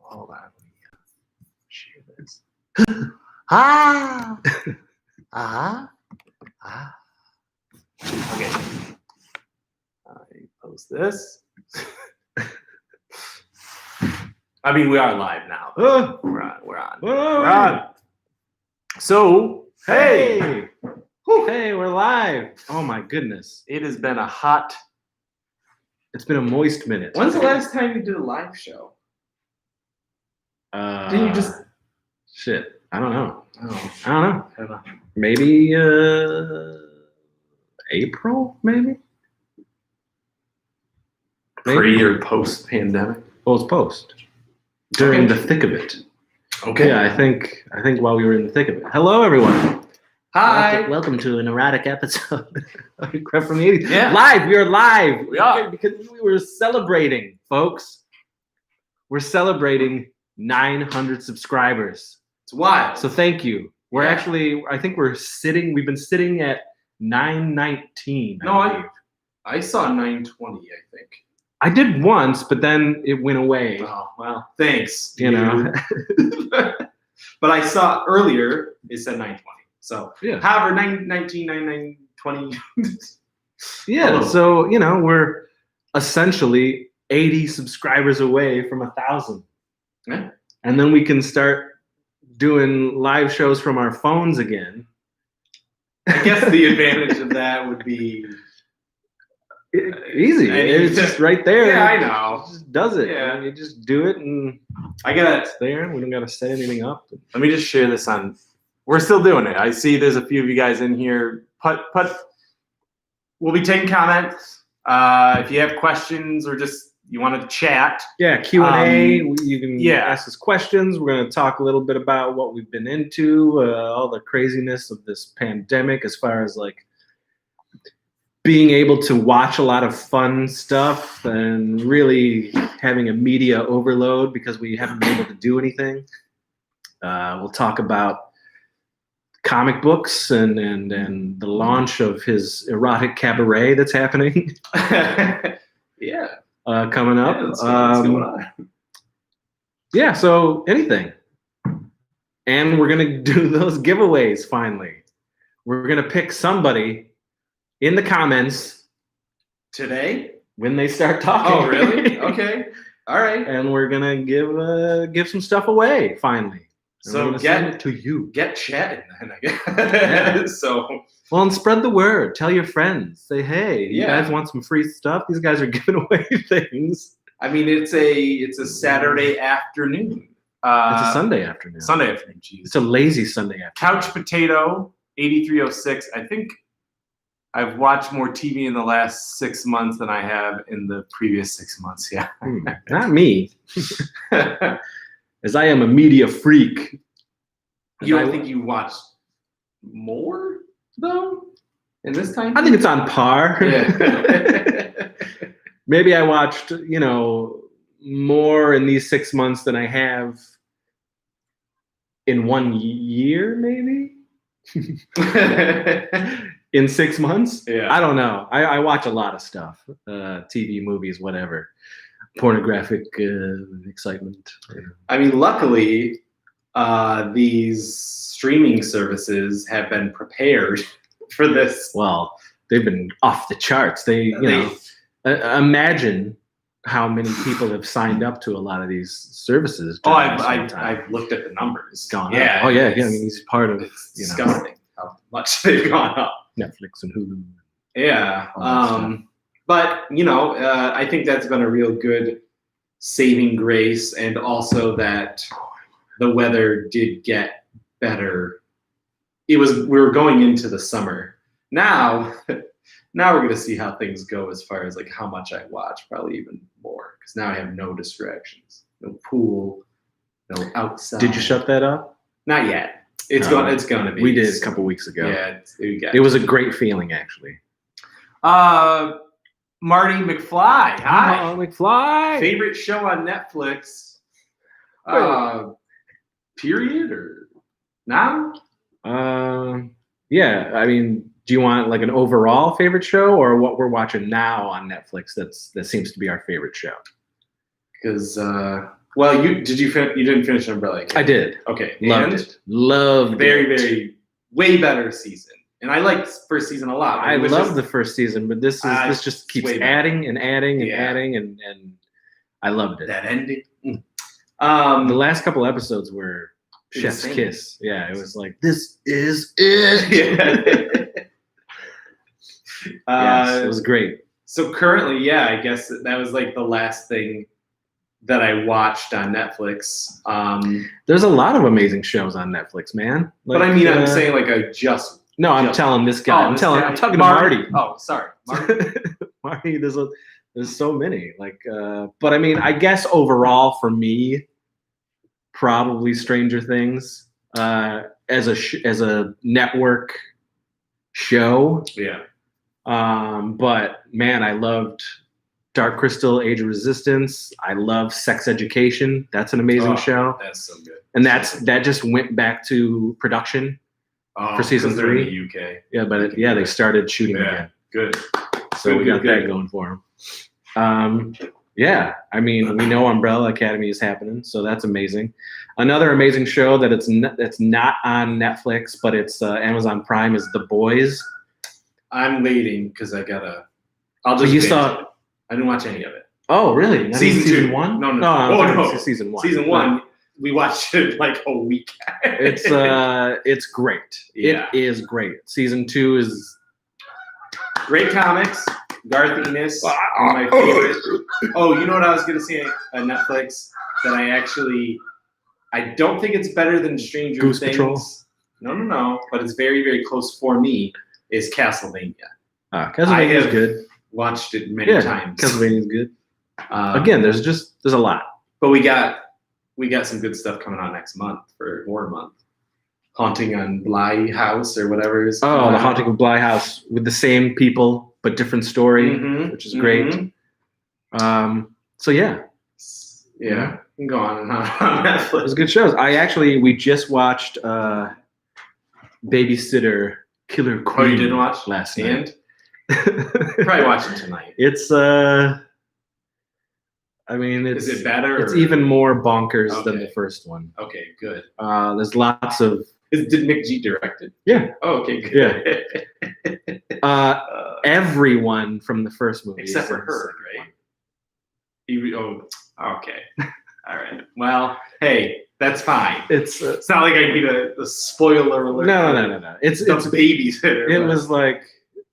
hold on. Let me share this. Ah. Okay. I post this. I mean, we are live now. We're on. So, hey, we're live. Oh my goodness. It has been It's been a moist minute. When's the last time you did a live show? Didn't you just... Shit, I don't know. Oh, I don't know. Maybe April, maybe? Pre or post pandemic? Well, it's post. During the thick of it. Okay. Yeah, I think while we were in the thick of it. Hello, everyone. Hi. Welcome to an erratic episode of Crept from the 80s. Yeah. Live. We are live. We are. Because we were celebrating, folks. We're celebrating 900 subscribers. It's wild. So thank you. We've been sitting at 919. I saw 920, I think. I did once, but then it went away. Oh, well, thanks. You know. But I saw earlier, it said 920. So, yeah. However, 919, 920. Yeah, so, we're essentially 80 subscribers away from 1,000. Yeah. And then we can start doing live shows from our phones again. I guess the advantage of that would be... easy. It's just right there. Yeah, I know. It just does it. Yeah. You just do it and it's there. We don't got to set anything up. Let me just share this on... We're still doing it. I see there's a few of you guys in here. We'll be taking comments. If you have questions or just you want to chat. Yeah, Q&A. You can ask us questions. We're going to talk a little bit about what we've been into, all the craziness of this pandemic as far as like being able to watch a lot of fun stuff and really having a media overload because we haven't been able to do anything. We'll talk about comic books and the launch of his erotic cabaret that's happening. Yeah. Coming up. Yeah, what's going on? Yeah, so anything. And we're going to do those giveaways finally. We're going to pick somebody in the comments today when they start talking. Oh, really? Okay. All right. And we're going to give some stuff away finally. So send it to you. Get chatting then, I guess. Yeah. So well, and spread the word. Tell your friends. Say, hey, you guys want some free stuff? These guys are giving away things. I mean, it's a Saturday afternoon. It's a Sunday afternoon. Sunday afternoon, geez. It's a lazy Sunday afternoon. Couch Potato 8306. I think I've watched more TV in the last 6 months than I have in the previous 6 months. Yeah. Not me. As I am a media freak. You don't think you watched more, though, in this time? I think it's on par. Yeah. Maybe I watched, more in these 6 months than I have in 1 year, maybe? In 6 months? Yeah. I don't know. I watch a lot of stuff. TV, movies, whatever. Pornographic excitement. I mean, luckily, these streaming services have been prepared for this. Well, they've been off the charts. Imagine how many people have signed up to a lot of these services. Oh, I've looked at the numbers. It's gone up. Oh, yeah. I mean, he's part of it. It's disgusting how much they've gone up. Netflix and Hulu. Yeah. But, I think that's been a real good saving grace, and also that the weather did get better. We were going into the summer. Now we're going to see how things go as far as like how much I watch, probably even more, because now I have no distractions, no pool, no outside. Did you shut that up? Not yet. It's going to be. We did a couple weeks ago. Yeah. It was a great feeling, actually. Marty McFly. Hi. Oh, McFly. Favorite show on Netflix. Period or now? Yeah. I mean, do you want like an overall favorite show or what we're watching now on Netflix that seems to be our favorite show? Because Well, you didn't finish Umbrella Academy. I did. Okay. Loved it. Loved very, it. Very, way better season. And I liked first season a lot. I loved the first season, but this just keeps adding and adding and adding, and I loved it. That ending. The last couple episodes were chef's kiss. Yeah, it was like, this is it. Yes, it was great. So currently, I guess that was like the last thing that I watched on Netflix. There's a lot of amazing shows on Netflix, man. Like, but I mean, I'm saying like I'm telling this guy. I'm talking to Marty. Oh, sorry, Marty. Marty, there's so many. Like, but I mean, I guess overall for me, probably Stranger Things as a network show. Yeah. But man, I loved Dark Crystal, Age of Resistance. I love Sex Education. That's an amazing show. That's so good. And that just went back to production for season 3. In the UK. Yeah, but they started shooting again. Good. So we got that going for them. Yeah, I mean, we know Umbrella Academy is happening, so that's amazing. Another amazing show that's not on Netflix, but it's Amazon Prime is The Boys. I'm waiting because I gotta. I'll just. I didn't watch any of it. Oh, really? Season 1? No. No. Season 1. Season 1. We watched it like a week. It's great. Yeah. It is great. Season 2 is great comics. Garth Ennis, one of my favorite. Oh, you know what I was gonna say on Netflix that I don't think it's better than Stranger Goose Things. Patrol? No. But it's very, very close for me. Is Castlevania. Castlevania is good. Watched it many times. Castlevania is good. Again, there's a lot. But we got some good stuff coming on next month for Horror Month. Haunting on Bly House or whatever is. The Haunting of Bly House with the same people but different story, which is great. So yeah, you can go on and on Netflix. It was good shows. We just watched Babysitter Killer Queen. Oh, you didn't watch last night? Probably watch it tonight. It's I mean, is it better? It's even more bonkers than the first one. Okay, good. There's lots of. Did Nick G direct it? Yeah. Oh, okay, good. Yeah. Everyone from the first movie, except for her, right? Okay. All right. Well, hey, that's fine. It's not like I need a spoiler alert. No. It's Babysitter. It was like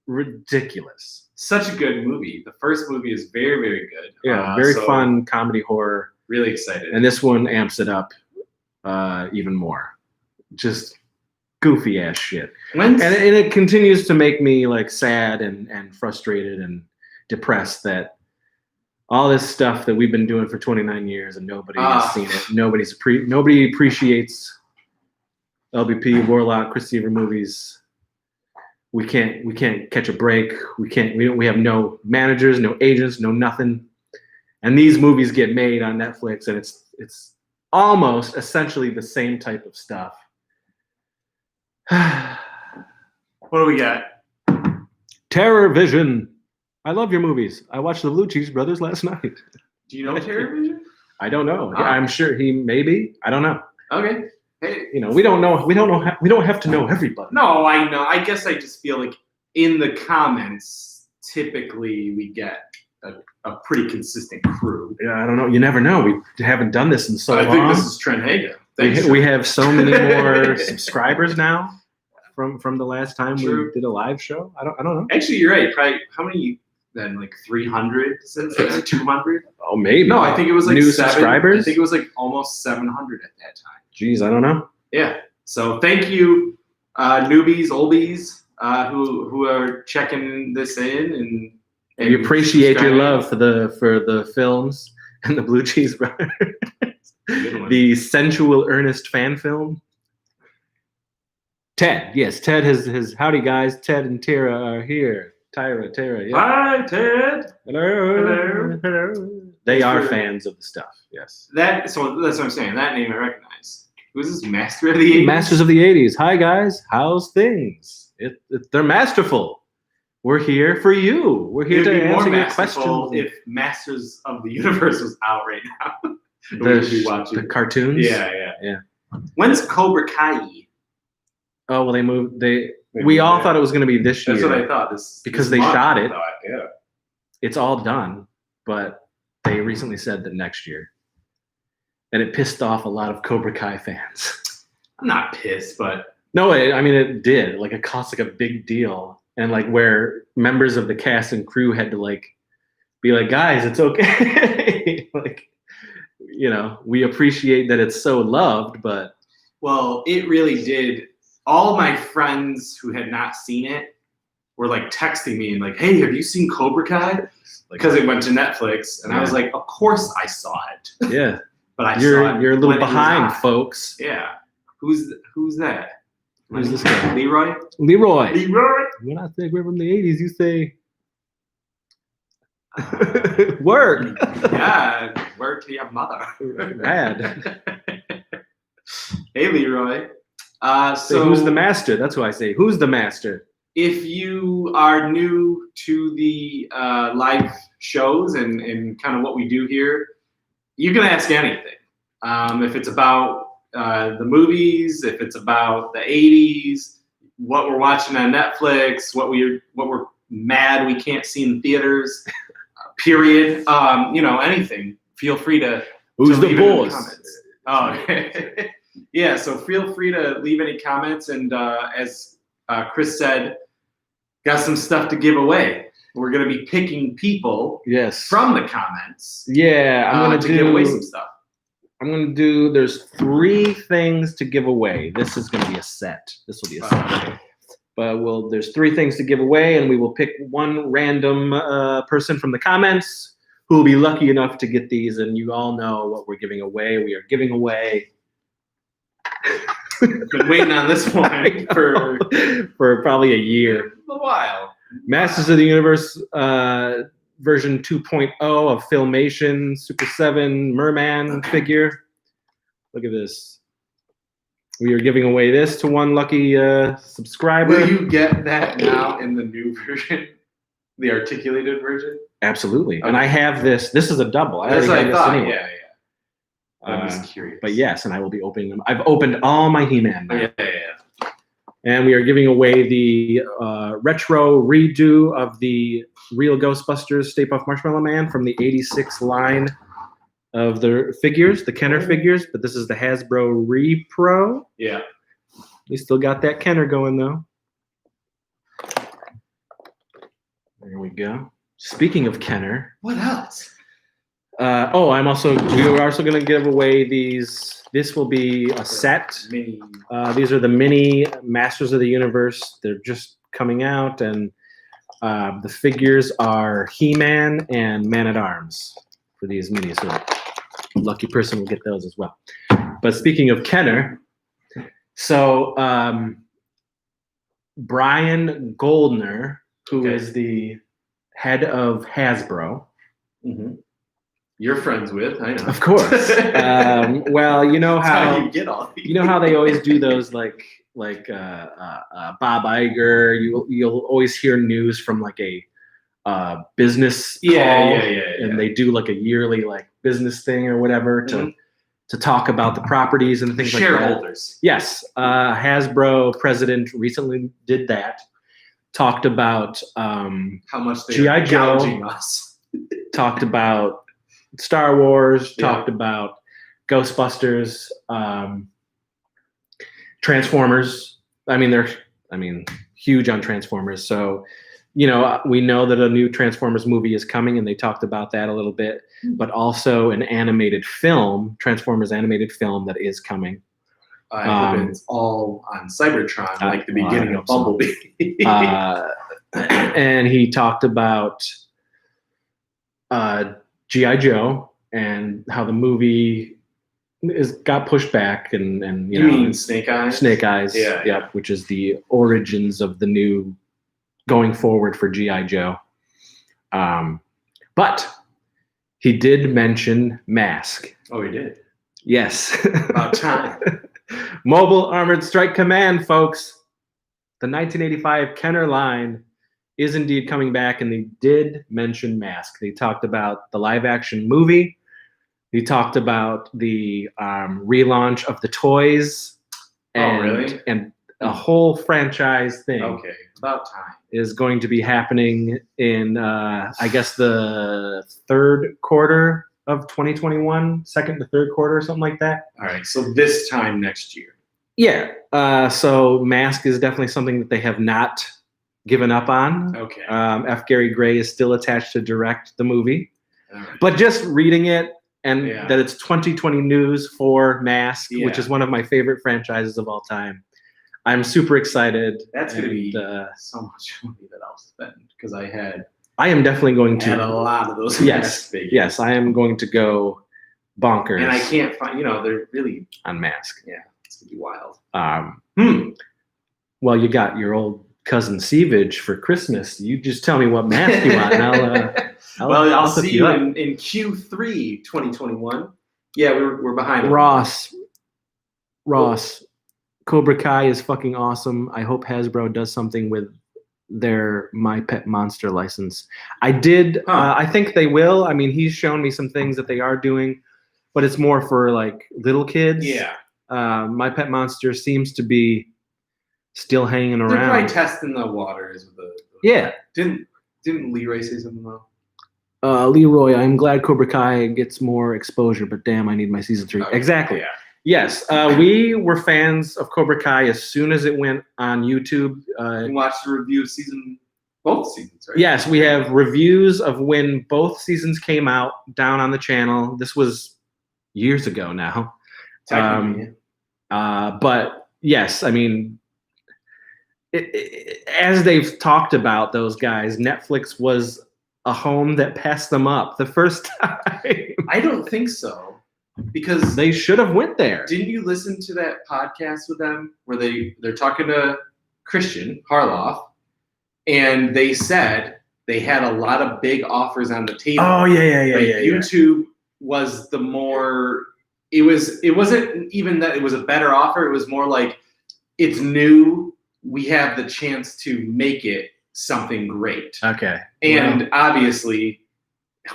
ridiculous. Such a good movie. The first movie is very, very good. Yeah, very fun comedy horror. Really excited. And this one amps it up even more. Just goofy ass shit. And it continues to make me like sad and frustrated and depressed that all this stuff that we've been doing for 29 years and nobody has seen it. Nobody appreciates LBP, Warlock, Chris Seaver movies. We can't catch a break. We have no managers, no agents, no nothing. And these movies get made on Netflix and it's almost essentially the same type of stuff. What do we got? Terror Vision. I love your movies. I watched the Blue Cheese Brothers last night. Do you know Terror Vision? I don't know. Oh. I'm sure he maybe. I don't know. Okay. Hey, we don't know. We don't have to know everybody. No, I know. I guess I just feel like in the comments, typically we get a pretty consistent crew. Yeah, I don't know. You never know. We haven't done this in so long. I think this is Trent Haga. We have so many more subscribers now from the last time we did a live show. I don't know. Actually, you're right. Probably how many then? Like 300 since then? 200? Oh, maybe. No, I think it was like new 7, subscribers. I think it was like almost 700 at that time. Jeez, I don't know. Yeah. So thank you, newbies, oldies, who are checking this in and we appreciate your love for the films and the Blue Cheese Brothers. The sensual earnest fan film. Ted, yes, Ted has howdy guys. Ted and Tara are here. Tara, yeah. Hi, Ted. Hello. They are fans of the stuff. Yes. So that's what I'm saying. That name I recognize. Who's this? Master of the 80s? Masters of the 80s. Hi guys, how's things? They're masterful. We're here for you. We're here to answer your questions. If Masters of the Universe was out right now. The cartoons. Yeah. When's Cobra Kai? Oh well, we all thought it was going to be this year. That's what I thought. Because they shot it. Yeah. It's all done, but they recently said that next year, and it pissed off a lot of Cobra Kai fans. I'm not pissed, but no, I mean it did. Like it cost like a big deal, and like where members of the cast and crew had to like be like, guys, it's okay. Like, you know, we appreciate that it's so loved, but well, it really did. All my friends who had not seen it were like texting me and like, hey, have you seen Cobra Kai? Because it went to Netflix, and I was like, of course I saw it. Yeah, but you're a little behind, folks. Yeah, who's that? Who's this guy? Leroy. When I say we're from the '80s, you say word. Yeah, word to your mother. Rad. Hey, Leroy. So who's the master? That's who I say. Who's the master? If you are new to the live shows and kind of what we do here, you can ask anything. If it's about the movies, if it's about the 80s, what we're watching on Netflix, what we're mad we can't see in theaters, period. You know, anything. Feel free to Who's the leave it in the boss? comments. Oh, yeah. So feel free to leave any comments, and as Chris said, got some stuff to give away. We're going to be picking people from the comments. Yeah, I'm going to give away some stuff. I'm going to do, there's 3 things to give away. This is going to be a set. This will be a set. But there's 3 things to give away, and we will pick one random person from the comments who will be lucky enough to get these, and you all know what we're giving away. We are giving away... Been waiting on this one for probably a year. A while. Masters of the Universe version 2.0 of Filmation Super 7 Merman figure. Look at this. We are giving away this to one lucky subscriber. Will you get that now in the new version? The articulated version? Absolutely. Okay. And I have this. This is a double. That's what I thought. Anyway. Yeah. I'm just curious. But yes, and I will be opening them. I've opened all my He-Man now. Yeah. And we are giving away the retro redo of the real Ghostbusters Stay Puft Marshmallow Man from the 86 line of the figures, the Kenner figures, but this is the Hasbro Repro. Yeah. We still got that Kenner going, though. There we go. Speaking of Kenner. What else? We are also going to give away these. This will be a set. These are the mini Masters of the Universe. They're just coming out, and the figures are He-Man and Man-at-Arms for these minis. So a lucky person will get those as well. But speaking of Kenner, so Brian Goldner, who is the head of Hasbro. Mm-hmm. You're friends with, I know. Of course. Well, you know how you get all these. You know how they always do those like Bob Iger. You'll always hear news from like a business call, and they do like a yearly like business thing or whatever to talk about the properties and things like that. Shareholders. Yes, Hasbro president recently did that. Talked about how much they G.I. are gouging us. Talked about Star Wars, talked about Ghostbusters, Transformers. They're huge on Transformers. So, we know that a new Transformers movie is coming, and they talked about that a little bit, but also an animated film, Transformers animated film that is coming. I hope it's all on Cybertron, like the beginning of Bumblebee. And he talked about G.I. Joe and how the movie got pushed back, and you mean Snake Eyes? Snake Eyes, yeah, which is the origins of the new going forward for G.I. Joe. But he did mention Mask. Oh, he did? Yes. About time. Mobile Armored Strike Command, folks. The 1985 Kenner line is indeed coming back, and they did mention Mask. They talked about the live-action movie. He talked about the relaunch of the toys and a whole franchise thing. Okay, about time. Is going to be happening in, I guess, the third quarter of 2021, second to third quarter, or something like that. All right, so this time next year. Yeah. So Mask is definitely something that they have not given up on. Okay. F. Gary Gray is still attached to direct the movie. Right. But just reading it and that it's 2020 news for Mask, which is one of my favorite franchises of all time. I'm super excited. That's going to be so much money that I'll spend because I am definitely going to had a lot of those. Yes, yes, I am going to go bonkers. And I can't find, they're really on Mask. Yeah, it's going to be wild. Well, you got your old cousin Seavage for Christmas. You just tell me what mask you want, and I'll see you in Q3 2021. Yeah, we're behind. Ross, Cobra Kai is fucking awesome. I hope Hasbro does something with their My Pet Monster license. I think they will. I mean, he's shown me some things that they are doing, but it's more for like little kids. Yeah. My Pet Monster seems to be still hanging around. They're probably testing the waters with yeah. Didn't Leroy say something though? Leroy, I'm glad Cobra Kai gets more exposure, but damn, I need my season 3. Okay. Exactly. Yeah. Yes, we were fans of Cobra Kai as soon as it went on YouTube. You watched the review of both seasons, right? Yes, we have reviews of when both seasons came out down on the channel. This was years ago now. But yes, I mean, as they've talked about those guys, Netflix was a home that passed them up the first time. I don't think so. Because they should have went there. Didn't you listen to that podcast with them where they're talking to Christian Harloff, and they said they had a lot of big offers on the table. Oh yeah. YouTube was the more. It wasn't even that it was a better offer. It was more like it's new. We have the chance to make it something great. Okay. And obviously,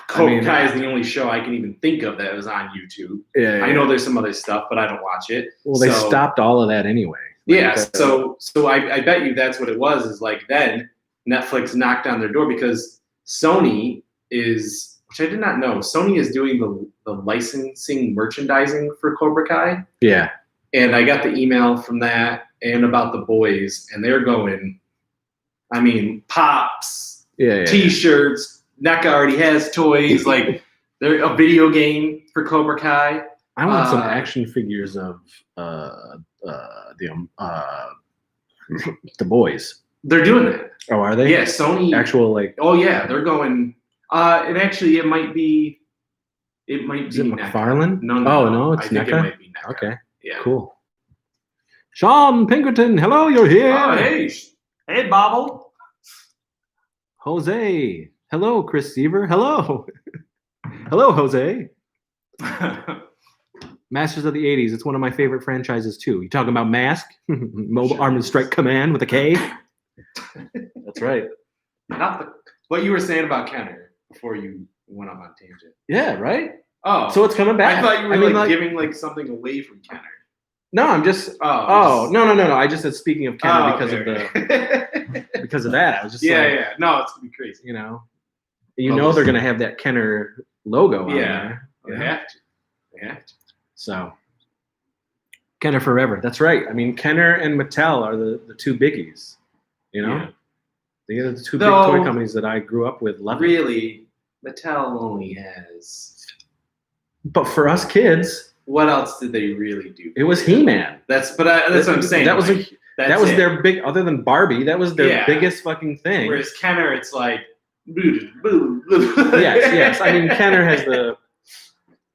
Cobra Kai is the only show I can even think of that was on YouTube. Yeah. I know there's some other stuff, but I don't watch it. Well, they stopped all of that anyway. Yeah. So I bet you that's what it was. Is like then Netflix knocked on their door because Sony is, which I did not know, Sony is doing the licensing merchandising for Cobra Kai. Yeah. And I got the email from that and about the boys, and they're going. I mean, pops, T-shirts. NECA already has toys. Like, they're a video game for Cobra Kai. I want some action figures of the boys. They're doing that. Oh, are they? Yeah, Sony. Actual like. Oh yeah, they're going. It might be. Is it McFarlane? No. Oh no, it's I think NECA. It might be NECA. Okay. Yeah. Cool. Sean Pinkerton, hello, you're here. Oh hey, Bobble. Jose. Hello, Chris Seaver. Hello. Hello, Jose. Masters of the 80s. It's one of my favorite franchises, too. You talking about Mask? Mobile Armored Strike Command with a K? That's right. What you were saying about Kenner before you went off on tangent. Yeah, right? Oh. So it's coming back. I thought you were giving something away from Kenner. No, I'm just. No. I just said speaking of Kenner because of that. I was just yeah. No, it's gonna be crazy. You know they're gonna have that Kenner logo on there. They have to. So Kenner forever. That's right. I mean, Kenner and Mattel are the two biggies. Yeah. They are the two big toy companies that I grew up with. Really, Mattel only has. But for us kids. What else did they really do? It was He-Man. That's what I'm saying. That was their big, other than Barbie, that was their biggest fucking thing. Whereas Kenner, it's like, yes. I mean, Kenner has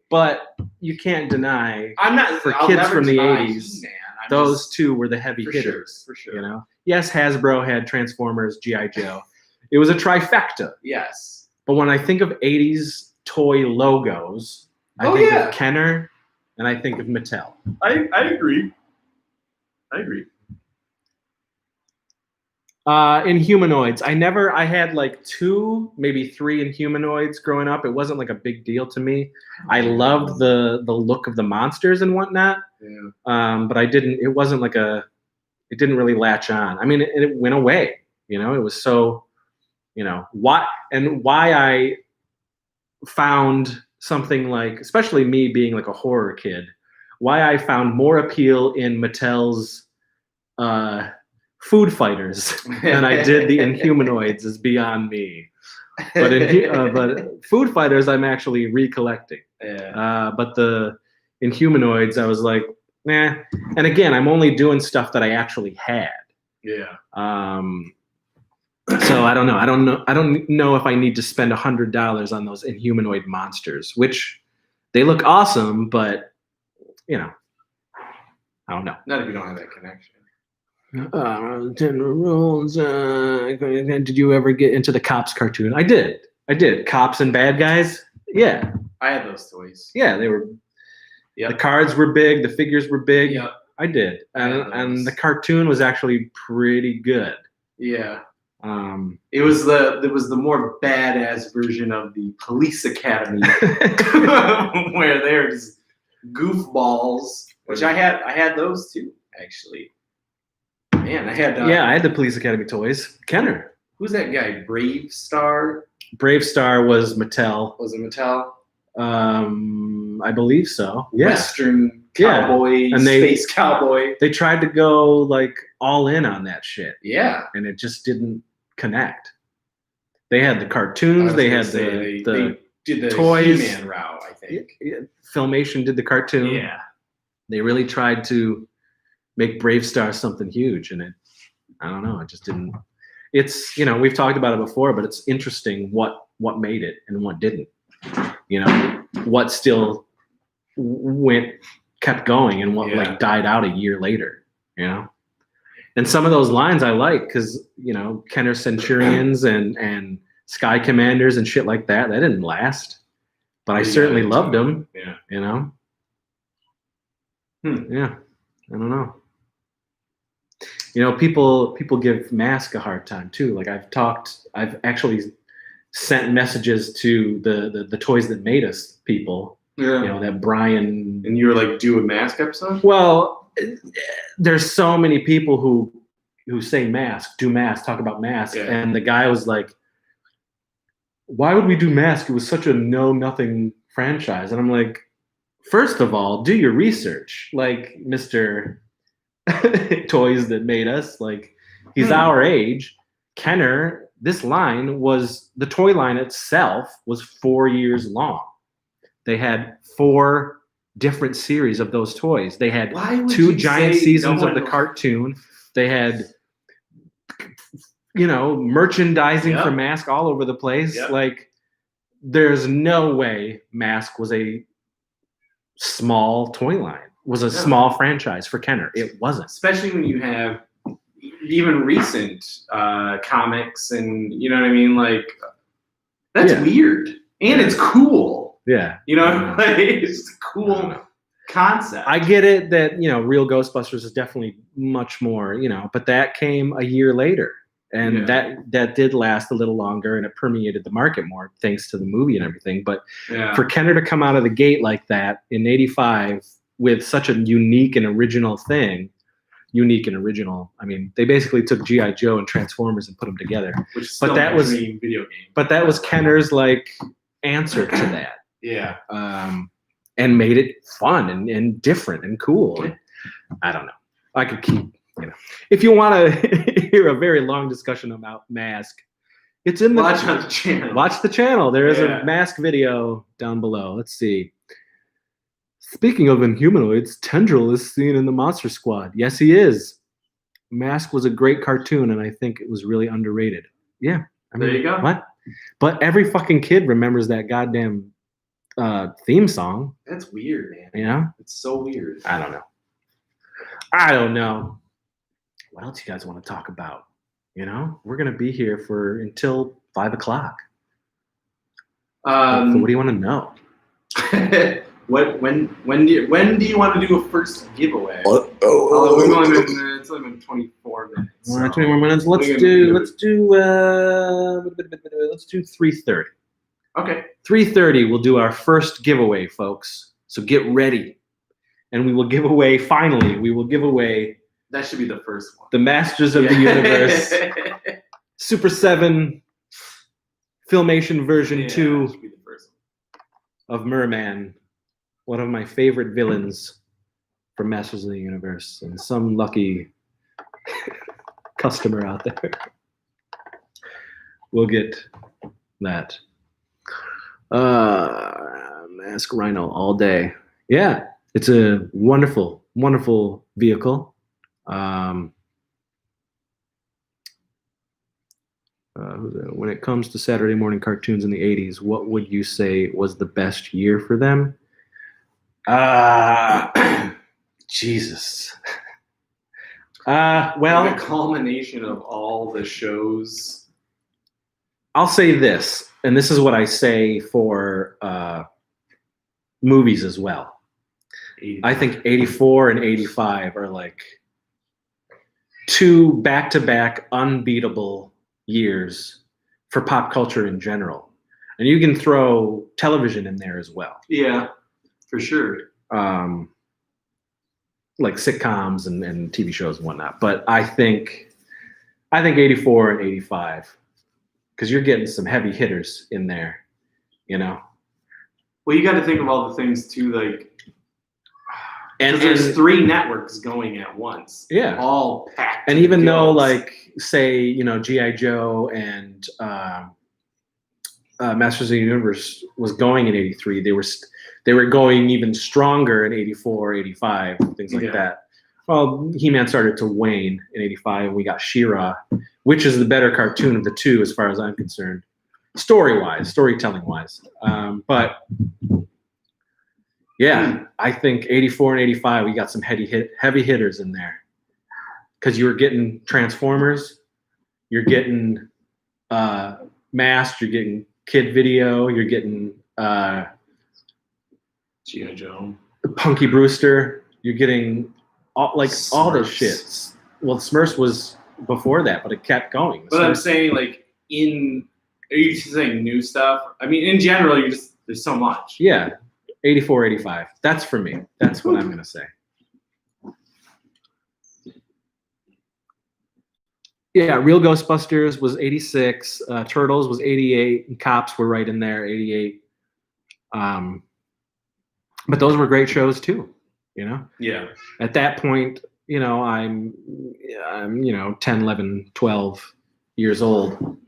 but you can't deny. For kids from the 80s, those two were the heavy hitters. For sure. Yes, Hasbro had Transformers, G.I. Joe. It was a trifecta. Yes. But when I think of 80s toy logos, I think of Kenner. And I think of Mattel. I agree. Inhumanoids. I had like 2, maybe 3 Inhumanoids growing up. It wasn't like a big deal to me. I loved the look of the monsters and whatnot. Yeah. But it wasn't like it didn't really latch on. I mean, it went away, you know, it was so, you know, why I found something like, especially me being like a horror kid, why I found more appeal in Mattel's Food Fighters than I did the Inhumanoids is beyond me. But Food Fighters, I'm actually recollecting. Yeah. But the Inhumanoids, I was like, nah. And again, I'm only doing stuff that I actually had. Yeah. So I don't know. I don't know if I need to spend $100 on those Inhumanoid monsters, which they look awesome, but you know, I don't know. Not if you don't have that connection. 10 rules. Did you ever get into the Cops cartoon? I did. Cops and bad guys. Yeah. I had those toys. Yeah, they were. Yeah. The cards were big. The figures were big. Yep. I did, and the cartoon was actually pretty good. Yeah. It was the more badass version of the Police Academy, where they're just goofballs. Which I had those too, actually. Man, I had. I had the Police Academy toys. Kenner. Who's that guy? Brave Star. Brave Star was Mattel. Was it Mattel? I believe so. Yeah. Western cowboy, and space cowboy. They tried to go like all in on that shit. Yeah. And it just didn't connect. They had the cartoons. They had they did the toys. He-Man route, I think. Filmation did the cartoon. Yeah. They really tried to make Brave Star something huge, and I don't know. It just didn't. It's, you know, we've talked about it before, but it's interesting what made it and what didn't. You know, what still kept going and what like died out a year later, you know? And some of those lines I like because, you know, Kenner Centurions and Sky Commanders and shit like that didn't last. But I certainly loved them. Yeah. You know? Yeah. I don't know. You know, people give Mask a hard time too. Like I've actually sent messages to the Toys That Made Us people. Yeah. You know, that Brian. And you were like, do a Mask episode? Well, there's so many people who say Mask, do Mask, talk about Mask. Yeah. And the guy was like, why would we do Mask? It was such a know-nothing franchise. And I'm like, first of all, do your research. Like, Mr. Toys That Made Us, like, he's our age. Kenner, this line was, the toy line itself was 4 years long. They had 4 different series of those toys. They had 2 giant seasons of the cartoon. They had, you know, merchandising for Mask all over the place. Yep. Like, there's no way Mask was a small toy line, was a small franchise for Kenner. It wasn't. Especially when you have even recent comics and, you know what I mean? Like, that's weird. And it's cool. Yeah. You know, like, it's a cool concept. I get it that, you know, Real Ghostbusters is definitely much more, you know, but that came a year later. And that did last a little longer, and it permeated the market more thanks to the movie and everything. But for Kenner to come out of the gate like that in '85 with such a unique and original thing, I mean, they basically took G.I. Joe and Transformers and put them together. But that was video game. But that was Kenner's like answer to that. Yeah. And made it fun and different and cool. And I don't know. I could keep, you know. If you want to hear a very long discussion about Mask, it's in the watch on the channel. Watch the channel. There is a Mask video down below. Let's see. Speaking of Inhumanoids, Tendril is seen in the Monster Squad. Yes, he is. Mask was a great cartoon, and I think it was really underrated. Yeah. I mean, there you go. What? But every fucking kid remembers that goddamn theme song. That's weird, man. You know? It's so weird. I don't know. What else you guys want to talk about? You know? We're going to be here until 5 o'clock. So what do you want to know? When do you want to do a first giveaway? We've only been it's only been 24 minutes. All right, 20 more minutes. Let's do 3:30. Okay. 3:30. We'll do our first giveaway, folks. So get ready, and we will give away. Finally, we will give away. That should be the first one. The Masters of the Universe, Super 7, Filmation version 2 should be the first of Merman, one of my favorite villains from Masters of the Universe, and some lucky customer out there will get that. Mask Rhino all day. Yeah, it's a wonderful, wonderful vehicle. When it comes to Saturday morning cartoons in the 80s, what would you say was the best year for them? Jesus. Well, the culmination of all the shows. I'll say this, and this is what I say for movies as well. 85. I think 84 and 85 are like two back-to-back unbeatable years for pop culture in general. And you can throw television in there as well. Yeah, for sure. Like sitcoms and TV shows and whatnot. But I think 84 and 85, because you're getting some heavy hitters in there, you know? Well, you got to think of all the things too, like, and there's 3 networks going at once. Yeah. All packed. And even though, like, say, you know, G.I. Joe and Masters of the Universe was going in 83, they were going even stronger in 84, 85, things like that. Well, He-Man started to wane in 85, and we got She-Ra, which is the better cartoon of the two as far as I'm concerned, story-wise, storytelling-wise. But yeah, I think 84 and 85, we got some heavy hitters in there. Because you were getting Transformers, you're getting Masked, you're getting Kid Video, you're getting G.I. Joe, Punky Brewster, you're getting all this shit. Well, Smurfs was before that, but it kept going. But I'm saying, like, are you saying new stuff? I mean, in general, there's so much. Yeah, 84, 85. That's for me. That's what I'm going to say. Yeah, Real Ghostbusters was 86. Turtles was 88. And Cops were right in there, 88. But those were great shows too, you know? Yeah. At that point, you know, I'm 10, 11, 12 years old.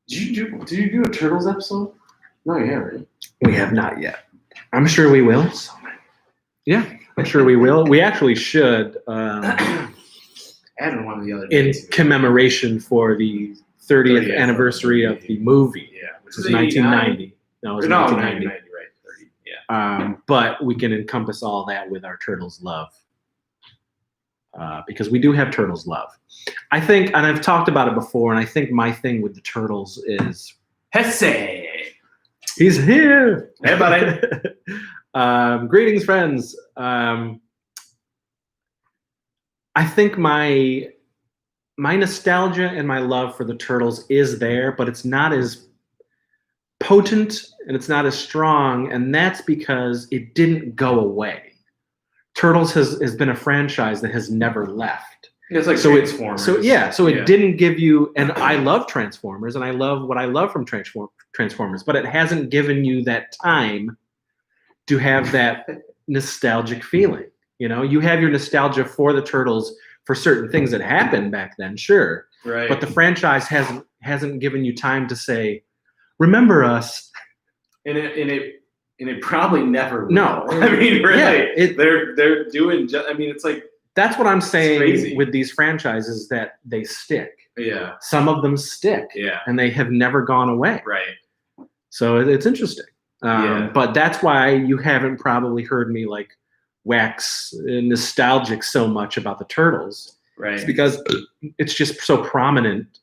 Did you do a Turtles episode? No, you haven't. We have not yet. I'm sure we will. Yeah, I'm sure we will. We actually should. Added one of the other in days. commemoration for the 30th anniversary of the movie. Yeah, which was 1990. No, it was 1990. 90, right? 30. Yeah. But we can encompass all that with our Turtles love. Because we do have Turtles love. I think, and I've talked about it before, and I think my thing with the Turtles is Hesse. He's here. Hey, buddy. Greetings, friends. I think my nostalgia and my love for the Turtles is there, but it's not as potent and it's not as strong, and that's because it didn't go away. Turtles has been a franchise that has never left. It's like Transformers. It didn't give you, and I love Transformers, and I love what I love from Transformers, but it hasn't given you that time to have that nostalgic feeling. You know, you have your nostalgia for the Turtles for certain things that happened back then, sure. Right. But the franchise hasn't given you time to say, remember us. And it probably never will. No. I mean, really. Yeah, they're doing I mean, it's like, that's what I'm saying with these franchises, that they stick. Yeah. Some of them stick. Yeah. And they have never gone away. Right. So it's interesting. But that's why you haven't probably heard me like wax nostalgic so much about the Turtles. Right. It's because it's just so prominent.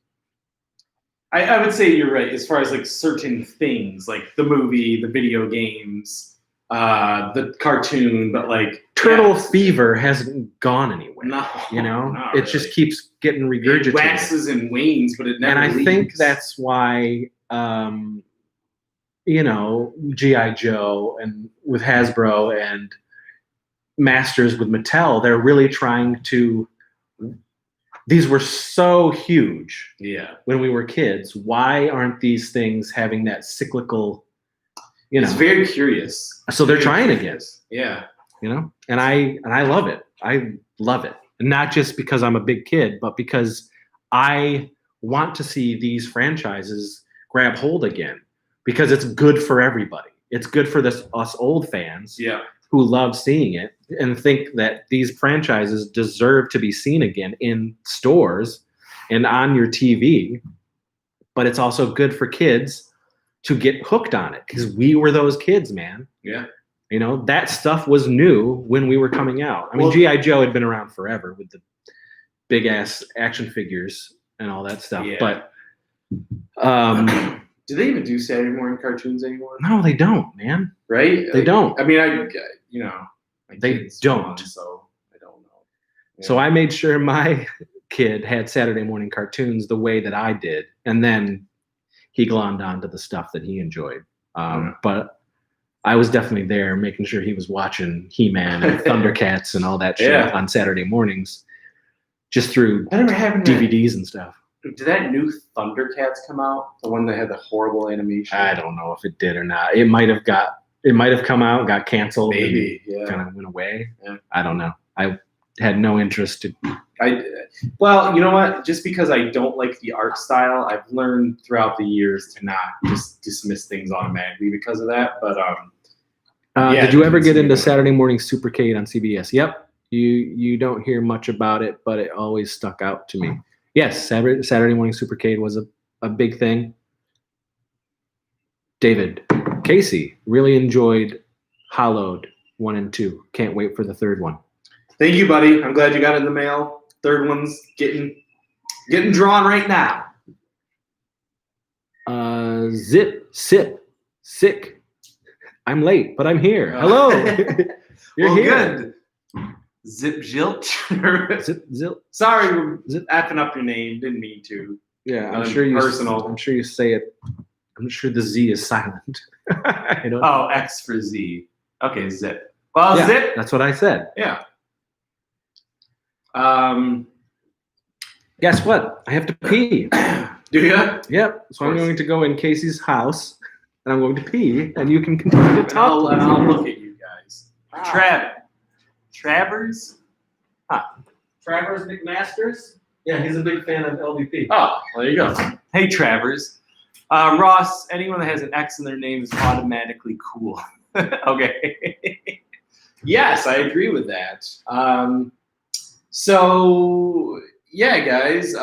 I would say you're right as far as like certain things, like the movie, the video games, the cartoon, but like turtle fever hasn't gone anywhere. No, you know, not it really. just keeps getting regurgitated. It waxes and wanes, but it never. And I leaves. think that's why, you know, GI Joe and with Hasbro and Masters with Mattel, they're really trying to. These were so huge. Yeah. When we were kids, why aren't these things having that cyclical? You know, it's very curious. So they're trying again. Yeah. You know, and I love it. I love it, and not just because I'm a big kid, but because I want to see these franchises grab hold again, because it's good for everybody. It's good for us old fans, who love seeing it and think that these franchises deserve to be seen again in stores and on your TV. But it's also good for kids to get hooked on it, because we were those kids, man. Yeah. You know, that stuff was new when we were coming out. I mean, G.I. Joe had been around forever with the big ass action figures and all that stuff. Yeah. But do they even do Saturday morning cartoons anymore? No, they don't, man. Right? They don't. I mean, you know, they don't. So I don't know. Yeah. So I made sure my kid had Saturday morning cartoons the way that I did, and then he glommed onto the stuff that he enjoyed. But I was definitely there making sure he was watching He-Man and Thundercats and all that shit on Saturday mornings, just through DVDs and stuff. Did that new Thundercats come out? The one that had the horrible animation? I don't know if it did or not. It might have come out, got canceled, maybe, kind of went away. Yeah. I don't know. I had no interest to. Well, you know what? Just because I don't like the art style, I've learned throughout the years to not just dismiss things automatically because of that. But did you ever get into Saturday Morning Supercade on CBS? Yep. You don't hear much about it, but it always stuck out to me. Yes, Saturday Morning Supercade was a big thing. David, Casey, really enjoyed Hollowed 1 and 2. Can't wait for the third one. Thank you, buddy. I'm glad you got it in the mail. Third one's getting drawn right now. Zip, sip, sick. I'm late, but I'm here. Hello. You're here. Good. Zip Zilch. Zip Zilch. Sorry, we're effing up your name. Didn't mean to. Yeah, I'm sure you say it. I'm sure the Z is silent. X for Z. Okay, Zip. Well, yeah, Zip. That's what I said. Yeah. Guess what? I have to pee. Do you? Yep. So I'm going to go in Casey's house, and I'm going to pee, and you can continue to talk. And I'll look at you guys. Travers? Huh. Travers McMasters? Yeah, he's a big fan of LVP. Oh, well, there you go. Hey, Travers. Ross, anyone that has an X in their name is automatically cool. Okay. Yes, I agree with that. So, yeah, guys,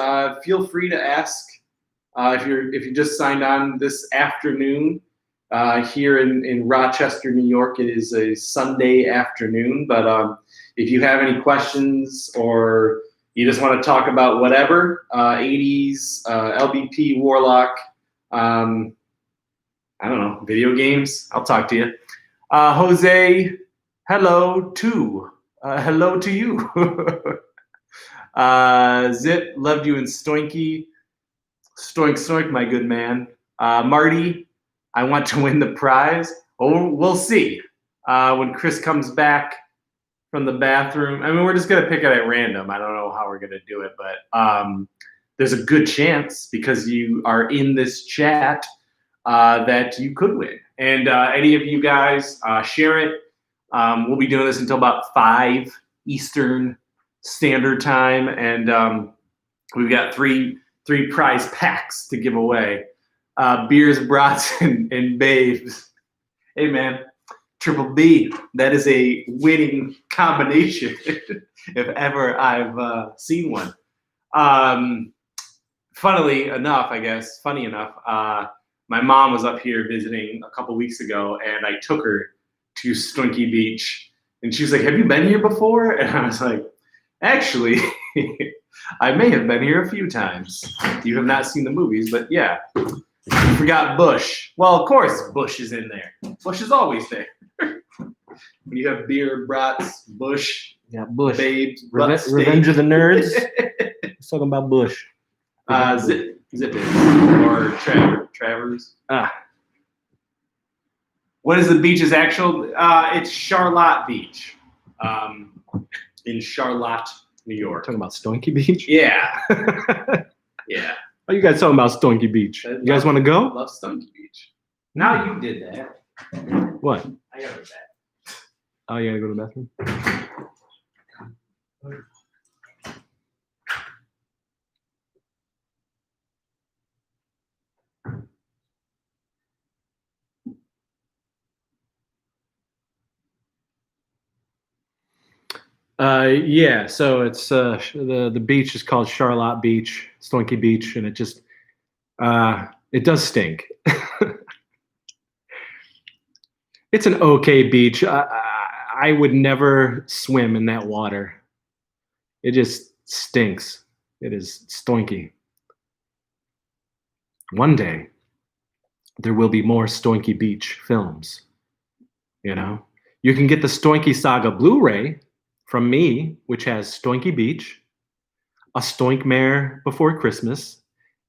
feel free to ask if you just signed on this afternoon. Here in Rochester, New York, it is a Sunday afternoon. But if you have any questions or you just want to talk about whatever, 80s, LBP, Warlock, I don't know, video games, I'll talk to you. Jose, hello to you. Zip, loved you in Stoinky. Stoink, my good man. Marty, I want to win the prize. Oh, we'll see. When Chris comes back from the bathroom, I mean, we're just going to pick it at random. I don't know how we're going to do it, but there's a good chance because you are in this chat that you could win. And any of you guys, share it. We'll be doing this until about 5 Eastern Standard Time. And we've got three prize packs to give away. Beers, brats, and babes. Hey, man, Triple B, that is a winning combination if ever I've seen one. Funny enough, my mom was up here visiting a couple weeks ago, and I took her to Stinky Beach. And she was like, have you been here before? And I was like, actually, I may have been here a few times. You have not seen the movies, but yeah. You forgot Bush. Well, of course Bush is in there. Bush is always there. When you have beer, brats, Bush, Bush. babes, Revenge of the Nerds. Let's talk about Bush. Zip it or Travers. What is the beach's actual? It's Charlotte Beach, in Charlotte, New York. Talking about Stonky Beach. Yeah, yeah. Oh, you guys talking about Stonky Beach? You guys want to go? Love Stonky Beach. Now you did that. What? I gotta go back. Oh, you gotta go to the bathroom. Yeah, so it's the beach is called Charlotte Beach, Stonky Beach, and it just it does stink. It's an okay beach. I would never swim in that water. It just stinks. It is stonky. One day, there will be more Stonky Beach films. You know, you can get the Stonky Saga Blu-ray from me, which has Stonky Beach, a Stoinkmare Before Christmas,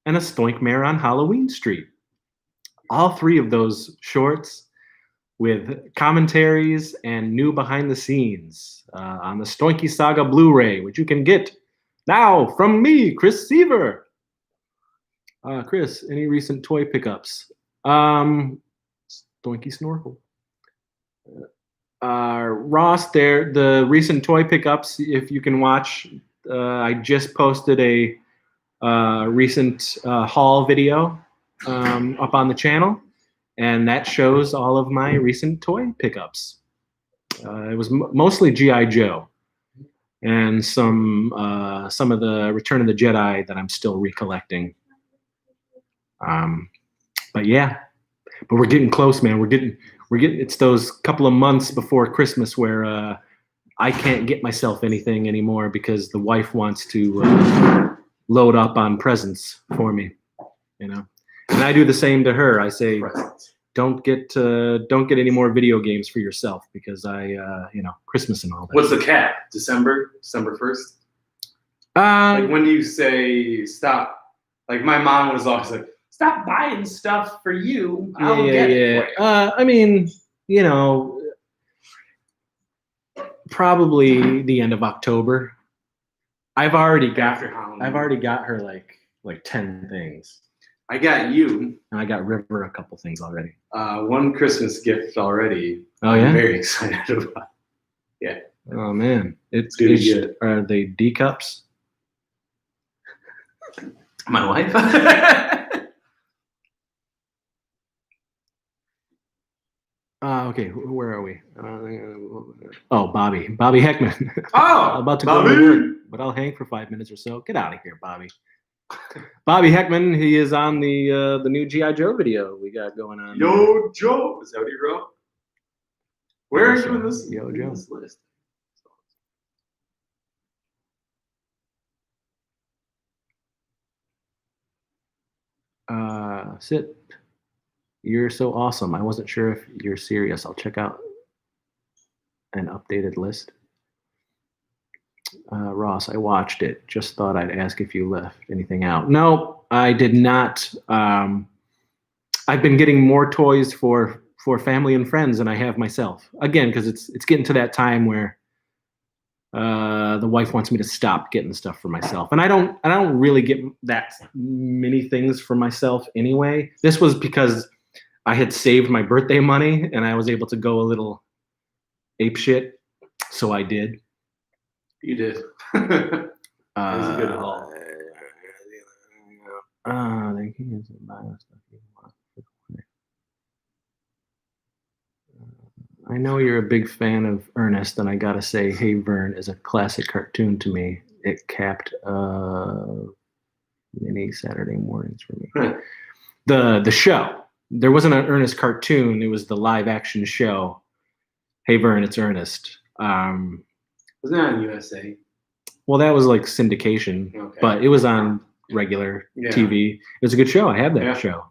and a Stoinkmare on Halloween Street. All three of those shorts with commentaries and new behind the scenes on the Stonky Saga Blu-ray, which you can get now from me, Chris Seaver. Chris, any recent toy pickups? Stonky Snorkel. Ross, there, the recent toy pickups, if you can watch, I just posted a recent haul video up on the channel, and that shows all of my recent toy pickups. It was mostly G.I. Joe and some of the Return of the Jedi that I'm still recollecting. But yeah, but we're getting close, man. We're getting. It's those couple of months before Christmas where I can't get myself anything anymore because the wife wants to load up on presents for me, you know. And I do the same to her. I say, don't get any more video games for yourself because you know, Christmas and all that. What's the cap? December 1st? Like, when do you say stop? Like, my mom was always like, stop buying stuff for you. I'll get it for you. I mean, you know, probably the end of October. I've already got her like 10 things. I got you. And I got River a couple things already. One Christmas gift already. Oh yeah? I'm very excited about. Yeah. Oh man, it's good. Are they D cups? My wife. Okay, where are we? Bobby Heckman. Oh, I'm about to Bobby. go to work, but I'll hang for 5 minutes or so. Get out of here, Bobby. Bobby Heckman, he is on the new G.I. Joe video we got going on. Yo, Joe. Is that what you wrote? Where are you in this? Yo, Joe. This list? Sit. You're so awesome. I wasn't sure if you're serious. I'll check out an updated list. Ross, I watched it. Just thought I'd ask if you left anything out. No, I did not. I've been getting more toys for family and friends than I have myself. Again, because it's getting to that time where the wife wants me to stop getting stuff for myself, and I don't really get that many things for myself anyway. This was because I had saved my birthday money and I was able to go a little apeshit, so I did. You did. That was a good haul. I know you're a big fan of Ernest, and I gotta say, Hey Vern is a classic cartoon to me. It capped many Saturday mornings for me. The show. There wasn't an Ernest cartoon. It was the live action show. Hey Vern, it's Ernest. Wasn't that on USA? Well, that was like syndication, okay. But it was on regular TV. It was a good show. I had that show.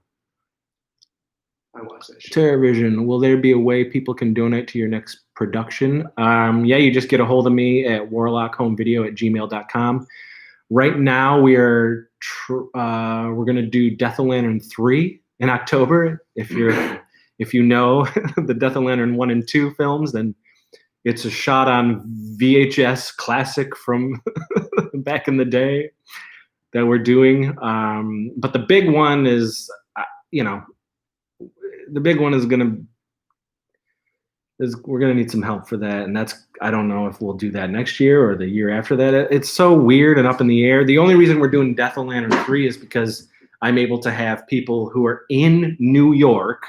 I watched that show. TerraVision, will there be a way people can donate to your next production. You just get a hold of me at warlockhomevideo@gmail.com. Right now, we're going to do Death of Lantern 3 in October. If you know the Death of Lantern 1 and 2 films, then it's a shot on VHS classic from back in the day that we're doing. But the big one is, we're gonna need some help for that, and I don't know if we'll do that next year or the year after that. It's so weird and up in the air. The only reason we're doing Death of Lantern 3 is because I'm able to have people who are in New York,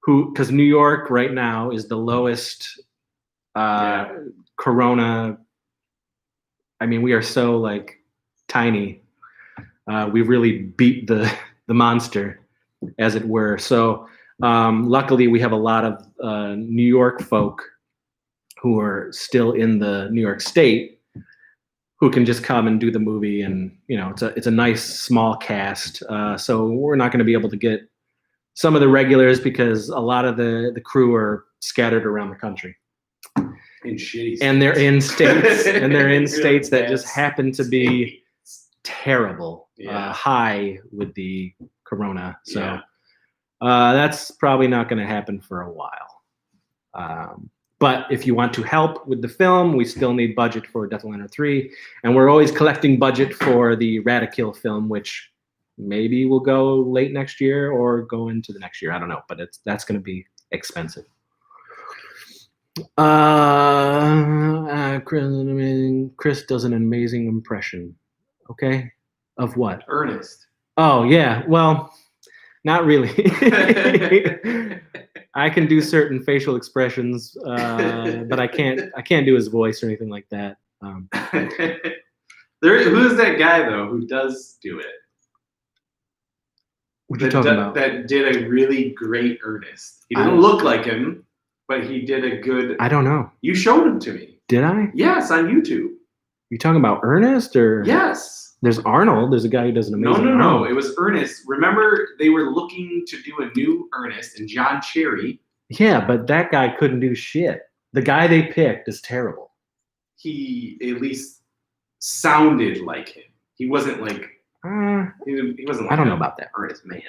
because New York right now is the lowest corona. I mean, we are so like tiny. We really beat the monster, as it were. So luckily, we have a lot of New York folk who are still in the New York State who can just come and do the movie, and it's a nice small cast. So we're not going to be able to get some of the regulars because a lot of the crew are scattered around the country. In shitty states. And they're in states, states that just happen to be terrible, high with the corona. So that's probably not going to happen for a while. But if you want to help with the film, we still need budget for Death of Lantern 3. And we're always collecting budget for the Radikill film, which maybe will go late next year or go into the next year. I don't know, but that's going to be expensive. Chris does an amazing impression. Okay, of what? Ernest. Oh yeah, well, not really. I can do certain facial expressions, but I can't do his voice or anything like that. Who's that guy though who does do it? What are you talking about? That did a really great Ernest. He didn't look like him, but he did a good. I don't know. You showed him to me. Did I? Yes, on YouTube. You talking about Ernest or? Yes. There's Arnold. There's a guy who does an amazing. No. It was Ernest. Remember, they were looking to do a new Ernest, and John Cherry. Yeah, but that guy couldn't do shit. The guy they picked is terrible. He at least sounded like him. He wasn't like. He wasn't. Like I don't know about that. Ernest, man.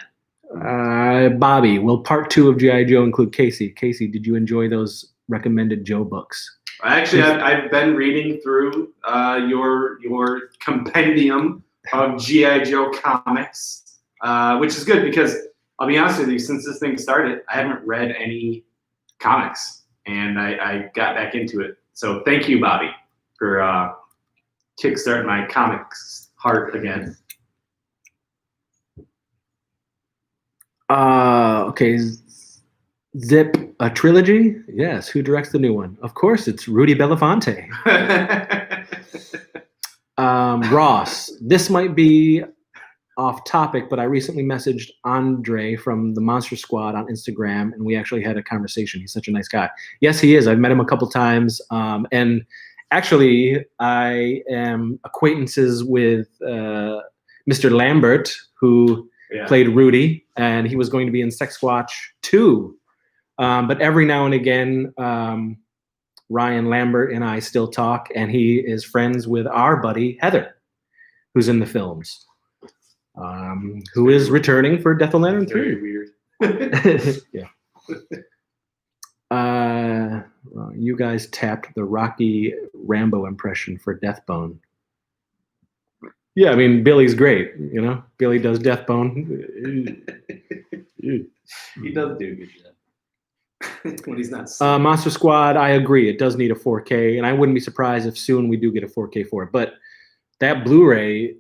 Bobby, will part 2 of G.I. Joe include Casey? Casey, did you enjoy those recommended Joe books? Actually, I've been reading through your compendium of G.I. Joe comics, which is good because I'll be honest with you, since this thing started, I haven't read any comics, and I got back into it. So thank you, Bobby, for kickstarting my comics heart again. Okay. Zip, a trilogy? Yes. Who directs the new one? Of course, it's Rudy Belafonte. Ross, this might be off topic, but I recently messaged Andre from the Monster Squad on Instagram, and we actually had a conversation. He's such a nice guy. Yes, he is. I've met him a couple times. And actually, I am acquaintances with Mr. Lambert, who played Rudy, and he was going to be in Sex Watch 2. But every now and again, Ryan Lambert and I still talk, and he is friends with our buddy Heather, who's in the films, who is returning for Death of Lantern 3. Very weird. Yeah. You guys tapped the Rocky Rambo impression for Deathbone. Yeah, I mean, Billy's great, Billy does Deathbone. He does do good job. When he's not sick. Monster Squad, I agree. It does need a 4K, and I wouldn't be surprised if soon we do get a 4K for it. But that Blu-ray,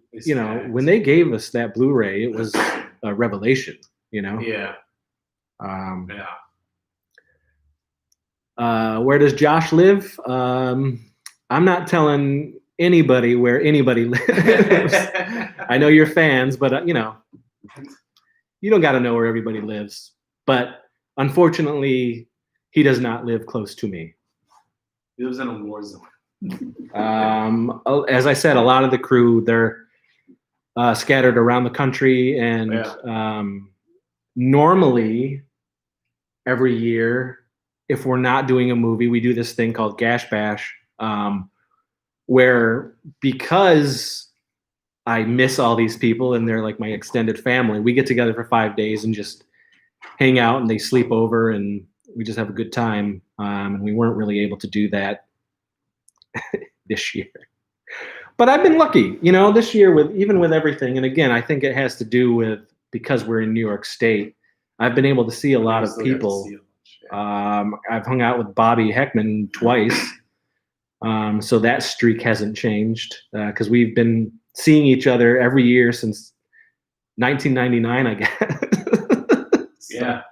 when they gave us that Blu-ray, it was a revelation, Yeah. Where does Josh live? I'm not telling anybody where anybody lives. I know you're fans, but you don't got to know where everybody lives. But unfortunately, he does not live close to me. He lives in a war zone. As I said, a lot of the crew, they're scattered around the country, and normally every year if we're not doing a movie, we do this thing called Gash Bash, where because I miss all these people and they're like my extended family, we get together for 5 days and just hang out, and they sleep over and we just have a good time. And we weren't really able to do that this year. But I've been lucky, this year with everything. And again, I think it has to do with because we're in New York State. I've been able to see a lot of people. I've hung out with Bobby Heckman twice. So that streak hasn't changed because we've been seeing each other every year since 1999, I guess. Yeah.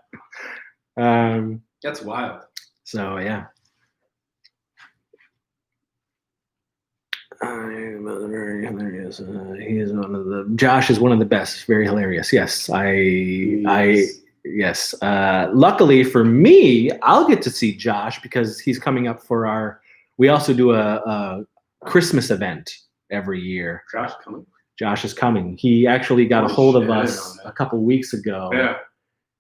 That's wild. So, yeah. Very hilarious. He is one of the. Josh is one of the best. Very hilarious. Yes, yes. Luckily for me, I'll get to see Josh because he's coming up for our. We also do a Christmas event every year. Josh is coming. He actually got a hold of us a couple weeks ago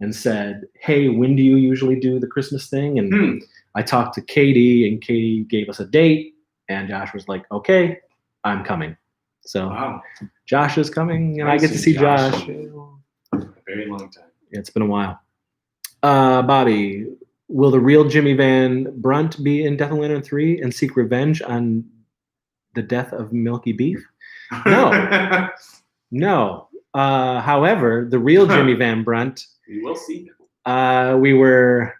and said, "Hey, when do you usually do the Christmas thing?" And I talked to Katie, and Katie gave us a date. And Josh was like, "Okay, I'm coming." So Josh is coming, and I get to see Josh. A very long time. It's been a while. Bobby, will the real Jimmy Van Brunt be in Death and Lantern 3 and seek revenge on the death of Milky Beef? No. No. However, the real Jimmy Van Brunt. We will see him. We were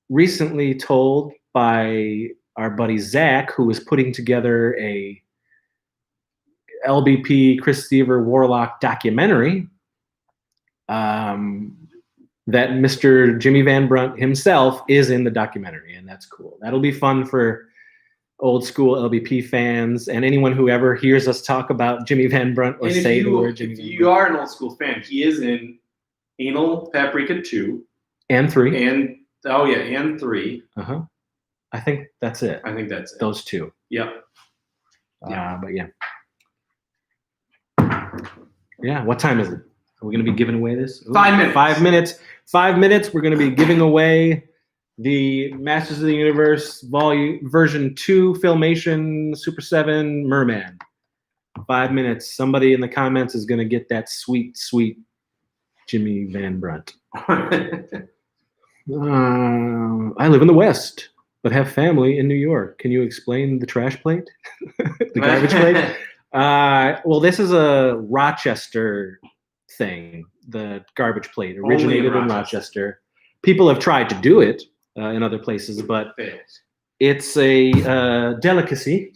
recently told by our buddy Zach, who was putting together a LBP Chris Stever Warlock documentary, that Mr. Jimmy Van Brunt himself is in the documentary, and that's cool. That'll be fun for old school LBP fans and anyone who ever hears us talk about Jimmy Van Brunt or say the word Jimmy Van Brunt. If you are an old school fan, he is in Anal Paprika 2. And 3. And 3. Uh-huh. I think that's it. Those two. Yep. But yeah. Yeah. What time is it? Are we going to be giving away this? 5 minutes. 5 minutes. 5 minutes. We're going to be giving away the Masters of the Universe version 2 Filmation Super 7 Merman. 5 minutes. Somebody in the comments is going to get that sweet, sweet Jimmy Van Brunt. I live in the West, but have family in New York. Can you explain the trash plate? The garbage plate? Well, this is a Rochester thing. The garbage plate originated in Rochester. People have tried to do it in other places, but it's a delicacy.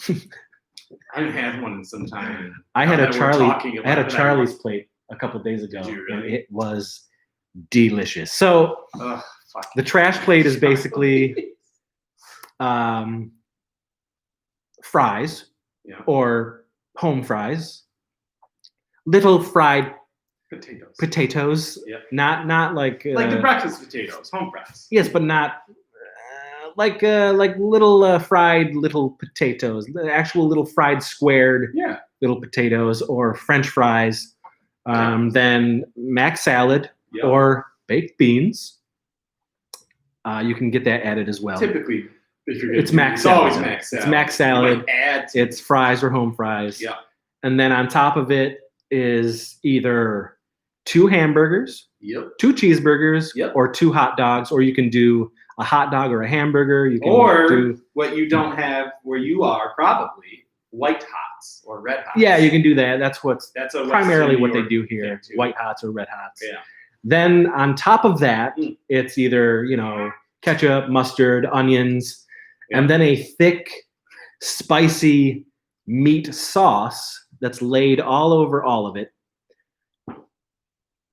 I haven't had one in some time. I had a Charlie's plate a couple of days ago, and it was delicious. So the trash plate is basically fries or home fries, little fried potatoes, not like the breakfast potatoes, home fries. Yes, but not like little fried little potatoes, actual little fried squared little potatoes or French fries. Then mac salad or baked beans. You can get that added as well. Typically, if you're it's mac salad. Always mac salad. It's mac salad. It's fries or home fries. Yeah. And then on top of it is either 2 hamburgers, 2 cheeseburgers, or 2 hot dogs, or you can do a hot dog or a hamburger. You can do what you don't have where you are, probably white hots or red hots. Yeah, you can do that. That's primarily what they do here. White hots or red hots. Yeah. Then on top of that, it's either, ketchup, mustard, onions, and then a thick, spicy meat sauce that's laid all over all of it.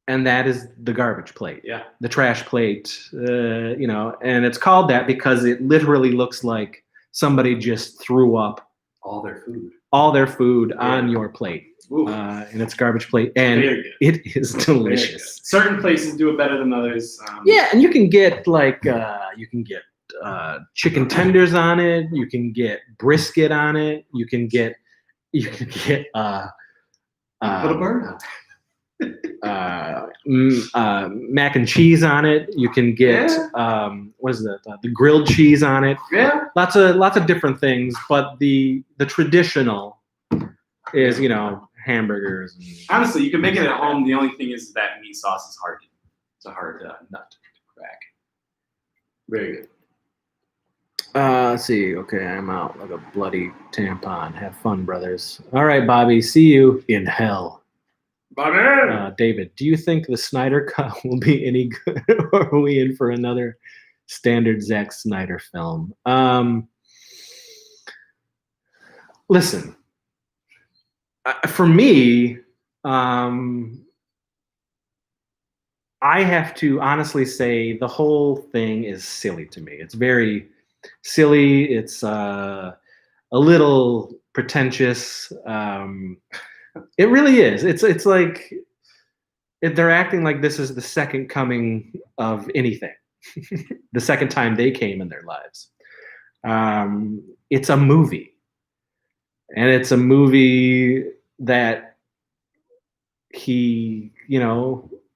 And that is the garbage plate. Yeah. The trash plate, and it's called that because it literally looks like somebody just threw up all their food on your plate. And it's garbage plate, and it is delicious. Certain places do it better than others. And you can get chicken tenders on it. You can get brisket on it. You can get put a bird on it. mac and cheese on it. You can get what is that? The grilled cheese on it. Yeah. Lots of different things, but the traditional is hamburgers. Honestly, you can make it at home. The only thing is that meat sauce is hard. It's a hard nut to crack. Very good. Let's see. Okay, I'm out like a bloody tampon. Have fun, brothers. All right, Bobby. See you in hell. Bobby! David, do you think the Snyder Cut will be any good, or are we in for another standard Zack Snyder film? Listen, for me, I have to honestly say the whole thing is silly to me. It's very silly. It's a little pretentious. It really is. It's like they're acting like this is the second coming of anything. The second time they came in their lives. It's a movie. And it's a movie that he,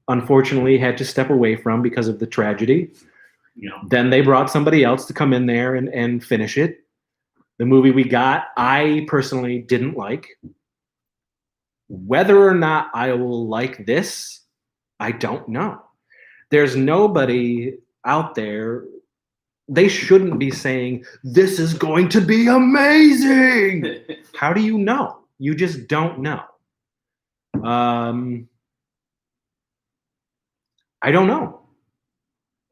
unfortunately had to step away from because of the tragedy. Then they brought somebody else to come in there and finish it. The movie we got, I personally didn't like. Whether or not I will like this, I don't know. There's nobody out there. They shouldn't be saying, this is going to be amazing. How do you know? You just don't know. I don't know.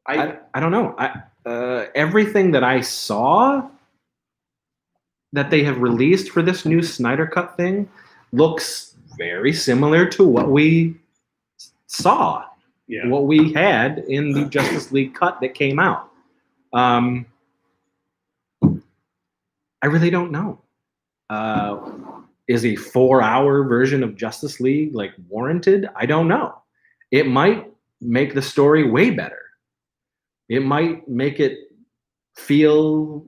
I don't know. Everything that I saw that they have released for this new Snyder Cut thing looks very similar to what we saw, what we had in the Justice League cut that came out. I really don't know. Is a 4-hour version of Justice League warranted? I don't know. It might make the story way better. It might make it feel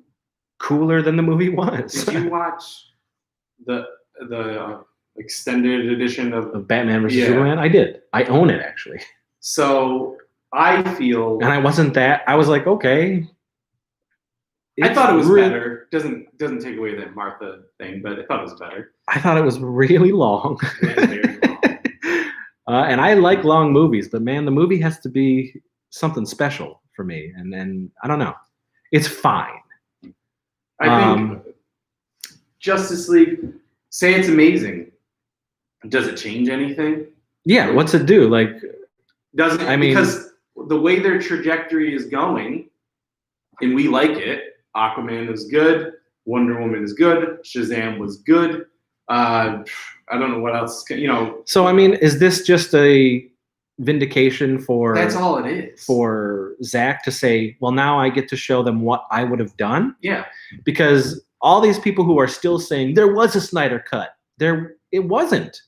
cooler than the movie was. Did you watch the extended edition of Batman vs. Superman? I did. I own it, actually. So I feel, and I wasn't that. I was like, okay. I thought it was better. Doesn't take away that Martha thing, but I thought it was better. I thought it was really long. It is very long. And I like long movies, but man, the movie has to be something special for me. And I don't know. It's fine. I think Justice League, say it's amazing. Does it change anything? Yeah, what's it do? Doesn't, I mean, because the way their trajectory is going, and we like it. Aquaman is good. Wonder Woman is good. Shazam was good. I don't know what else. So I mean, is this just a vindication for? That's all it is. For Zack to say, well, now I get to show them what I would have done. Yeah. Because all these people who are still saying there was a Snyder cut, it wasn't.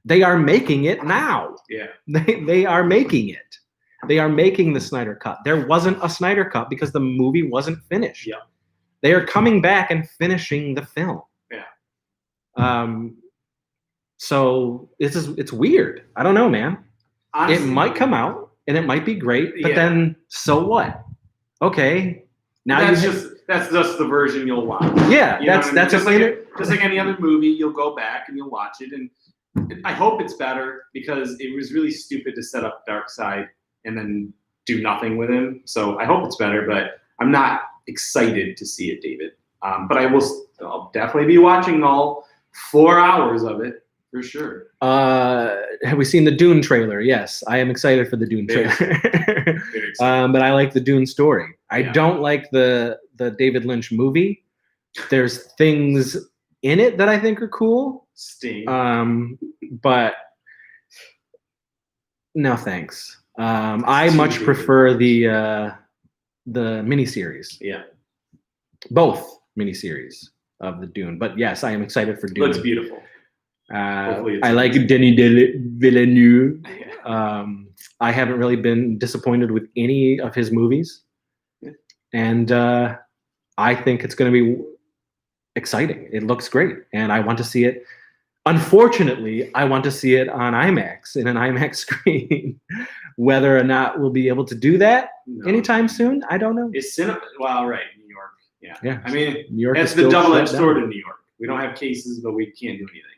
They are making it now. Yeah. They are making it. They are making the Snyder cut. There wasn't a Snyder cut because the movie wasn't finished. Yeah. They are coming back and finishing the film. Yeah. So it's weird. I don't know, man. Honestly, it might come out and it might be great, but then so what? Okay. Now that's just the version you'll watch. Yeah, that's just like any other movie, you'll go back and you'll watch it, and I hope it's better because it was really stupid to set up Darkseid and then do nothing with him. So I hope it's better, but I'm not excited to see it, David. But I'll definitely be watching all 4 hours of it for sure. Have we seen the Dune trailer? Yes, I am excited for the Dune trailer. But I like the Dune story. I don't like the David Lynch movie. There's things in it that I think are cool. Sting. But no thanks. I much prefer the miniseries. Yeah. Both miniseries of the Dune. But yes, I am excited for Dune. Looks beautiful. I like Denis Villeneuve. I haven't really been disappointed with any of his movies. Yeah. And I think it's going to be exciting. It looks great. And I want to see it Unfortunately, I want to see it on IMAX in an IMAX screen. Whether or not we'll be able to do that anytime soon, I don't know. Is cinema? Well, right, New York. Yeah. Yeah. I mean, New York that's is the still double-edged shut sword down. in New York. We don't have cases, but we can't do anything.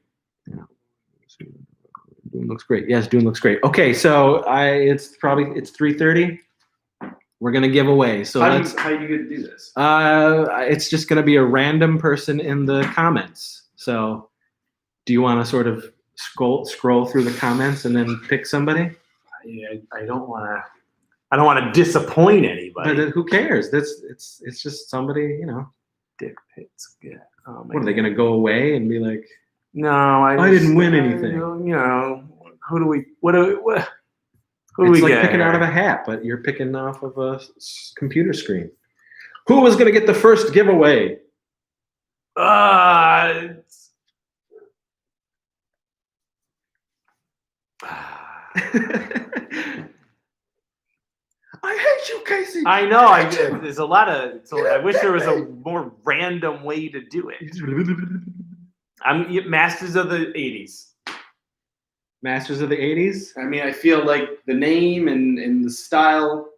Dune looks great. Yes, Dune looks great. Okay, so it's 3:30. We're gonna give away. So how are you gonna do this? It's just gonna be a random person in the comments. So, do you want to sort of scroll through the comments and then pick somebody? I don't want to. I don't want to disappoint anybody. But who cares? It's just somebody, you know. Dick pics. Yeah. Oh, what are they gonna go away and be like? No, I didn't win anything. You know, who do we? Who it's do we like get picking here? out of a hat, but you're picking off of a computer screen. Who was gonna get the first giveaway? I hate you, Casey. I know. There's a lot of. So I wish there was a more random way to do it. I'm Masters of the '80s. Masters of the '80s. I mean, I feel like the name and the style.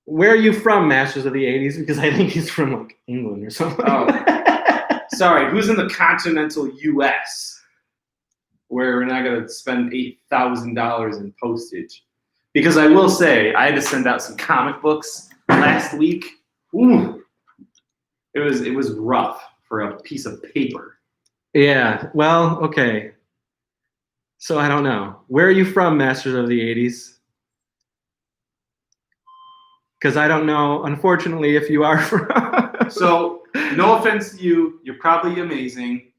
Where are you from, Masters of the '80s? Because I think he's from like England or something. Oh, sorry. Who's in the continental U.S. where we're not going to spend $8,000 in postage? Because I will say, I had to send out some comic books last week. Ooh, it was rough for a piece of paper. Yeah. Well, okay. So I don't know. Where are you from, Masters of the '80s? Because I don't know, unfortunately, if you are from. So, no offense to you, you're probably amazing.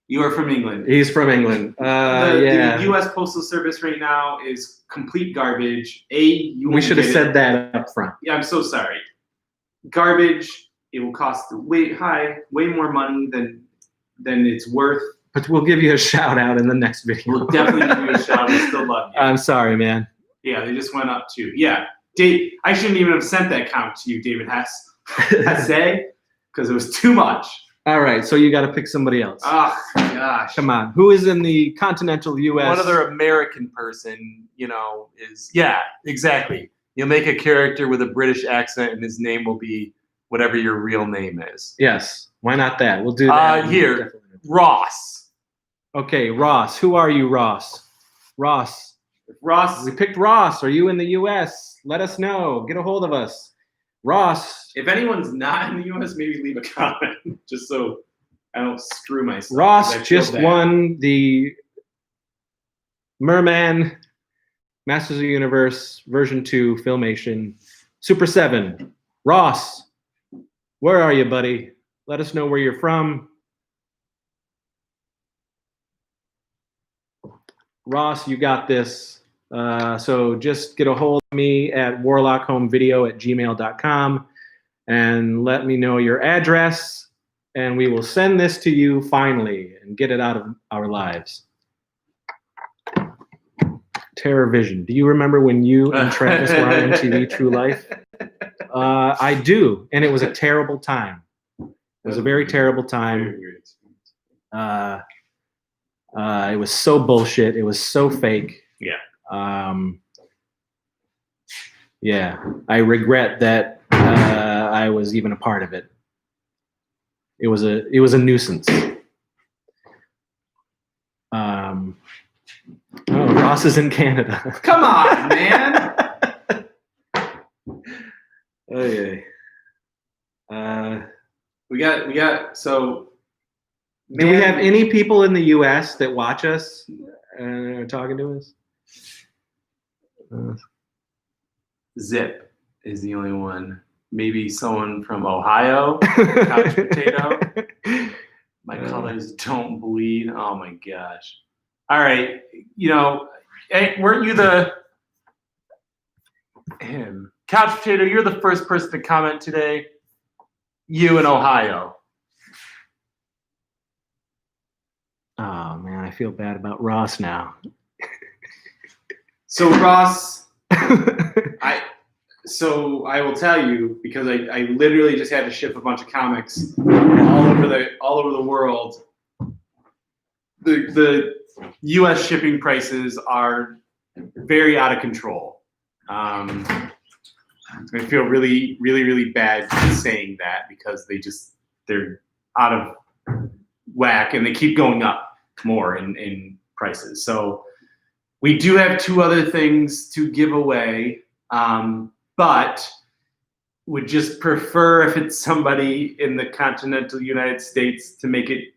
You are from England. He's from England. The U.S. Postal Service right now is complete garbage. We should have said that up front. Yeah, I'm so sorry. Garbage. It will cost way more money than it's worth. But we'll give you a shout out in the next video. We'll definitely give you a shout out. We still love you. I'm sorry, man. Yeah, they just went up too. Yeah, Dave. I shouldn't even have sent that comic to you, David Hess. Because it was too much. All right, so you got to pick somebody else. Oh gosh! Come on, who is in the continental U.S.? One other American person, is exactly. You'll make a character with a British accent, and his name will be whatever your real name is. Yes, why not that? We'll do that. Here, Ross. Okay, Ross. Who are you, Ross? Ross. We picked Ross. Are you in the U.S.? Let us know. Get a hold of us. Ross. If anyone's not in the U.S., maybe leave a comment just so I don't screw myself. Ross just won the Merman Masters of the Universe version 2 Filmation Super 7. Ross, where are you, buddy? Let us know where you're from. Ross, you got this. So just get a hold of me at warlockhomevideo@gmail.com and let me know your address, and we will send this to you finally and get it out of our lives. Terror Vision. Do you remember when you and Travis were on MTV True Life? I do, and it was a terrible time. It was a very terrible time. It was so bullshit. It was so fake. Yeah. Yeah. I regret that I was even a part of it. It was a nuisance. Oh, Ross is in Canada. Come on, man. Okay. We got so. Do we have any people in the U.S. that watch us and are talking to us? Zip is the only one. Maybe someone from Ohio. Couch potato. My colors don't bleed. Oh my gosh. All right. Hey, weren't you him? Couch potato, you're the first person to comment today. You in Ohio. Oh man, I feel bad about Ross now. So Ross, I will tell you, because I literally just had to ship a bunch of comics all over the world. the U.S. shipping prices are very out of control. I feel really, really, really bad saying that because they're out of whack and they keep going up more in prices. So we do have 2 other things to give away, but would just prefer if it's somebody in the continental United States to make it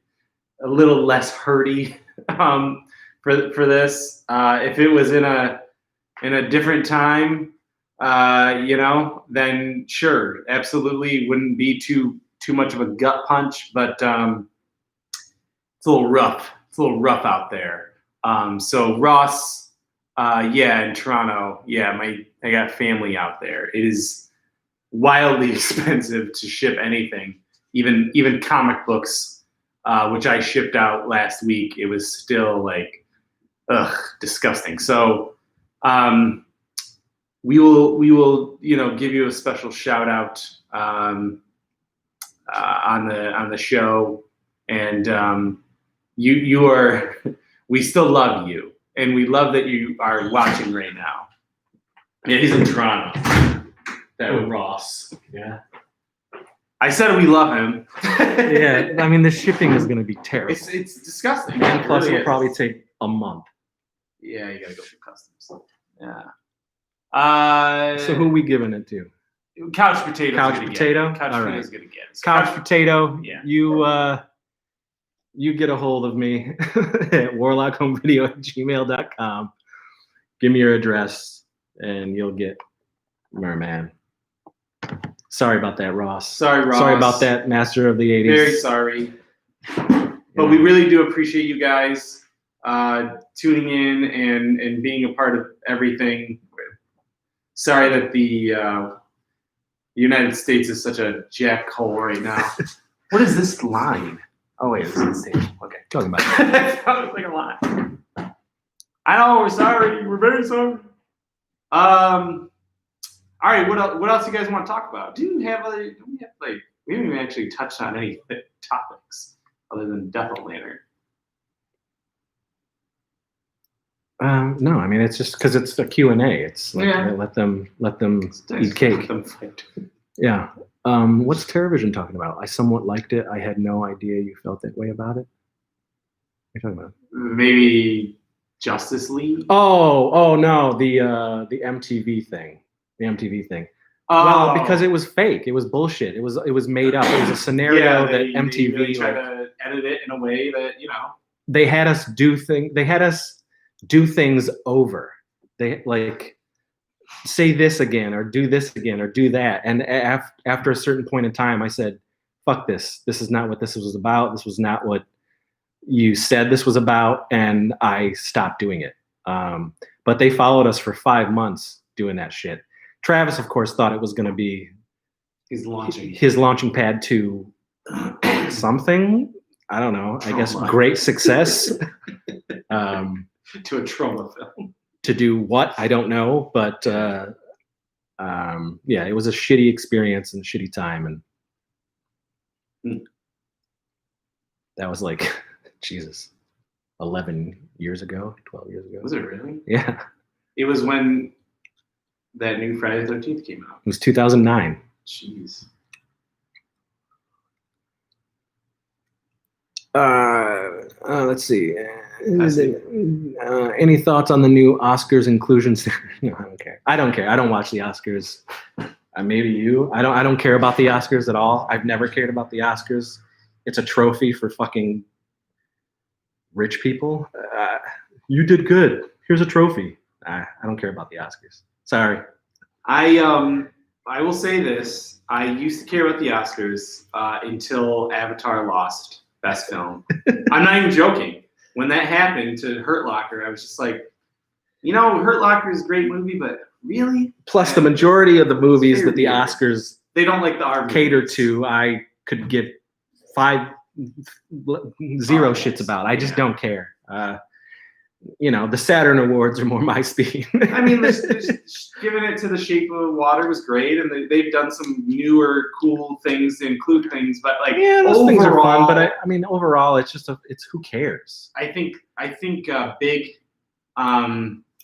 a little less hurty for this. If it was in a different time, then sure, absolutely wouldn't be too much of a gut punch, but it's a little rough. It's a little rough out there. So Ross, in Toronto, I got family out there. It is wildly expensive to ship anything, even comic books, which I shipped out last week. It was still like, disgusting. So we will give you a special shout out on the show, and you are, we still love you, and we love that you are watching right now. Yeah, he's in Toronto. That was Ross. Yeah. I said we love him. Yeah, I mean the shipping is going to be terrible. It's disgusting. And plus, really it'll probably take a month. Yeah, you gotta go through customs. Yeah. So who are we giving it to? Couch Potato. Couch Potato. Couch All Potato's right. gonna get it. Couch Potato. Yeah. You get a hold of me at warlockhomevideo@gmail.com. Give me your address, and you'll get Merman. Sorry about that, Ross. Sorry, Ross. Sorry about that, Master of the 80s. Very sorry. But we really do appreciate you guys tuning in and being a part of everything. Sorry that the United States is such a jackhole right now. What is this line? Oh wait, it's the stage. Okay, Talking about that was like a line. I know. We're sorry. We're very sorry. All right. What else you guys want to talk about? We haven't even actually touched on any topics other than Death of Lantern. No, I mean it's just because it's a Q&A. It's like let them eat cake. Let them fight. Yeah. What's Terrorvision talking about? I somewhat liked it. I had no idea you felt that way about it. What are you talking about? Maybe Justice League. Oh no, the MTV thing. The MTV thing. Well, because it was fake. It was bullshit. It was made up. It was a scenario that MTV really tried to edit it in a way that they had us do things over. They like say this again or do this again or do that. And after a certain point in time, I said, "Fuck this. This is not what this was about. This was not what you said this was about," and I stopped doing it. But they followed us for 5 months doing that shit. Travis, of course, thought it was going to be his launching pad to something. I don't know. I guess great success. To a trauma film. To do what? I don't know. But it was a shitty experience and shitty time. And that was like, Jesus, 11 years ago, 12 years ago. Was it really? Yeah. It was when that new Friday the 13th came out. It was 2009. Jeez. Let's see. Any thoughts on the new Oscars inclusions? No, I don't care. I don't care. I don't watch the Oscars. Maybe you. I don't care about the Oscars at all. I've never cared about the Oscars. It's a trophy for fucking rich people. You did good. Here's a trophy. I don't care about the Oscars. Sorry. I will say this. I used to care about the Oscars until Avatar lost Best Film. I'm not even joking. When that happened to Hurt Locker, I was just like, Hurt Locker is a great movie, but really? Plus, the majority of the movies that the Oscars they don't like the R cater to, I could give 5 zero shits about. I just don't care. the Saturn Awards are more my speed. I mean, giving it to The Shape of Water was great, and they've done some newer, cool things to include things. But like, those things are fun. But I mean, overall, it's just it's who cares? I think big.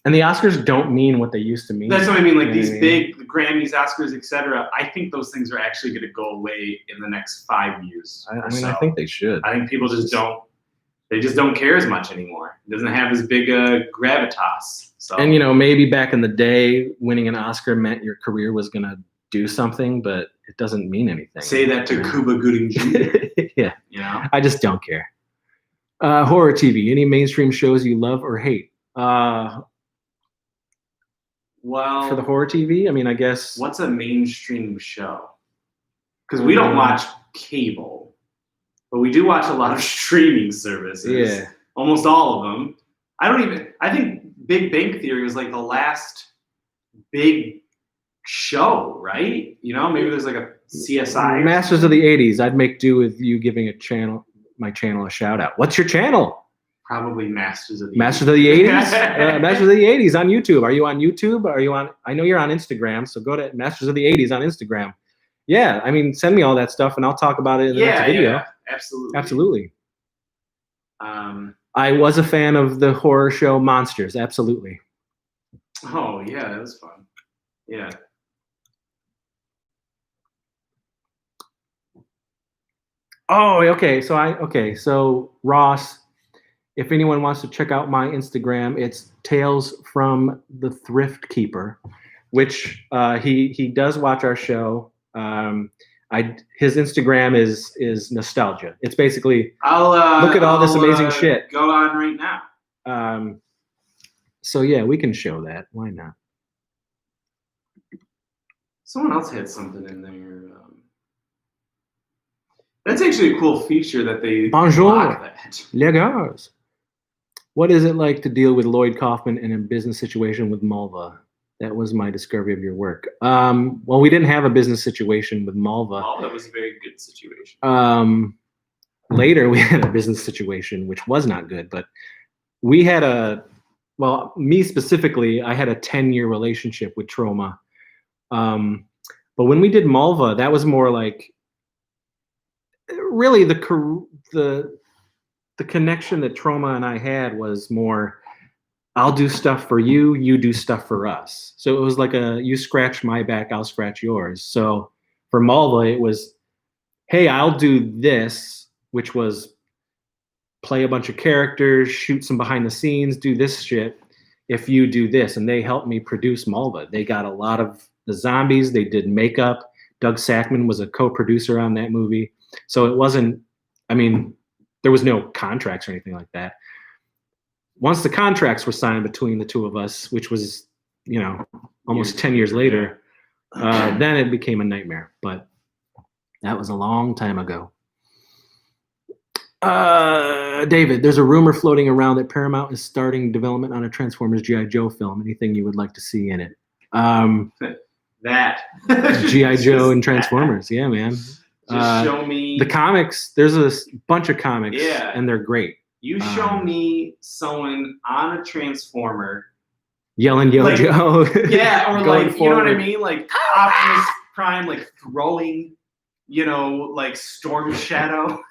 And the Oscars don't mean what they used to mean. That's what I mean. Like these big Grammys, Oscars, etc. I think those things are actually going to go away in the next 5 years. I mean, I think they should. I think people just don't. They just don't care as much anymore. It doesn't have as big a gravitas. So. And maybe back in the day, winning an Oscar meant your career was going to do something, but it doesn't mean anything. Say that to Cuba Gooding Jr. Yeah. I just don't care. Horror TV. Any mainstream shows you love or hate? Well, for the horror TV, I mean, I guess. What's a mainstream show? Because we don't watch cable, but we do watch a lot of streaming services. Yeah. Almost all of them. I think Big Bang Theory was like the last big show, right? Maybe there's like a CSI. Masters of the 80s. I'd make do with you giving my channel a shout out. What's your channel? Probably Masters of the 80s. Masters of the 80s? Masters of the 80s on YouTube. Are you on YouTube? Are you on? I know you're on Instagram, so go to Masters of the 80s on Instagram. Yeah, I mean, send me all that stuff, and I'll talk about it in the next video. Yeah, absolutely. I was a fan of the horror show Monsters. Absolutely. Oh yeah, that was fun. Yeah. Oh, okay. So Ross. If anyone wants to check out my Instagram, it's Tales from the Thrift Keeper, which he does watch our show. His Instagram is nostalgia. It's basically look at all this amazing shit. Go on right now. So yeah, we can show that. Why not? Someone else had something in there. That's actually a cool feature that they Bonjour, les gars. What is it like to deal with Lloyd Kaufman in a business situation with Malva? That was my discovery of your work. Well, we didn't have a business situation with Malva. Malva was a very good situation. Later, we had a business situation, which was not good, but we had me specifically, I had a 10-year relationship with Trauma. But when we did Malva, that was more like really the connection that Trauma and I had was more, I'll do stuff for you, you do stuff for us. So it was like you scratch my back, I'll scratch yours. So for Malva, it was, hey, I'll do this, which was play a bunch of characters, shoot some behind the scenes, do this shit, if you do this. And they helped me produce Malva. They got a lot of the zombies, they did makeup. Doug Sackman was a co-producer on that movie. So it wasn't, I mean, there was no contracts or anything like that. Once the contracts were signed between the two of us, which was, almost 10 years later, then it became a nightmare. But that was a long time ago. David, there's a rumor floating around that Paramount is starting development on a Transformers G.I. Joe film. Anything you would like to see in it? That. G.I. Joe and Transformers. Yeah, man. Just show me the comics. There's a bunch of comics, and they're great. You show me someone on a Transformer yelling "Yo Joe," yeah, or like you know what I mean, like Optimus Prime, like throwing, like Storm Shadow.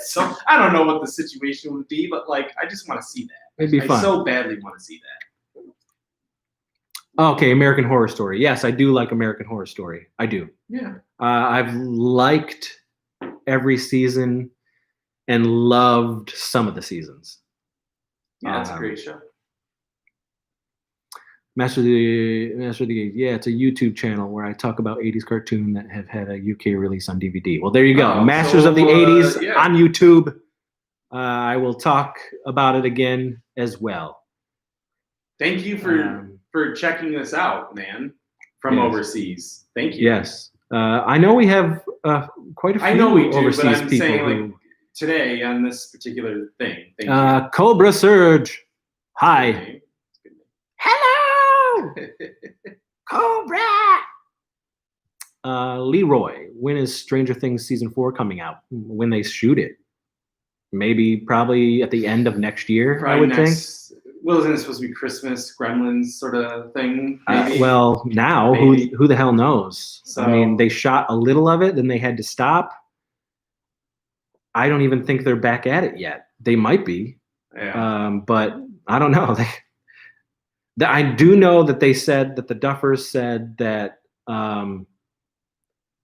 So I don't know what the situation would be, but like I just want to see that. It'd be fun. I so badly want to see that. Okay, American Horror Story. Yes, I do like American Horror Story. I do. Yeah. I've liked every season and loved some of the seasons. Yeah, that's a great show. Master of the 80s. Yeah, it's a YouTube channel where I talk about 80s cartoon that have had a UK release on DVD. Well, there you go. Masters of the 80s on YouTube. I will talk about it again as well. Thank you for checking this out, man, from overseas. Thank you. Yes. I know we have quite a few overseas but I'm people. Saying, like, today on this particular thing. Thank you. Cobra Surge. Hi. Hello. Cobra. Leroy, when is Stranger Things season 4 coming out? When they shoot it? Probably at the end of next year, I would think. Wasn't it supposed to be Christmas Gremlins sort of thing? Maybe? Well, now Maybe. who the hell knows? So, I mean, they shot a little of it, then they had to stop. I don't even think they're back at it yet. They might be, but I don't know. I do know that they said that the Duffers said that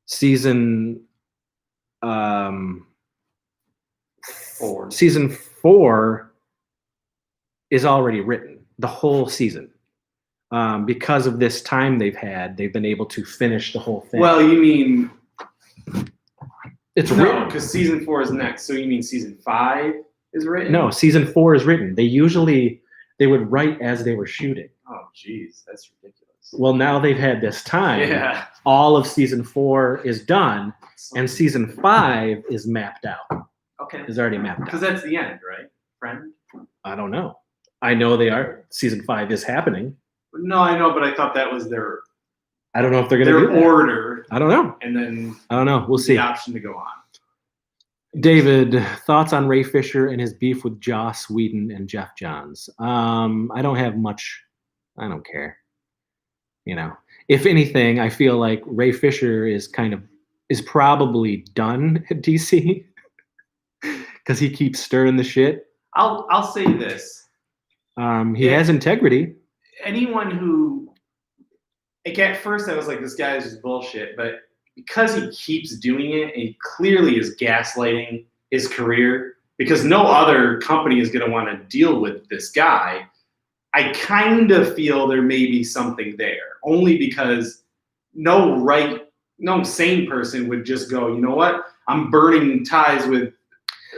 season 4 is already written, the whole season. Because of this time they've had, they've been able to finish the whole thing. Well, you mean it's no, written because season 4 is next. So you mean season 5 is written? No, season 4 is written. They would write as they were shooting. Oh, geez, that's ridiculous. Well, now they've had this time. Yeah. All of season 4 is done, and season 5 is mapped out. Okay. Is already mapped out. Because that's the end, right, friend? I don't know. I know they are. Season 5 is happening. No, I know, but I thought that was their. I don't know if they're going to do that. Their order. I don't know. And then. I don't know. We'll see. The option to go on. David, thoughts on Ray Fisher and his beef with Joss Whedon and Jeff Johns? I don't have much. I don't care. You know, if anything, I feel like Ray Fisher is probably done at DC because he keeps stirring the shit. I'll say this. He has integrity. Anyone who, like, at first I was like, this guy is just bullshit, but because he keeps doing it, and he clearly is gaslighting his career, because no other company is going to want to deal with this guy, I kind of feel there may be something there. Only because no sane person would just go, you know what? I'm burning ties with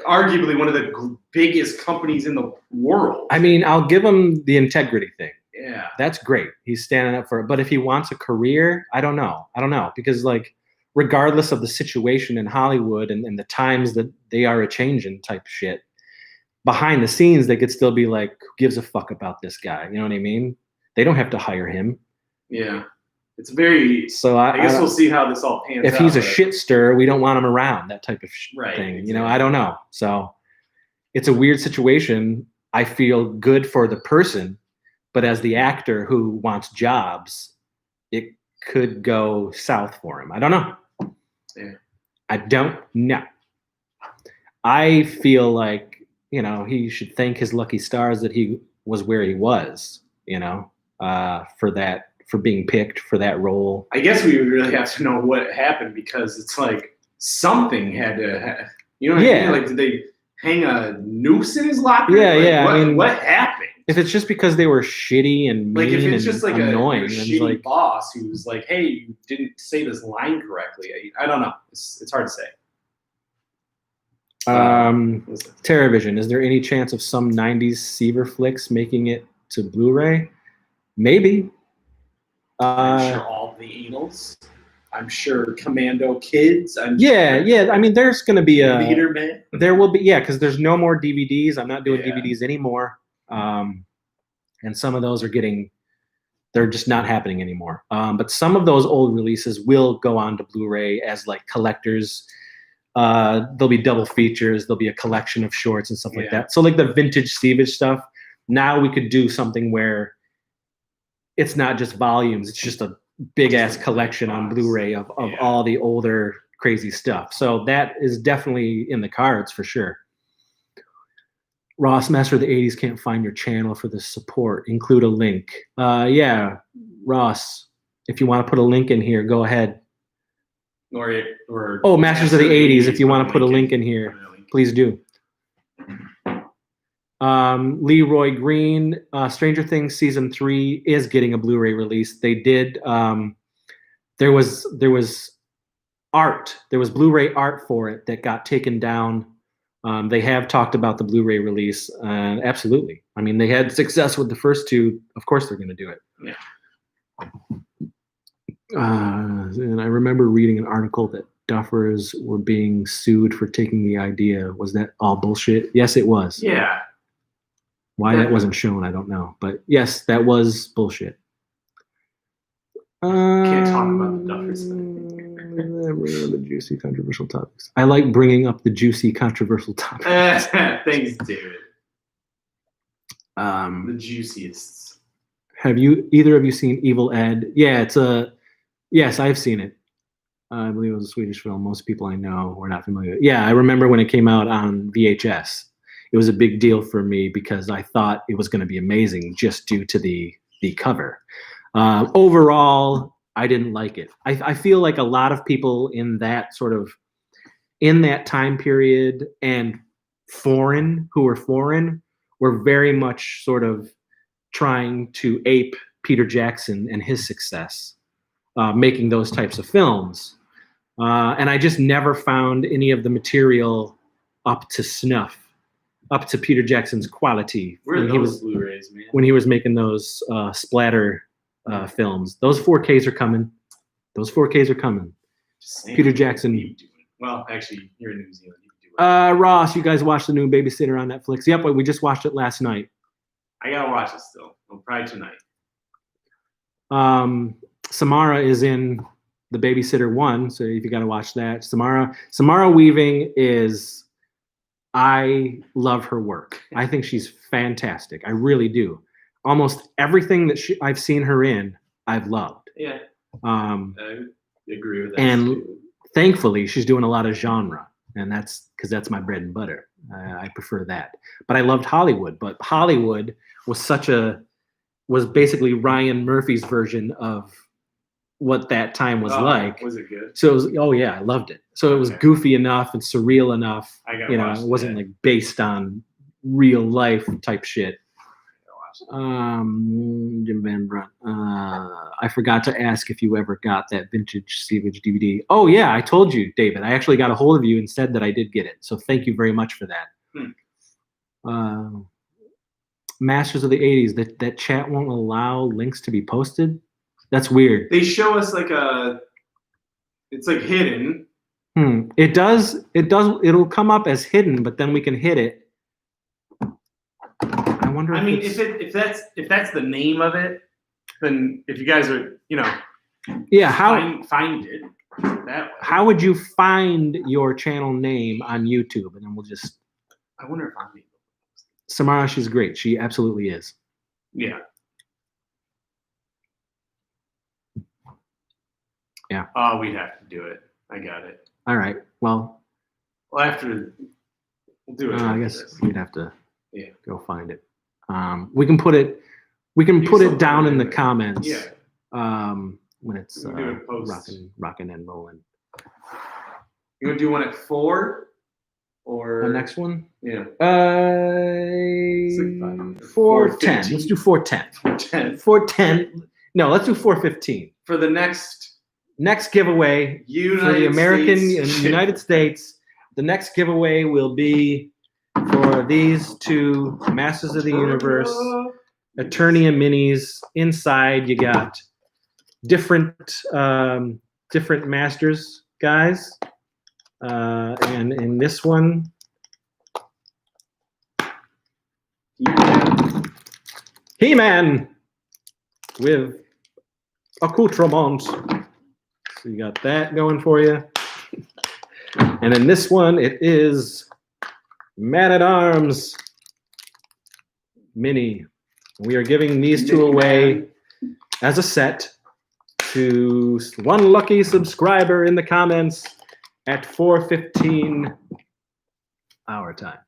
arguably one of the biggest companies in the world. I mean, I'll give him the integrity thing. Yeah. That's great. He's standing up for it. But if he wants a career, I don't know. Because, like, regardless of the situation in Hollywood and the times that they are a-changing type shit, behind the scenes, they could still be like, who gives a fuck about this guy? You know what I mean? They don't have to hire him. Yeah. It's very. So I guess we'll see how this all pans out. If he's a shit stirrer, we don't want him around, that type of thing. Exactly. You know, I don't know. So it's a weird situation. I feel good for the person, but as the actor who wants jobs, it could go south for him. I don't know. Yeah. I don't know. I feel like, you know, he should thank his lucky stars that he was where he was, you know, for being picked for that role. I guess we would really have to know what happened, because it's like something had to, you know what I mean? Like, did they hang a noose in his locker? Yeah, like, yeah. I mean, what happened? If it's just because they were shitty and mean, like, if it's just like annoying, a shitty boss who's like, hey, you didn't say this line correctly. I don't know. It's hard to say. TerraVision, is there any chance of some 90s Seaver flicks making it to Blu-ray? Maybe. I'm sure all the Eagles. I'm sure Commando Kids. Yeah. I mean, there's going to be a Leader Man. There will be, because there's no more DVDs. I'm not doing DVDs anymore. And some of those they're just not happening anymore. But some of those old releases will go on to Blu-ray as like collectors. There'll be double features. There'll be a collection of shorts and stuff like that. So like the vintage Stevage stuff, now we could do something where it's not just volumes. It's just a big ass collection on Blu-ray of all the older crazy stuff. So that is definitely in the cards for sure. Ross, Master of the 80s can't find your channel for the support. Include a link. Yeah, Ross, if you want to put a link in here, go ahead. Or Masters of the 80s, if you want to put a link in here, please do. Leroy Green, Stranger Things season 3 is getting a Blu-ray release. They did. There was art. There was Blu-ray art for it that got taken down. They have talked about the Blu-ray release. Absolutely. I mean, they had success with the first two. Of course, they're going to do it. Yeah. And I remember reading an article that Duffers were being sued for taking the idea. Was that all bullshit? Yes, it was. Yeah. Why that wasn't shown, I don't know. But yes, that was bullshit. Can't talk about the Duffers. The juicy, controversial topics. I like bringing up the juicy, controversial topics. Thanks, David. The juiciest. Have either of you seen Evil Ed? Yeah, yes, I've seen it. I believe it was a Swedish film. Most people I know were not familiar with it. Yeah, I remember when it came out on VHS. It was a big deal for me because I thought it was going to be amazing just due to the cover. Overall, I didn't like it. I feel like a lot of people in that time period and who were foreign were very much sort of trying to ape Peter Jackson and his success, making those types of films. And I just never found any of the material up to snuff, up to Peter Jackson's quality. Where are those Blu-rays, man? When he was making those splatter films. Those 4Ks are coming. Peter Jackson. Well, actually, you're in New Zealand. You can do it. Ross, you guys watched the new Babysitter on Netflix? Yep, we just watched it last night. I gotta watch it still. Well, probably tonight. Samara is in The Babysitter 1, so if you gotta watch that. Samara Weaving I love her work. I think she's fantastic. I really do. Almost everything that I've seen her in, I've loved. Yeah. I agree with that. And too. Thankfully, she's doing a lot of genre, and that's because that's my bread and butter. I prefer that. But I loved Hollywood. But Hollywood was basically Ryan Murphy's version of what that time was like. Was it good? So it was, I loved it. So it was goofy enough and surreal enough. It wasn't like based on real life type shit. Jim Van Brunt. I forgot to ask if you ever got that vintage Stevenage DVD. Oh yeah, I told you, David. I actually got a hold of you and said that I did get it. So thank you very much for that. Masters of the 80s. That chat won't allow links to be posted. That's weird. They show us it's like hidden. It does. It'll come up as hidden, but then we can hit it. I wonder. If that's the name of it, then if you guys are, find it that way. How would you find your channel name on YouTube? And then we'll just. I wonder if I'm able. Samara, she's great. She absolutely is. Yeah. Yeah. Oh, we'd have to do it. I got it. All right. Well. We'll do it. I guess we'd have to. Yeah. Go find it. We can put it. We can put it down in the comments. Yeah. When it's rocking and rolling. You want to do one at 4, or the next one? Yeah. 4:10. Let's do 4:10. 4:10. No, let's do 4:15 for the next giveaway for the United States. The next giveaway will be for these two Masters of the Universe Eternia minis. Inside, you got different Masters guys, and in this one, He-Man with accoutrement. So you got that going for you. And in this one, it is Man-at-Arms Mini. We are giving these two away as a set to one lucky subscriber in the comments at 4:15 our time.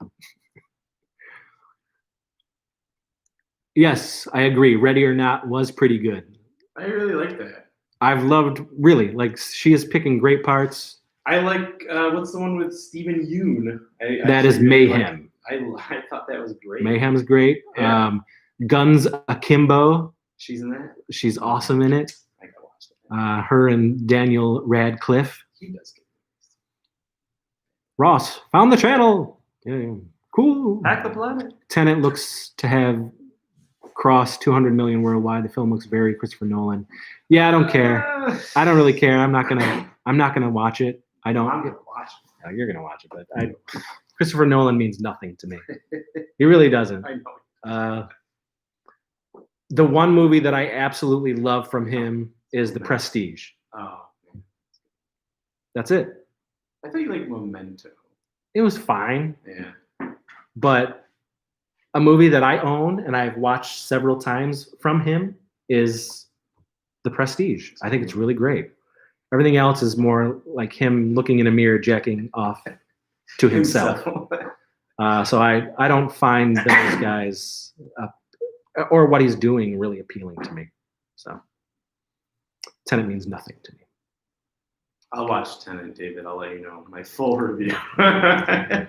Yes, I agree. Ready or Not was pretty good. I really like that. I've loved, really, she is picking great parts. I like, what's the one with Stephen Yoon? That is Mayhem. I thought that was great. Mayhem's great. Yeah. Guns Akimbo. She's in that? She's awesome in it. I gotta watch that. Her and Daniel Radcliffe. He does good. Ross, found the channel. Yeah, cool. Hack the planet. Tenet looks to have crossed 200 million worldwide. The film looks very Christopher Nolan. Yeah, I don't care. I don't really care. I'm not gonna watch it. I'm gonna watch it. No, you're gonna watch it, but Christopher Nolan means nothing to me. He really doesn't. I know. The one movie that I absolutely love from him is The Prestige. Oh. That's it. I thought you liked Memento. It was fine. Yeah. But A movie that I own and I've watched several times from him is The Prestige. I think it's really great. Everything else is more like him looking in a mirror, jacking off to himself. So I don't find those guys or what he's doing really appealing to me. So Tenet means nothing to me. I'll watch Tenet, David. I'll let you know my full review. Yeah.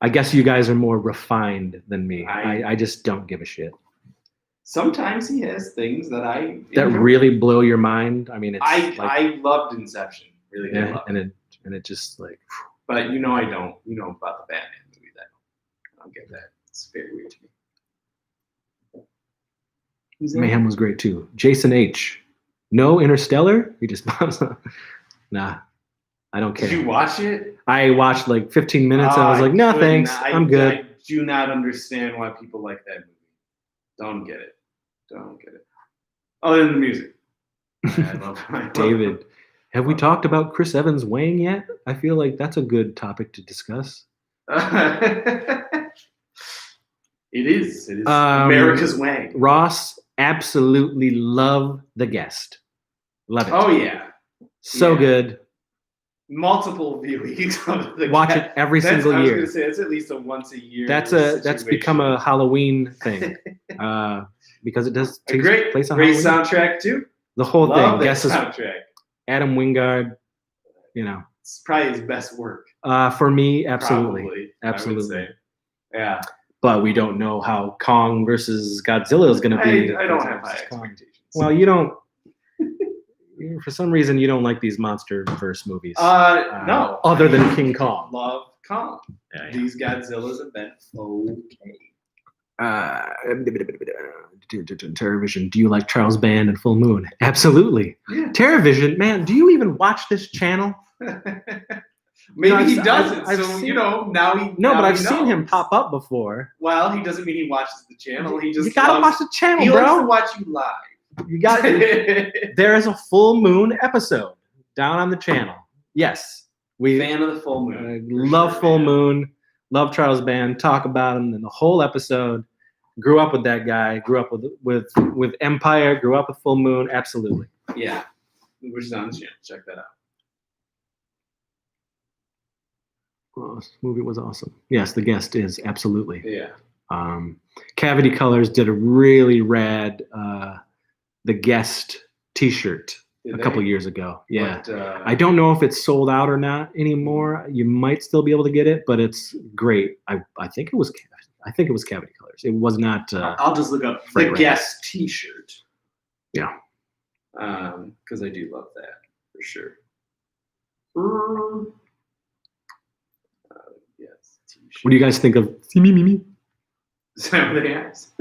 I guess you guys are more refined than me. I just don't give a shit. Sometimes he has things that really blow your mind. I mean, it's I loved Inception. Really did love it. And it just like. But I don't. You know about the Batman movie. I don't get that. It's very weird to me. Mayhem was great too. Jason H. No Interstellar? He just pops up. Nah, I don't care. Did you watch it? I watched like 15 minutes and I was like, no, thanks. I'm good. I do not understand why people like that movie. Don't get it. Other than the music. I love David, have we talked about Chris Evans weighing yet? I feel like that's a good topic to discuss. It is. America's Wang. Ross, absolutely love The Guest. Love it. Oh, yeah. So good. Multiple viewings of The Watch Guest. it every single year. I was going to say, it's at least a once a year That's become a Halloween thing. Because it does take place on Halloween. Great soundtrack, too. The whole Love thing. That soundtrack. Adam Wingard, It's probably his best work. For me, absolutely. Probably, absolutely. I would say. Yeah. But we don't know how Kong versus Godzilla is going to be. I don't have high expectations. Well, you don't. For some reason, you don't like these monster-verse movies. No. Other than King Kong. Love Kong. Yeah. These Godzillas have been okay. Terrorvision. Do you like Charles Band and Full Moon? Absolutely. Yeah. Terrorvision, man. Do you even watch this channel? Maybe he doesn't. Now he. No, but I've seen him pop up before. Well, he doesn't mean he watches the channel. You gotta watch the channel, bro. He loves to watch you live. You got. There is a Full Moon episode down on the channel. Yes, fan of the Full Moon. Love Full Moon. Love Charles Band. Talk about him in the whole episode. Grew up with that guy. Grew up with Empire. Grew up with Full Moon. Absolutely. Yeah, which is on the channel. Check that out. Well, this movie was awesome. Yes, The Guest is absolutely. Yeah. Cavity Colors did a really rad The Guest T-shirt a couple years ago. Yeah. But, I don't know if it's sold out or not anymore. You might still be able to get it, but it's great. I think it was Cavity Colors. It was not. I'll just look up The Guest T-shirt. Yeah. Because I do love that for sure. Yes. T-shirt. What do you guys think of See Me, Me, Me? Is that what they asked?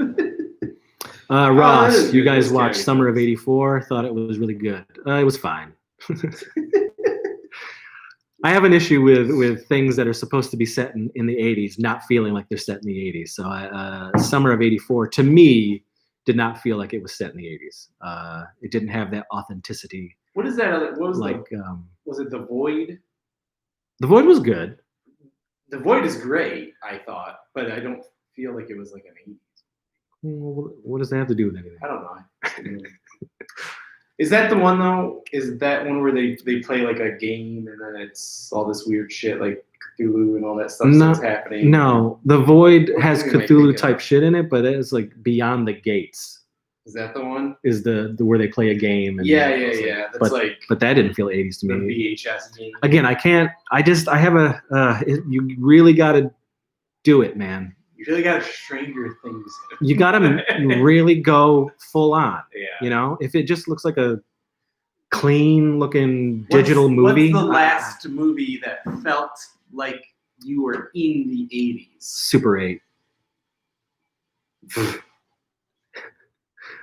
Ross, you guys watched Summer of '84. Thought it was really good. It was fine. I have an issue with things that are supposed to be set in the '80s, not feeling like they're set in the '80s. So Summer of '84, to me, did not feel like it was set in the '80s. It didn't have that authenticity. What is that? What was was it The Void? The Void was good. The Void is great, I thought, but I don't feel like it was like an '80s. What does that have to do with anything? I don't know. Is that the one though? Is that one where they play like a game and then it's all this weird shit like Cthulhu and all that stuff that's happening? No, The Void has Cthulhu type shit in it, but it's like Beyond the Gates. Is that the one? Is the where they play a game? And yeah. That's but that didn't feel 80s to me. The VHS game. Again, I can't. I have you really got to do it, man. You really got to Stranger Things. You got to really go full on. Yeah. If it just looks like a clean looking digital movie. What's the last movie that felt like you were in the 80s? Super 8.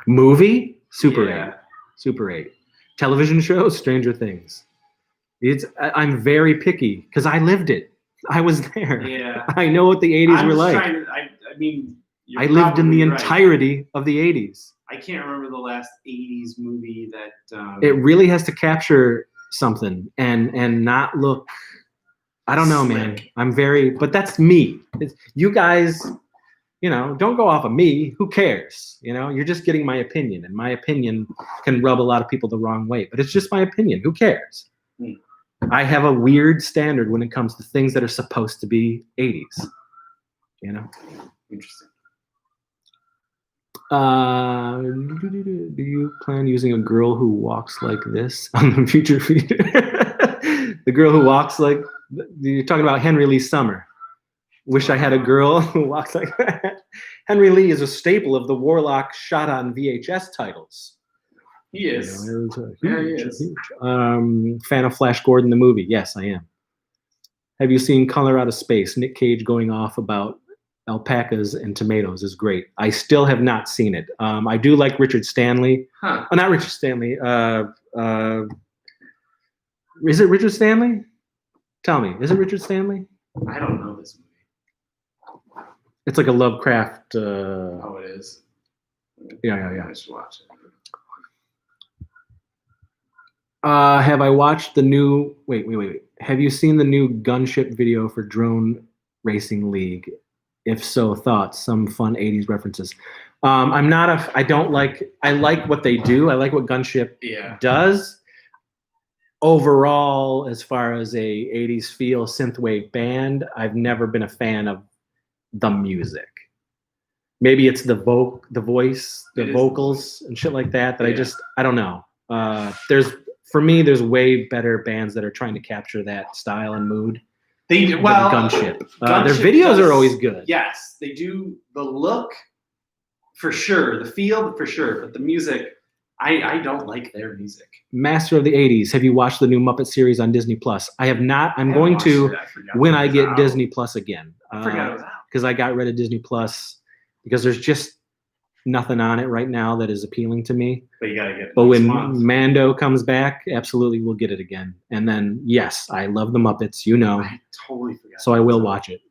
Movie? Super 8. Super 8. Television show? Stranger Things. I'm very picky because I lived it. I was there. Yeah. I know what the 80s were like. I lived in the entirety of the 80s. I can't remember the last 80s movie that... It really has to capture something and not look I don't know, man. I'm but that's me. You guys, don't go off of me. Who cares? You're just getting my opinion, and my opinion can rub a lot of people the wrong way, but it's just my opinion. Who cares? I have a weird standard when it comes to things that are supposed to be 80s. Interesting. Do you plan using a girl who walks like this on the future feed? The girl who walks like, you're talking about Henry Lee Summer. Wish I had a girl who walks like that. Henry Lee is a staple of the Warlock shot on VHS titles. He is. He is. Fan of Flash Gordon, the movie. Yes, I am. Have you seen Color Out of Space? Nick Cage going off about alpacas and tomatoes is great. I still have not seen it. I do like Richard Stanley. Huh. Oh, not Richard Stanley. Is it Richard Stanley? Tell me, is it Richard Stanley? I don't know this movie. It's like a Lovecraft. Oh, it is. Yeah. I should watch it. Have I watched the new? Wait. Have you seen the new gunship video for Drone Racing League? If so, thoughts? Some fun 80s references. I like what they do. I like what Gunship does. Overall, as far as a 80s feel synthwave band, I've never been a fan of the music. Maybe it's the voice, the vocals and shit like that I don't know. There's way better bands that are trying to capture that style and mood. They do Gunship. Their videos are always good. Yes, they do. The look, for sure. The feel, for sure. But the music, I don't like their music. Master of the 80s. Have you watched the new Muppet series on Disney Plus? I have not. I'm going to when I get Disney Plus again. I forgot it was out. Because I got rid of Disney Plus because there's just nothing on it right now that is appealing to me. But you gotta get it. But when Mando comes back, absolutely we'll get it again. And then yes, I love the Muppets, I totally forgot. So I will watch it.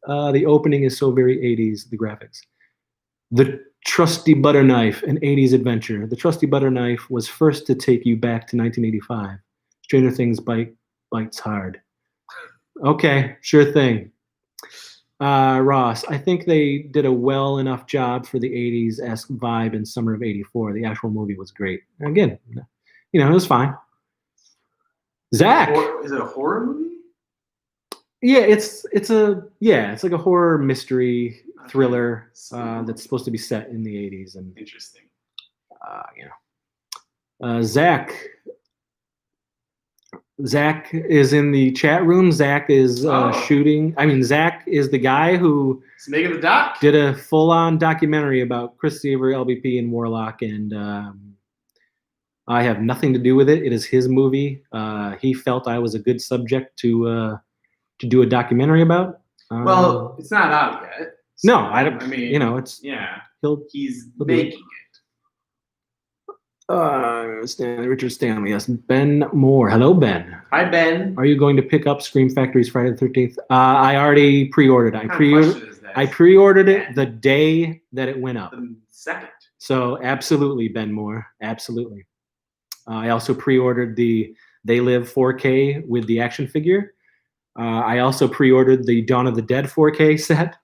The opening is so very 80s, the graphics. The Trusty Butter Knife, an 80s adventure. The Trusty Butter Knife was first to take you back to 1985. Stranger Things bites hard. Okay, sure thing. Ross, I think they did a well enough job for the 80s-esque vibe in summer of 84. The actual movie was great. Again, it was fine. Zach. Is it a horror movie? Yeah, it's like a horror mystery thriller that's supposed to be set in the 80s. And interesting. Zach is in the chat room. Zach is shooting. Zach is the guy who making the doc. Did a full-on documentary about Chris Seaver, LBP, and Warlock, and I have nothing to do with it. It is his movie. He felt I was a good subject to do a documentary about. Well, it's not out yet. So, no, I don't. It's he's making it. Richard Stanley, yes. Ben Moore. Hello, Ben. Hi, Ben. Are you going to pick up Scream Factory's Friday the 13th? I already pre-ordered. I pre-ordered it the day that it went up. The second. So absolutely, Ben Moore. Absolutely. I also pre-ordered the They Live 4K with the action figure. I also pre-ordered the Dawn of the Dead 4K set.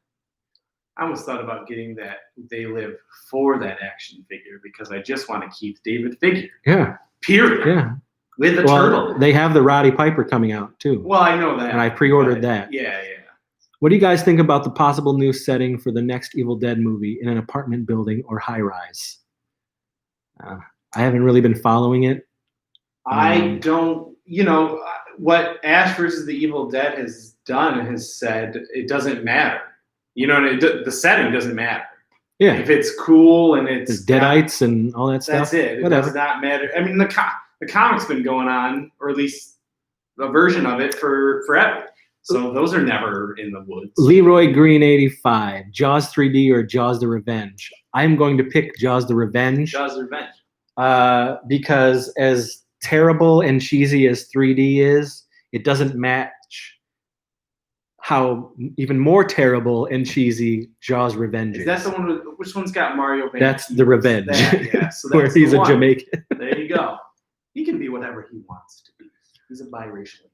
I almost thought about getting that They Live for that action figure because I just want to keep David figure. Yeah. Period. Yeah. With the turtle. They have the Roddy Piper coming out too. Well, I know that. And I pre-ordered that. Yeah. What do you guys think about the possible new setting for the next Evil Dead movie in an apartment building or high-rise? I haven't really been following it. I don't, what Ash versus the Evil Dead has done has said it doesn't matter. The setting doesn't matter. Yeah. If it's cool and it's Deadites and all that stuff. That's it. Whatever. It does not matter. I mean, the comic's been going on, or at least a version of it, for forever. So those are never in the woods. Leroy Green 85. Jaws 3D or Jaws the Revenge? I'm going to pick Jaws the Revenge. Jaws the Revenge. Because as terrible and cheesy as 3D is, it doesn't match how even more terrible and cheesy Jaws Revenge is. Is that the one which one's got Mario Van That's Peebles? the Revenge. So where he's a Jamaican. There you go. He can be whatever he wants to be. He's a biracial.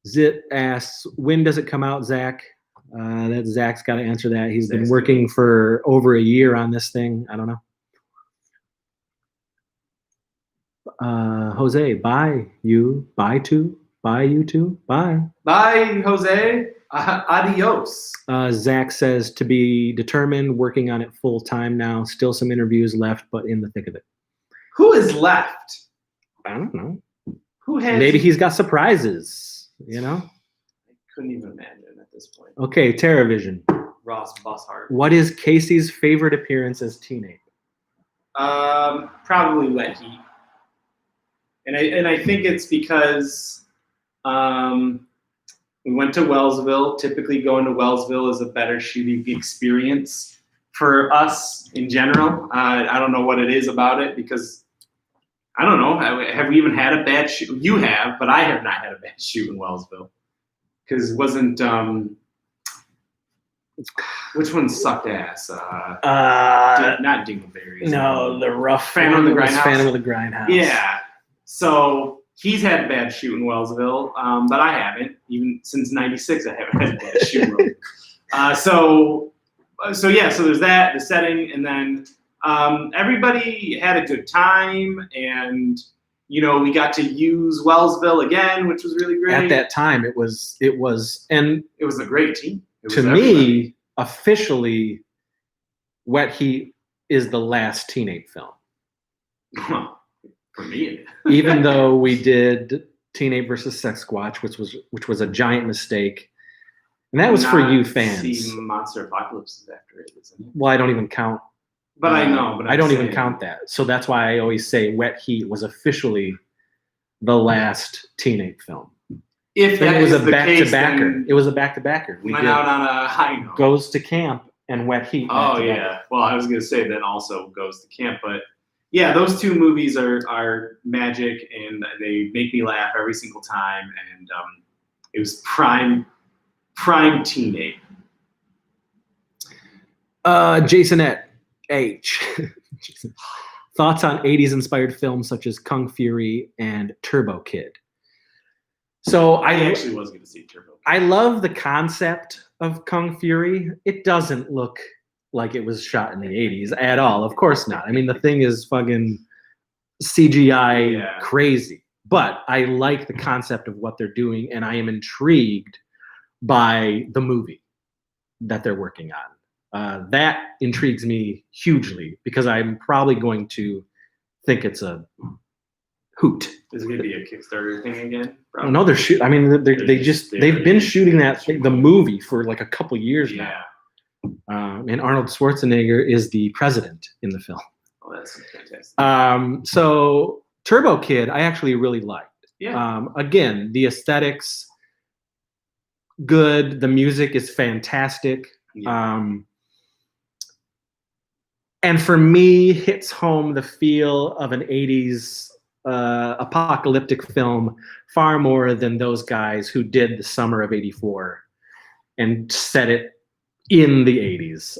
Zit asks, when does it come out, Zach? That Zach's got to answer that. He's been Zach's working for over a year on this thing. I don't know. Jose, bye you too. Bye. Bye, Jose. Adios. Zach says to be determined, working on it full time now. Still some interviews left, but in the thick of it. Who is left? I don't know. Who has? Maybe he's got surprises. You know. I couldn't even imagine at this point. Okay, TerraVision. Ross Busshart. What is Casey's favorite appearance as teenage? Probably Wet Heat. And I think it's because we went to Wellsville. Typically, going to Wellsville is a better shooting experience for us in general. I don't know what it is about it because I don't know. Have we even had a bad shoot? You have, but I have not had a bad shoot in Wellsville because it wasn't. Which one sucked ass? Not Dingleberries. No, the rough Phantom of the Grindhouse. Phantom of the Grindhouse. Yeah. So he's had a bad shoot in Wellsville, but I haven't. Even since '96, I haven't had a bad shoot. So there's that, the setting, and then everybody had a good time, and we got to use Wellsville again, which was really great. At that time, it was, and it was a great team. To me, officially, Wet Heat is the last teenage film. For me, even though we did Teenage versus Sex Squatch, which was a giant mistake, and that was for you fans. See, Monster Apocalypse is after it, isn't it? Well, I don't even count. But I know. But I don't even count that. So that's why I always say Wet Heat was officially the last teenage film. If that it was is a the back-to-backer. It was a back-to-backer. We went out on a high note. Goes to Camp and Wet Heat. Oh, yeah. Well, I was going to say that also Goes to Camp. But, yeah, those two movies are magic, and they make me laugh every single time. And it was prime teenage. Jasonette H. Thoughts on 80s-inspired films such as Kung Fury and Turbo Kid? So I actually was going to see Turbo Kid. I love the concept of Kung Fury. It doesn't look like it was shot in the 80s at all. Of course not. I mean, the thing is fucking CGI crazy. But I like the concept of what they're doing, and I am intrigued by the movie that they're working on. That intrigues me hugely because I'm probably going to think it's a hoot. Is it going to be a Kickstarter thing again? Probably. No, they're shooting. I mean, they've been shooting the movie for like a couple years now. And Arnold Schwarzenegger is the president in the film. Oh, that's fantastic. So Turbo Kid, I actually really liked. Yeah. Again, the aesthetics, good. The music is fantastic. Yeah. And for me, hits home the feel of an 80s apocalyptic film far more than those guys who did The Summer of '84 and set it in the 80s.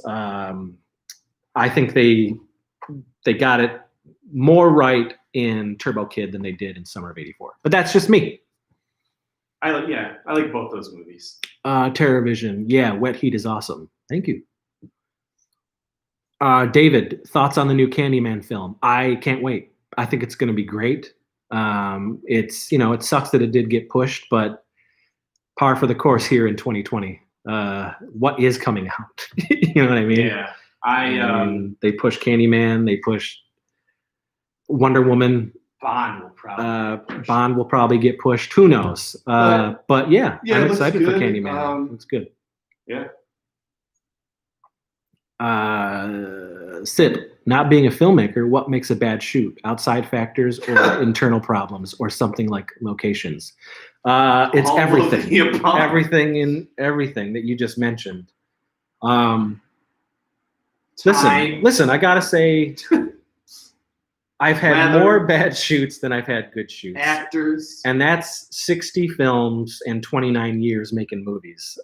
I think they got it more right in Turbo Kid than they did in Summer of '84. But that's just me. I like both those movies. TerraVision, yeah, Wet Heat is awesome. Thank you. David, thoughts on the new Candyman film? I can't wait. I think it's going to be great. It's it sucks that it did get pushed, but par for the course here in 2020. What is coming out? You know what I mean? Yeah. They pushed Candyman. They pushed Wonder Woman. Bond will probably get pushed. Who knows? But yeah, I'm excited for good. Candyman. It's good. Yeah. Sid, not being a filmmaker, what makes a bad shoot? Outside factors or internal problems or something like locations? It's all everything. Everything that you just mentioned. Listen, I gotta say, I've had more bad shoots than I've had good shoots. Actors. And that's 60 films and 29 years making movies.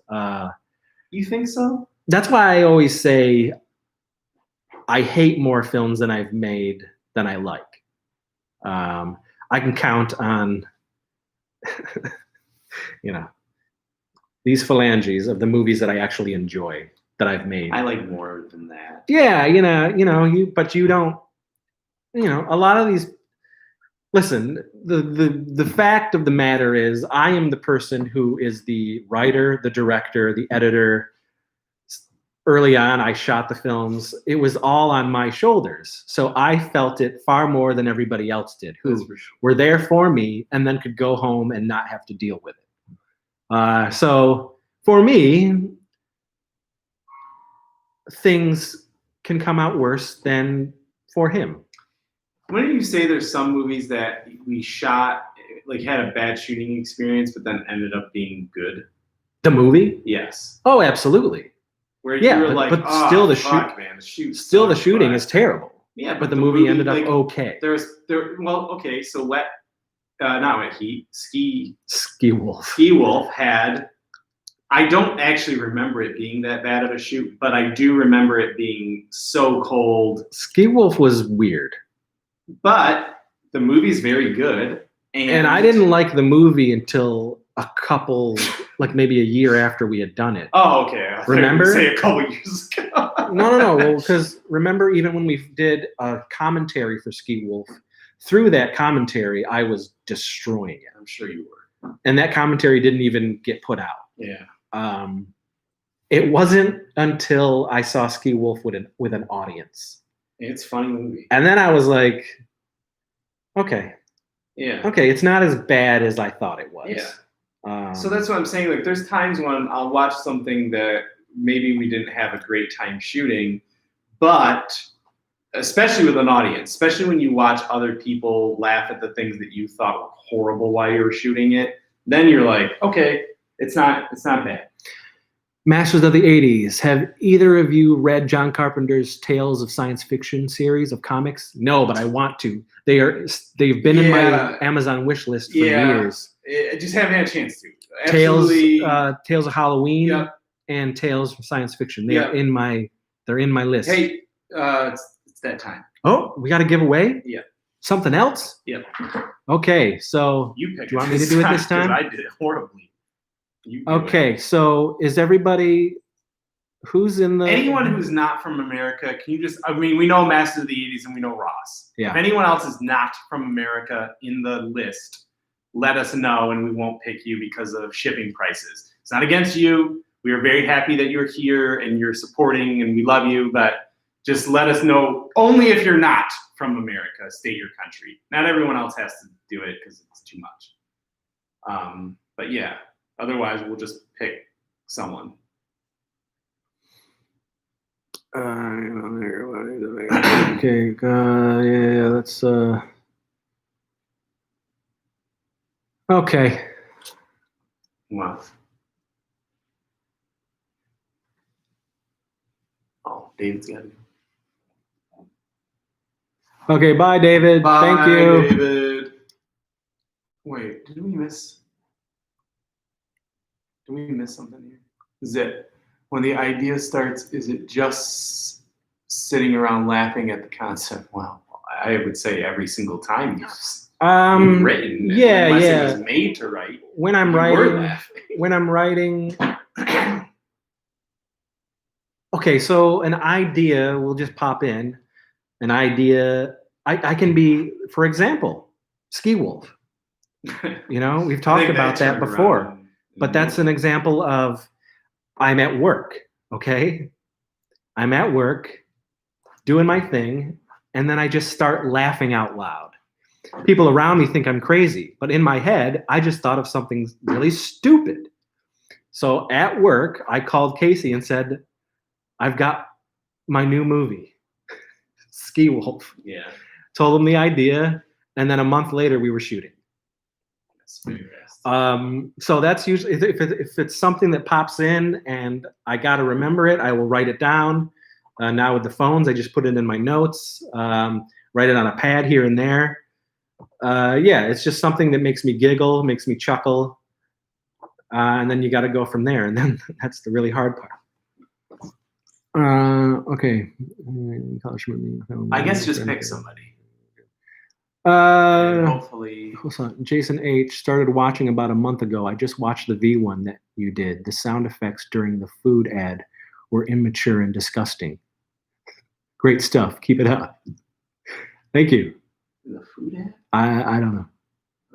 You think so? That's why I always say I hate more films than I've made than I like. I can count on you know, these phalanges of the movies that I actually enjoy that I've made. I like more than that. Yeah, but you don't, a lot of these. Listen, the fact of the matter is, I am the person who is the writer, the director, the editor. Early on, I shot the films. It was all on my shoulders. So I felt it far more than everybody else did, who were there for me and then could go home and not have to deal with it. So for me, things can come out worse than for him. When did you say there's some movies that we shot, like had a bad shooting experience, but then ended up being good? The movie? Yes. Oh, absolutely. Where you were like, but still the shooting is terrible. Yeah, but the movie ended up okay. So not Wet Heat, Ski Wolf had. I don't actually remember it being that bad of a shoot, but I do remember it being so cold. Ski Wolf was weird. But the movie's very good. And I didn't like the movie until a couple, like maybe a year after we had done it. Oh, okay. Remember? Say a couple years ago. No. Well, because remember, even when we did a commentary for Ski Wolf, through that commentary, I was destroying it. I'm sure you were. And that commentary didn't even get put out. Yeah. It wasn't until I saw Ski Wolf with an audience. It's a funny movie. And then I was like, okay. Yeah. Okay, it's not as bad as I thought it was. Yeah. So that's what I'm saying. Like, there's times when I'll watch something that maybe we didn't have a great time shooting, but especially with an audience, especially when you watch other people laugh at the things that you thought were horrible while you were shooting it, then you're like, okay, it's not bad. Masters of the 80s. Have either of you read John Carpenter's Tales of Science Fiction series of comics? No, but I want to. They've been in my Amazon wish list for years. I just haven't had a chance to. Absolutely. Tales of Halloween and Tales from Science Fiction. They're in my list. Hey, it's that time. Oh, we got a giveaway? Yeah. Something else? Yep. Okay, so do you want me to do it this time? I did it horribly. Okay, so is everybody who's in the... Anyone who's not from America, can you just... I mean, we know Masters of the 80s and we know Ross. Yeah. If anyone else is not from America in the list, let us know and we won't pick you because of shipping prices. It's not against you. We are very happy that you're here and you're supporting and we love you, but just let us know only if you're not from America, state your country. Not everyone else has to do it because it's too much. But yeah. Otherwise, we'll just pick someone. Okay, yeah, that's okay. Wow. Oh, David's got it. Okay, bye, David. Thank you. David. Wait, did we miss something here? Is it when the idea starts, is it just sitting around laughing at the concept? Well, I would say every single time you've written. Unless it was made to write. When I'm writing. Okay, so an idea will just pop in. An idea, I can be, for example, Ski Wolf. We've talked about that before. But that's an example of I'm at work, okay? I'm at work doing my thing, and then I just start laughing out loud. People around me think I'm crazy, but in my head, I just thought of something really stupid. So at work, I called Casey and said, I've got my new movie, Ski Wolf. Yeah. Told him the idea, and then a month later, we were shooting. That's very fast. So that's usually, if it's something that pops in and I got to remember it, I will write it down. Now with the phones, I just put it in my notes, write it on a pad here and there. It's just something that makes me giggle, makes me chuckle. And then you got to go from there. And then that's the really hard part. Okay. I guess just pick somebody. And hopefully. Jason H. started watching about a month ago. I just watched the V one that you did. The sound effects during the food ad were immature and disgusting. Great stuff. Keep it up. Thank you. The food ad? I don't know.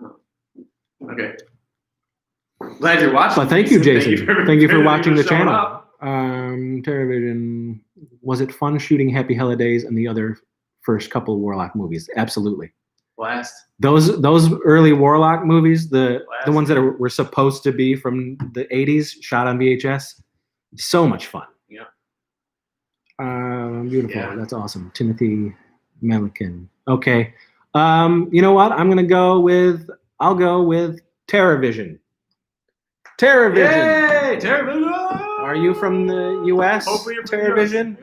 Oh. Okay. Glad you're watching. But thank you, Jason. Thank you for watching the channel. Up. TerraVision. Was it fun shooting Happy Holidays and the other first couple Warlock movies? Absolutely. Blast. Those early Warlock movies, the ones that were supposed to be from the 80s, shot on VHS, so much fun. Yeah. Beautiful. Yeah. That's awesome. Timothy Melican. Okay. You know what? I'll go with TerraVision. TerraVision. Yay! TerraVision. Are you from the U.S.? Hopefully you're from TerraVision.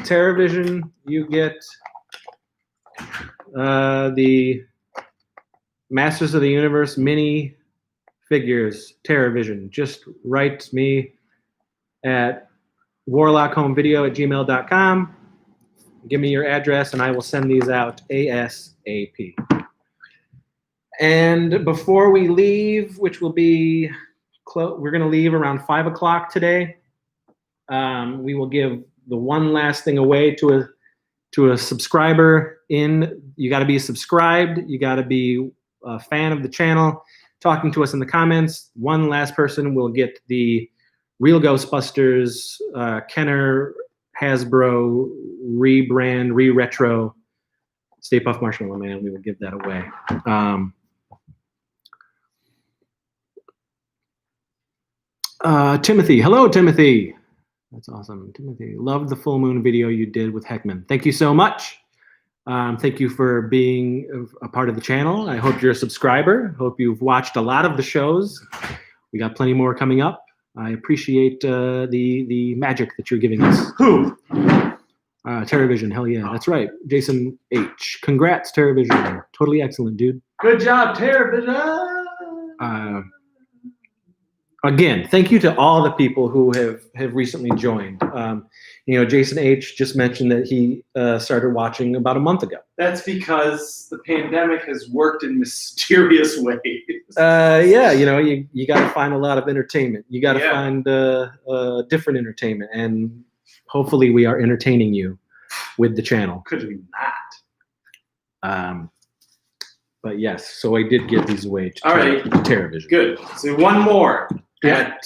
TerraVision, you get the Masters of the Universe mini figures. TerraVision. Just write me at warlockhomevideo@gmail.com. Give me your address, and I will send these out ASAP. And before we leave, which will be we're going to leave around 5 o'clock today. We will give the one last thing away to a subscriber. You got to be subscribed. You got to be a fan of the channel. Talking to us in the comments. One last person will get the Real Ghostbusters Kenner Hasbro rebrand, re-retro Stay Puft Marshmallow Man. We will give that away. Timothy. Hello, Timothy. That's awesome. Timothy, loved the full moon video you did with Heckman. Thank you so much. Thank you for being a part of the channel. I hope you're a subscriber. Hope you've watched a lot of the shows. We got plenty more coming up. I appreciate the magic that you're giving us. Who? TerraVision, hell yeah, that's right. Jason H. Congrats, TerraVision. Totally excellent, dude. Good job, TerraVision. Again, thank you to all the people who have recently joined. Jason H. just mentioned that he started watching about a month ago. That's because the pandemic has worked in mysterious ways. You got to find a lot of entertainment. You got to find different entertainment, and hopefully we are entertaining you with the channel. Could we not? But yes, so I did give these away to TerraVision. Good. So one more. Yeah.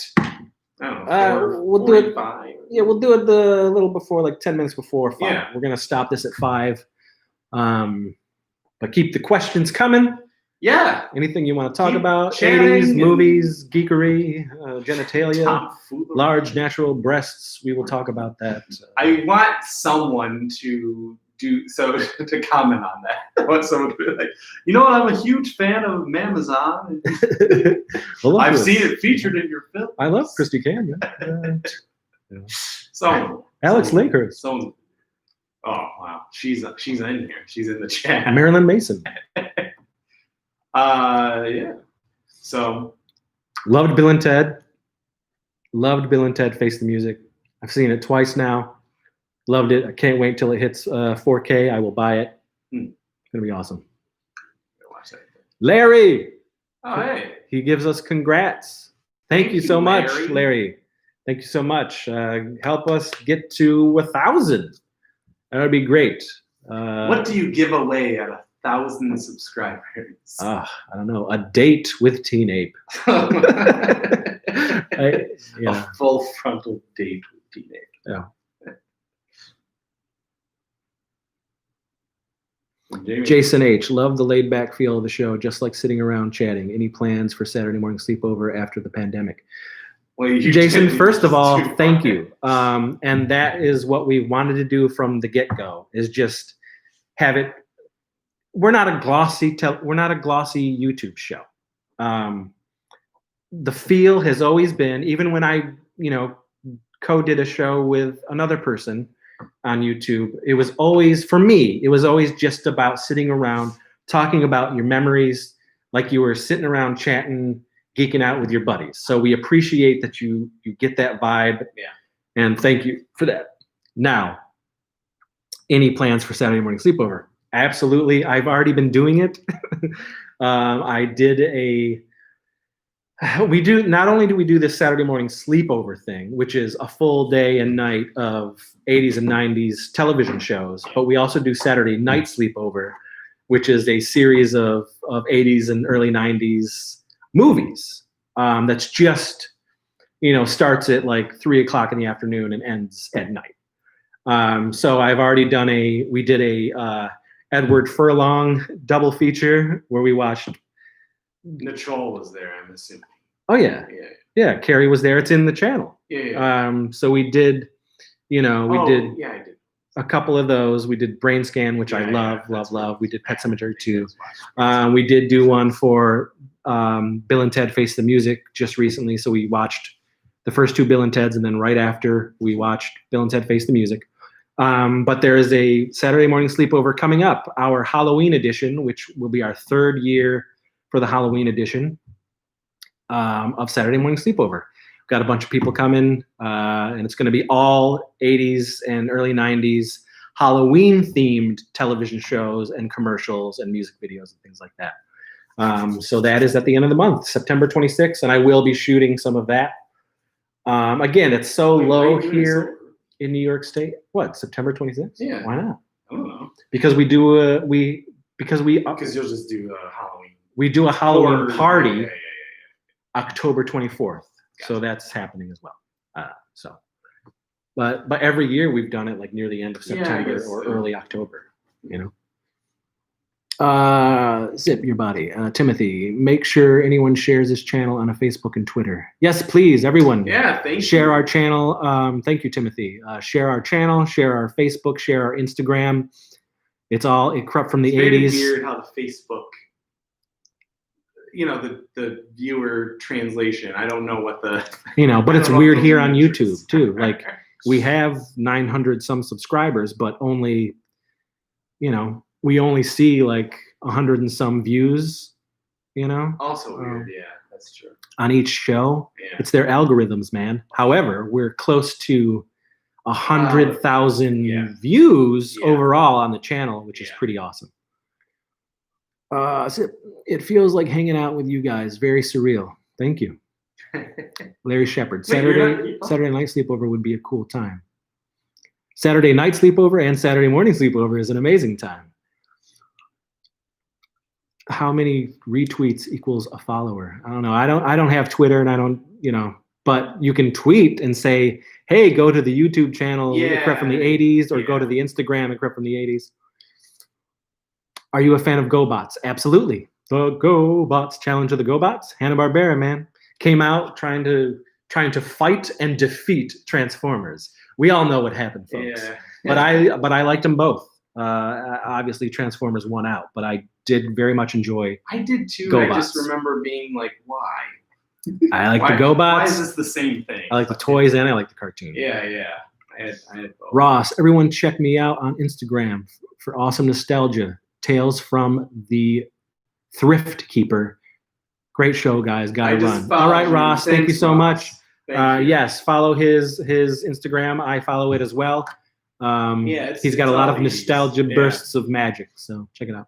We'll do it. 5. Yeah, we'll do it a little before, like 10 minutes before 5. Yeah. We're gonna stop this at 5. But keep the questions coming. Yeah. Anything you want to talk about? Chatting 80s, movies, geekery, genitalia, Food. large natural breasts. We will talk about that. I want someone to comment on that. I want someone to be like, you know what? I'm a huge fan of Mamazon. I've seen it featured in your film. I love Christy Cam. So Alex Lakehurst. Oh wow, she's in here. She's in the chat. Marilyn Mason. Yeah. So loved Bill and Ted. Loved Bill and Ted Face the Music. I've seen it twice now. Loved it. I can't wait till it hits 4K. I will buy it. It's gonna be awesome. Watch that. Larry. Oh hey. He gives us congrats. Thank you so much, Larry. Larry. Thank you so much. Help us get to 1,000. That would be great. What do you give away at 1,000 subscribers? I don't know. A date with Teen Ape. A full frontal date with Teen Ape. Yeah. Jason H. Love the laid back feel of the show, just like sitting around chatting. Any plans for Saturday morning sleepover after the pandemic? Well, Jason, first of all, thank you. And that is what we wanted to do from the get-go, is just have it. We're not a glossy YouTube show. The feel has always been, even when I, co-did a show with another person on YouTube, it was always, for me, it was always just about sitting around talking about your memories, like you were sitting around chatting, geeking out with your buddies. So we appreciate that you get that vibe. Yeah. And thank you for that. Now, any plans for Saturday morning sleepover? Absolutely. I've already been doing it. I did not only do we do this Saturday morning sleepover thing, which is a full day and night of 80s and 90s television shows, but we also do Saturday night sleepover, which is a series of 80s and early 90s movies. That's just, starts at like 3:00 in the afternoon and ends at night. So I've already we did a Edward Furlong double feature where we watched. Nicole was there, I'm assuming. Oh yeah. Yeah. Carrie was there. It's in the channel. Yeah. So we did, I did a couple of those. We did Brain Scan, which I love. We did Pet Cemetery 2. We did do one for Bill and Ted Face the Music just recently. So we watched the first 2 Bill and Teds, and then right after we watched Bill and Ted Face the Music. But there is a Saturday morning sleepover coming up, our Halloween edition, which will be our 3rd year for the Halloween edition of Saturday morning sleepover. We've got a bunch of people coming, and it's going to be all 80s and early 90s Halloween themed television shows and commercials and music videos and things like that. So that is at the end of the month, September 26th, and I will be shooting some of that. Again, it's so low here in New York State. What, September 26th? Yeah. Why not? I don't know. Because you'll just do a Halloween. We do a Halloween party Yeah. October 24th. So that's happening as well. But every year we've done it like near the end of September or early October, Zip your body. Timothy, make sure anyone shares this channel on a Facebook and Twitter. Yes, please, everyone. Yeah, thank you. Share our channel. Thank you, Timothy. Share our channel, share our Facebook, share our Instagram. It's all Crept from the 80s. It's very weird how the Facebook, the viewer translation. I don't know what the. But it's weird here on YouTube too. Like we have 900 some subscribers, but only, we only see like 100 and some views, Also weird, yeah, that's true. On each show. Yeah. It's their algorithms, man. However, we're close to 100,000 views overall on the channel, which is pretty awesome. So it feels like hanging out with you guys. Very surreal. Thank you. Larry Shepard. Saturday night sleepover would be a cool time. Saturday night sleepover and Saturday morning sleepover is an amazing time. How many retweets equals a follower? I don't know. I don't have Twitter, and I don't, but you can tweet and say, hey, go to the YouTube channel, Crept from the 80s, or go to the Instagram and Crept from the 80s. Are you a fan of GoBots? Absolutely. The GoBots, Challenge of the GoBots. Hanna-Barbera, man, came out trying to fight and defeat Transformers. We all know what happened, folks. Yeah. But I liked them both. Obviously, Transformers won out, but I did very much enjoy. I did too. GoBots. I just remember being like, why? I like the GoBots. Why is this the same thing? I like the toys and I like the cartoon. Yeah. I had both. Ross, everyone check me out on Instagram for awesome nostalgia. Tales from the Thrift Keeper. Great show, guys. Gotta run. All right, Ross. Thank you so much. Yes, follow his Instagram. I follow it as well. He's got a lot of nostalgia bursts of magic, so check it out.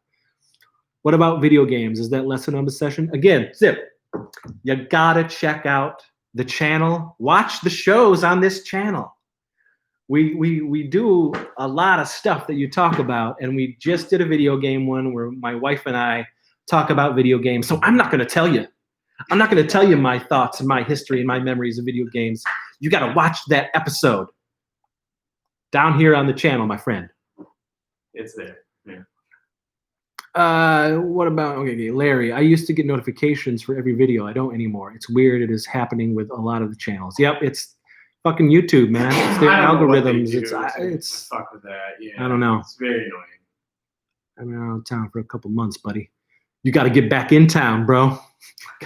What about video games? Is that lesson of the session? Again, Zip, you gotta check out the channel. Watch the shows on this channel. We do a lot of stuff that you talk about, and we just did a video game one where my wife and I talk about video games. So I'm not gonna tell you. I'm not gonna tell you my thoughts and my history and my memories of video games. You gotta watch that episode. Down here on the channel, my friend. It's there. Yeah. What about Larry? I used to get notifications for every video. I don't anymore. It's weird. It is happening with a lot of the channels. Yep, it's fucking YouTube, man. It's their algorithms. It's fuck with that. Yeah. I don't know. It's very annoying. I've been out of town for a couple months, buddy. You got to get back in town, bro.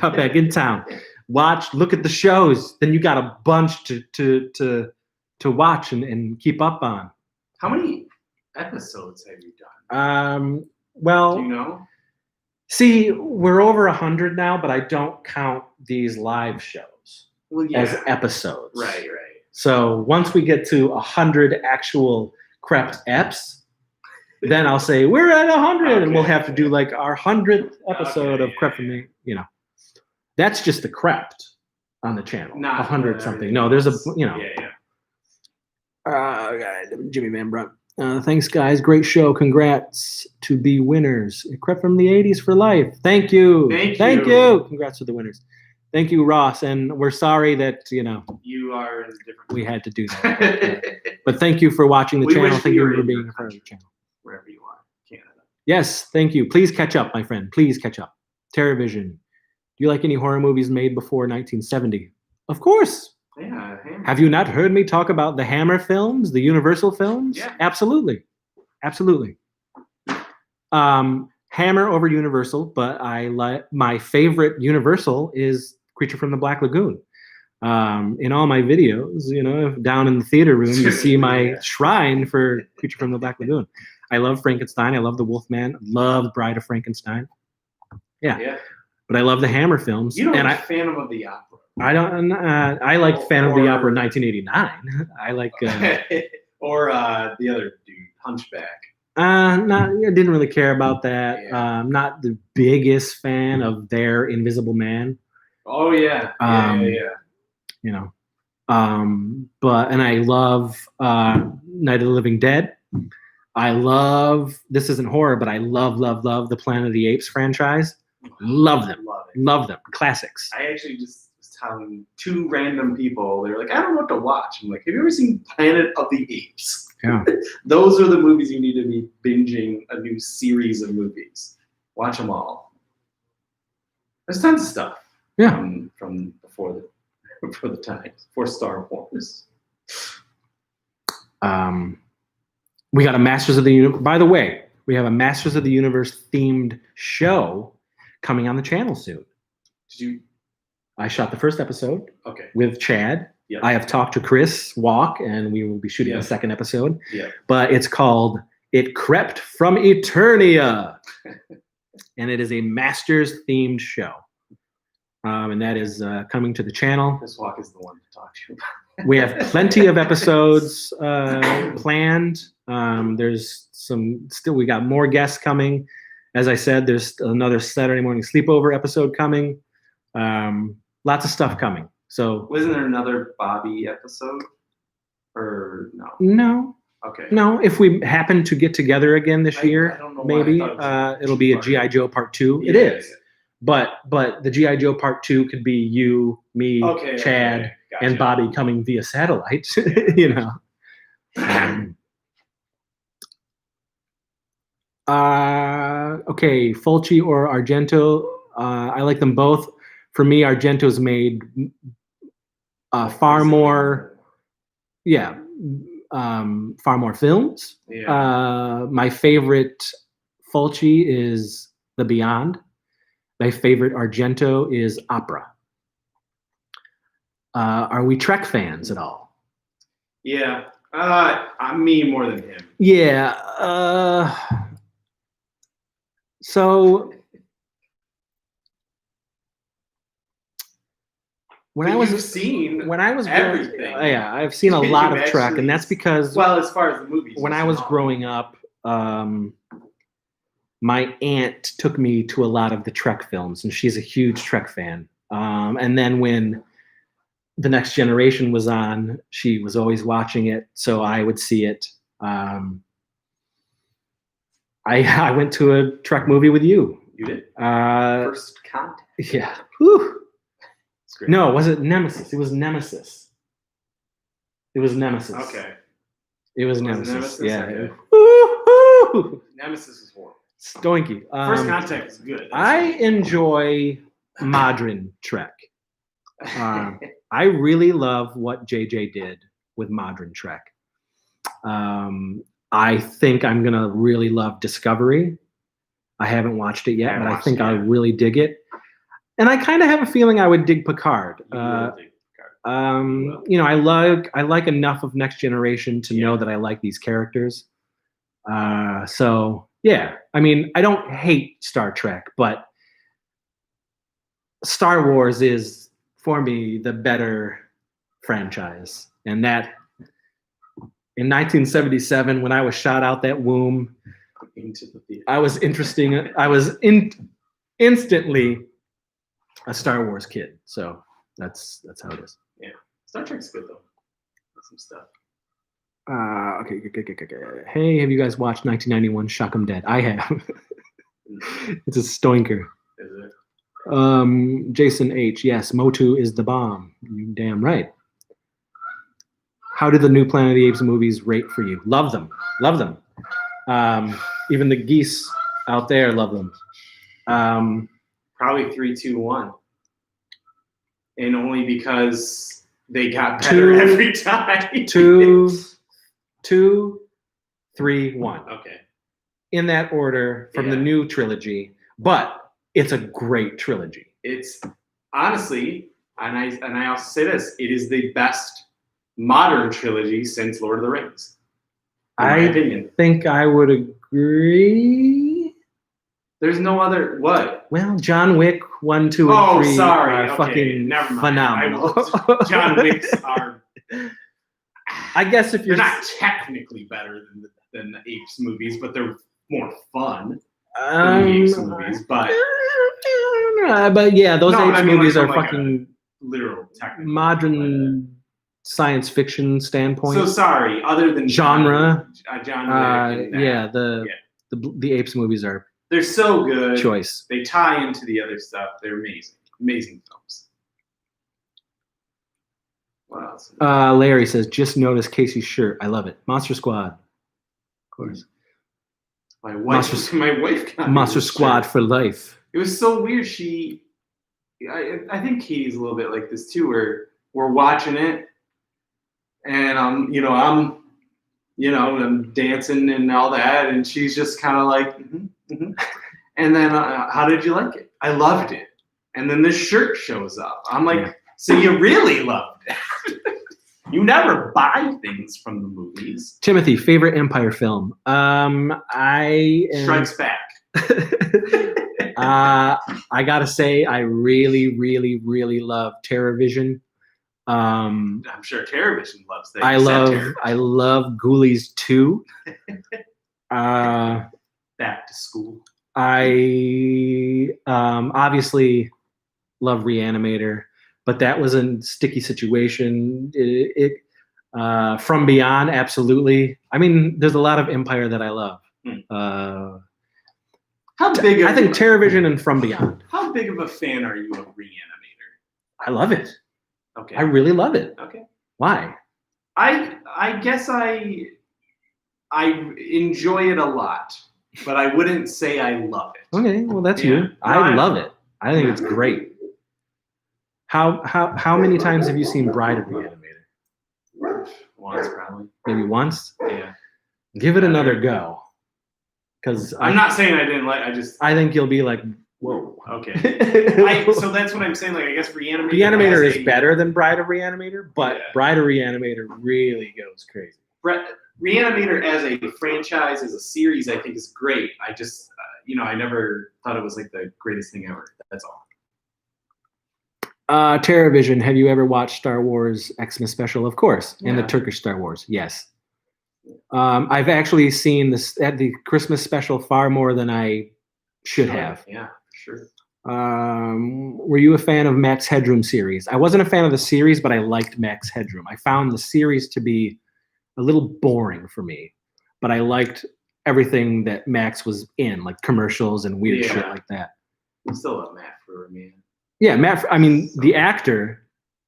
Got back in town. Watch, look at the shows. Then you got a bunch to watch and keep up on. How many episodes have you done? Well, do you know? See, we're over 100 now, but I don't count these live shows as episodes. Right. So once we get to 100 actual Crept eps, then I'll say we're at 100, and we'll Okay, have to do like our 100th episode of Crept from the, that's just the Crept on the channel. Not 100 something. everything No, there's a, else. Jimmy Van Brunt. Thanks, guys. Great show. Congrats to be winners. Crept from the 80s for life. Thank you. Thank you. Congrats to the winners. Thank you, Ross. And we're sorry that, You are in a different. we had to do that. But thank you for watching the We channel. wish Thank we you were for in being your a part of the country. channel. Wherever you are, Canada. Yes, thank you. Please catch up, my friend. Please catch up. TerraVision. Do you like any horror movies made before 1970? Of course. Yeah. Have you not heard me talk about the Hammer films, the Universal films? Yeah. Absolutely. Hammer over Universal, but I like my favorite Universal is Creature from the Black Lagoon. In all my videos, down in the theater room, you see my shrine for Creature from the Black Lagoon. I love Frankenstein. I love The Wolfman. Love Bride of Frankenstein. Yeah. But I love the Hammer films. You don't and like Phantom of the Opera. I don't. I like Phantom of the Opera 1989. I like. Or the other dude, Hunchback. I didn't really care about that. Yeah. Not the biggest fan of their Invisible Man. Oh yeah. But I love Night of the Living Dead. I love, this isn't horror, but I love the Planet of the Apes franchise. Love them. Love them. Classics. I actually just was telling two random people, they were like, I don't know what to watch. I'm like, have you ever seen Planet of the Apes? Yeah. Those are the movies you need to be binging a new series of movies. Watch them all. There's tons of stuff. Yeah. From before the times, before Star Wars. We got a Masters of the Universe. By the way, we have a Masters of the Universe themed show coming on the channel soon. I shot the first episode with Chad. Yep. I have talked to Chris Walk, and we will be shooting the second episode. Yeah. But it's called It Crept from Eternia. And it is a Masters themed show. And that is coming to the channel. Chris Walk is the one to talk to about. We have plenty of episodes planned. There's we got more guests coming. As I said, there's another Saturday morning sleepover episode coming. Lots of stuff coming. So wasn't there another Bobby episode? Or no? No. Okay. No, if we happen to get together again this year, I don't know maybe it'll be a G.I. Joe Part 2. Yeah, it is. Yeah. But the G.I. Joe Part 2 could be you, me, Chad, Gotcha. and Bobby coming via satellite, Okay, Fulci or Argento. I like them both. For me, Argento's made far more films. Yeah. My favorite Fulci is The Beyond. My favorite Argento is Opera. Are we Trek fans at all? Yeah. I'm me more than him. Yeah. So when I was everything. I've seen a lot of Trek, and that's because as far as the movies, when I was growing up, my aunt took me to a lot of the Trek films, and she's a huge Trek fan. And then when The Next Generation was on, she was always watching it, so I would see it. I went to a Trek movie with you. You did? First Contact. Yeah. Whew. No, was it Nemesis? It was Nemesis. Okay. It was Nemesis. Yeah. Okay. Woo-hoo! Nemesis is horrible. Stoinky. First Contact is good. I enjoy modern Trek. I really love what JJ did with modern Trek. I think I'm gonna really love Discovery. I haven't watched it yet, but I think I'll really dig it. And I kind of have a feeling I would dig Picard. I like enough of Next Generation to know that I like these characters. So yeah, I mean, I don't hate Star Trek, but Star Wars is for me the better franchise. And that in 1977, when I was shot out that womb, Into the theater. I was instantly a Star Wars kid. So that's how it is. Yeah. Star Trek's good though. That's some stuff. Okay. Hey, have you guys watched 1991 Shock 'em Dead? I have. It's a stoinker. Is it? Jason H. Yes, Motu is the bomb. You damn right. How did the new Planet of the Apes movies rate for you? Love them. Even the geese out there love them. Probably 3, 2, 1. And only because they got better every time. 2, 3, 1. Okay. In that order from the new trilogy, but it's a great trilogy. It's honestly, and I also say this, it is the best modern trilogy since Lord of the Rings. In my opinion. Think I would agree. There's no other what? Well, John Wick 1, 2, and 3 are okay, fucking never mind. phenomenal. John Wicks are. I guess if they're not technically better than the Apes movies, but they're more fun than the Apes movies. But yeah, those Apes movies are like fucking literal technical modern science fiction standpoint. So sorry, other than genre, John Wick the Apes movies are. They're so good. Choice. They tie into the other stuff. They're amazing. Amazing films. What else? Larry says, just noticed Casey's shirt. I love it. Monster Squad. Of course. My wife got Monster Squad for life. It was so weird. I think Katie's a little bit like this too, where we're watching it and I'm dancing and all that, and she's just kind of like, and then how did you like it? I loved it. And then this shirt shows up. I'm like, so you really loved it? You never buy things from the movies. Timothy, favorite Empire film? Strikes Back. I gotta say, I really, really, really love TerraVision. I'm sure TerraVision loves that. I love Ghoulies 2. Back to school. I obviously love Reanimator, but that was a sticky situation. From Beyond, absolutely. I mean, there's a lot of Empire that I love. How big? I think TerraVision and From Beyond. How big of a fan are you of Reanimator? I love it. Okay. I really love it. Okay. Why? I guess I enjoy it a lot, but I wouldn't say I love it. Okay, well that's you. I love it. I think it's great. How many times have you seen Bride of Reanimator? Once, probably. Maybe once? Yeah. Give it another go. Because I'm not saying I didn't like. I think you'll be like, whoa. Okay. So that's what I'm saying. Like, I guess Reanimator. Reanimator is better than Bride of Reanimator, but Bride of Reanimator really goes crazy. Reanimator as a franchise, as a series, I think is great. I just, I never thought it was like the greatest thing ever. That's all. TerraVision, have you ever watched Star Wars Xmas Special? Of course. And the Turkish Star Wars, yes. I've actually seen this at the Christmas special far more than I should have. Yeah, sure. Were you a fan of Max Headroom series? I wasn't a fan of the series, but I liked Max Headroom. I found the series to be a little boring for me, but I liked everything that Max was in, like commercials and weird shit like that. I still love Matt Frewer, man. Yeah, the actor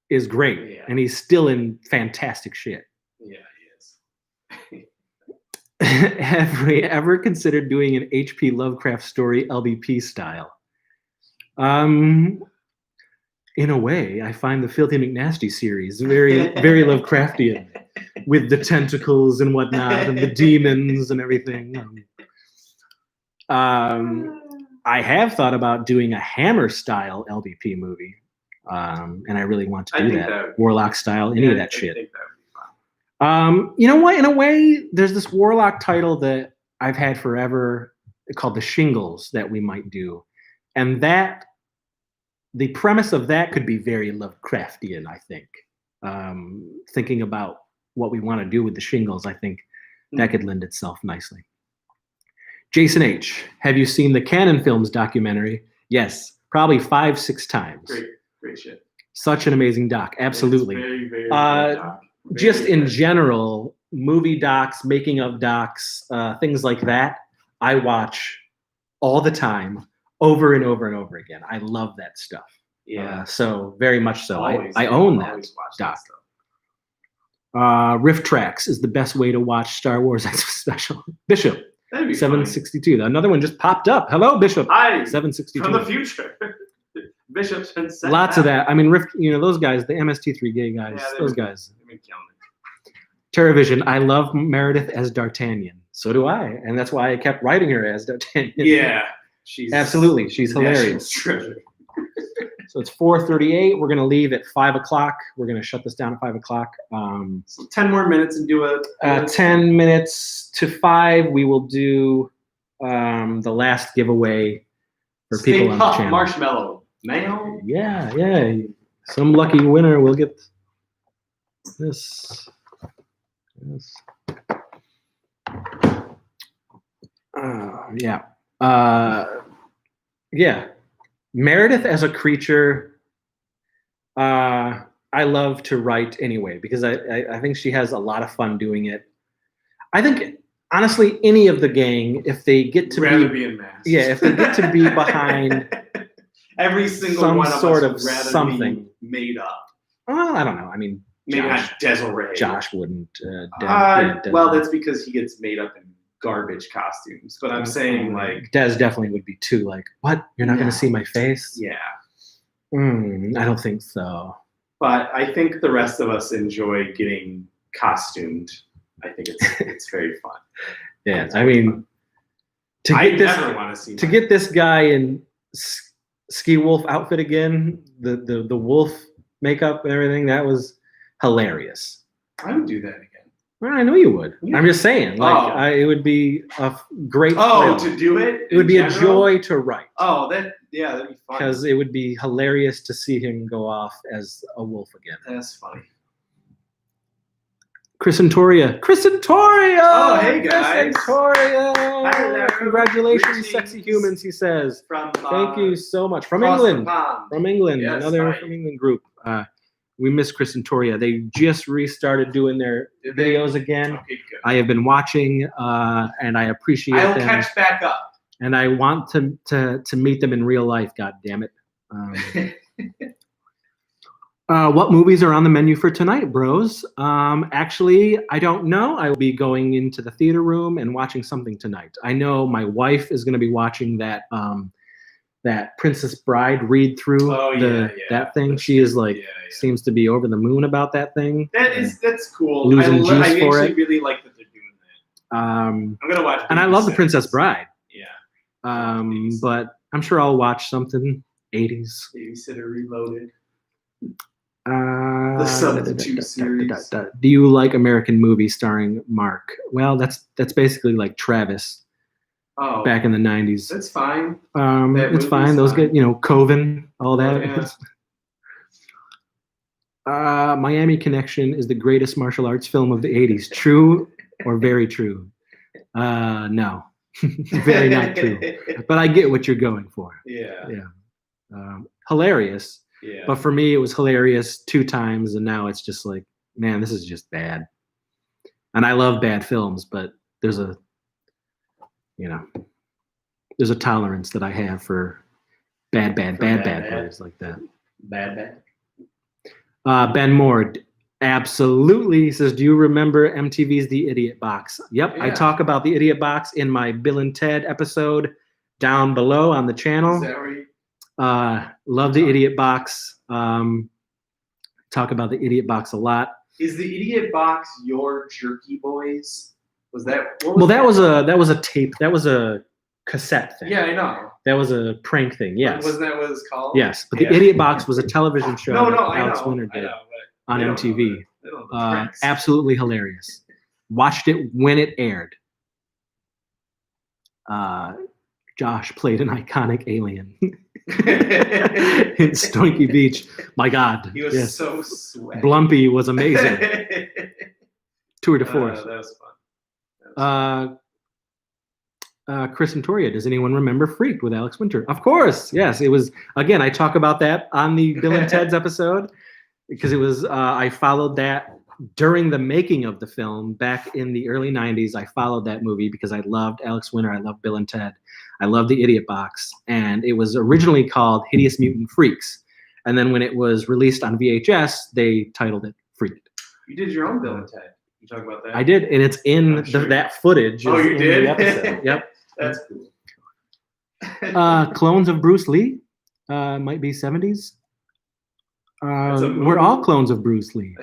is great, and he's still in fantastic shit. Yeah, he is. Have we ever considered doing an H.P. Lovecraft story LBP style? In a way, I find the Filthy McNasty series very, very Lovecraftian, with the tentacles and whatnot, and the demons and everything. I have thought about doing a Hammer style LBP movie, and I really want to do that. Warlock style, any of that shit. I think that would be fun. You know what? In a way, there's this Warlock title that I've had forever called The Shingles that we might do. And the premise of that could be very Lovecraftian, I think. Thinking about what we want to do with the Shingles, I think that could lend itself nicely. Jason H., have you seen the Canon Films documentary? Yes, probably 5-6 times. Great shit. Such an amazing doc. Absolutely. It's very, very good doc. Just in general, movie docs, making of docs, things like that, I watch all the time, over and over and over again. I love that stuff. Yeah. So very much so. Always. I own that Always watch doc. that stuff. Riff Tracks is the best way to watch Star Wars Special. Bishop, That'd be 762. Another one just popped up. Hello, Bishop. Hi, 762. from the future. Bishop's been sent Lots back. of that. I mean, Riff, those guys, the MST3 gay guys, Yeah, those guys. They've been killing it. TerraVision, I love Meredith as D'Artagnan. So do I. And that's why I kept writing her as D'Artagnan. Yeah. She's Absolutely. She's hilarious. Treasure. So it's 4:38. We're going to leave at 5 o'clock. We're going to shut this down at 5 o'clock. So 10 more minutes and do a 10 minutes to 5, we will do the last giveaway for people on the channel. Marshmallow. Mayo? Yeah. Some lucky winner will get this. Yeah. Meredith as a creature, I love to write anyway because I think she has a lot of fun doing it. I think honestly, any of the gang, if they get to be in mass. Yeah, if they get to be behind every single some one of sort us of would rather something be made up. Well, I don't know. I mean, Maybe not Desiree. Josh wouldn't. Well, that's because he gets made up in garbage costumes. But I'm saying like Des definitely would be too like, what? You're not going to see my face? Yeah. I don't think so. But I think the rest of us enjoy getting costumed. I think it's very fun. Yeah, I mean, I never want to see get this guy in ski wolf outfit again, the wolf makeup and everything. That was hilarious. I would do that again. Well, I know you would. Yeah. I'm just saying, like, it would be a great. Oh, to do it? It would be a joy to write. Oh, that'd be fun. Because it would be hilarious to see him go off as a wolf again. That's funny. Chris Santoria. Oh, hey guys. Chris Santoria. Hi there. Congratulations, Greetings. sexy humans, he says. Thank you so much. From across England. the pond. From England. Yes, Another hi. from England group. We miss Chris Santoria. They just restarted doing their videos again. Okay, good. I have been watching, and I appreciate I'll them. catch back up. And I want to meet them in real life. God damn it! What movies are on the menu for tonight, bros? Actually, I don't know. I will be going into the theater room and watching something tonight. I know my wife is going to be watching that Princess Bride read through that thing. She is like seems to be over the moon about that thing. That's cool. Losing juice I for actually it. really like that they're doing that. I'm gonna watch. And I love the Princess Bride. Yeah. But I'm sure I'll watch something 80s. Babysitter Reloaded. The Substitute series. Do you like American movies starring Mark? Well, that's basically like Travis. Oh, back in the 90s. That's fine. It's fine. Those get Coven, all that. Yeah. Miami Connection is the greatest martial arts film of the 80s. True or very true? No. Very not true. But I get what you're going for. Yeah. Hilarious. Yeah. But for me, it was hilarious 2 times, and now it's just like, man, this is just bad. And I love bad films, but there's a tolerance that I have for bad movies like that. Bad. Ben Moore, absolutely. He says, do you remember MTV's The Idiot Box? Yep, yeah. I talk about The Idiot Box in my Bill and Ted episode down below on the channel. Is that right? Love The Idiot Box. Talk about The Idiot Box a lot. Is The Idiot Box your Jerky Boys? Was that? That was a tape. That was a cassette thing. Yeah, I know. That was a prank thing. Yes. Wasn't that what it's called? Yes, but The Idiot Box was a television show that I Alex know. Winter did I know, on MTV. I don't know Absolutely hilarious. Watched it when it aired. Josh played an iconic alien in Stonky Beach. My God. He was so sweaty. Blumpy was amazing. Tour de force. That was fun. Chris and Toria, does anyone remember Freaked with Alex Winter? Of course, yes. It was, again, I talk about that on the Bill and Ted's episode because it was, I followed that during the making of the film back in the early 90s. I followed that movie because I loved Alex Winter. I loved Bill and Ted. I loved the Idiot Box. And it was originally called Hideous Mutant Freaks. And then when it was released on VHS, they titled it Freaked. You did your own Bill and Ted. You talk about that? I did, and it's in that footage. Oh, you did? The episode. Yep. That's cool. Clones of Bruce Lee, might be 70s. We're all clones of Bruce Lee.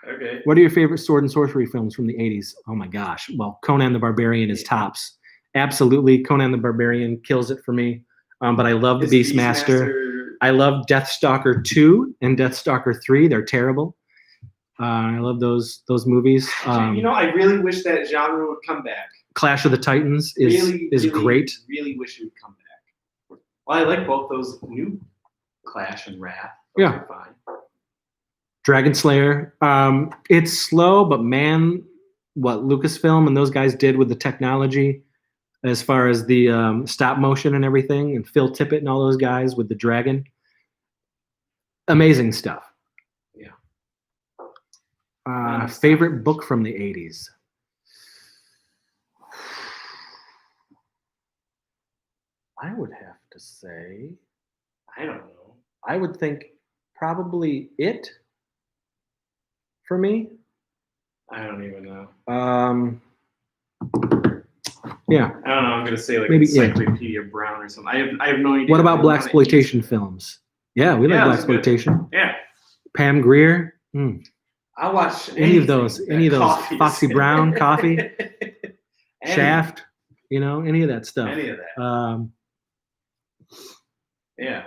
Okay. What are your favorite sword and sorcery films from the 80s? Oh my gosh. Well, Conan the Barbarian is tops. Absolutely. Conan the Barbarian kills it for me. But I love the Beastmaster. I love Deathstalker 2 and Deathstalker 3. They're terrible. I love those movies. I really wish that genre would come back. Clash of the Titans is great. Really wish it would come back. Well, I like both those new Clash and Wrath. Those are fine. Dragon Slayer. It's slow, but man, what Lucasfilm and those guys did with the technology as far as the stop motion and everything, and Phil Tippett and all those guys with the dragon. Amazing stuff. Yeah. Favorite book from the 80s? I would have to say, I don't know. I would think probably It for me. I don't even know. Yeah. I don't know. I'm gonna say like maybe Encyclopedia Brown or something. I have no idea. What about blaxploitation films? Yeah, we like blaxploitation. Yeah. Pam Grier. I'll watch any of those. Coffees. Foxy Brown, Coffee, Shaft. Any of that stuff. Any of that. Yeah,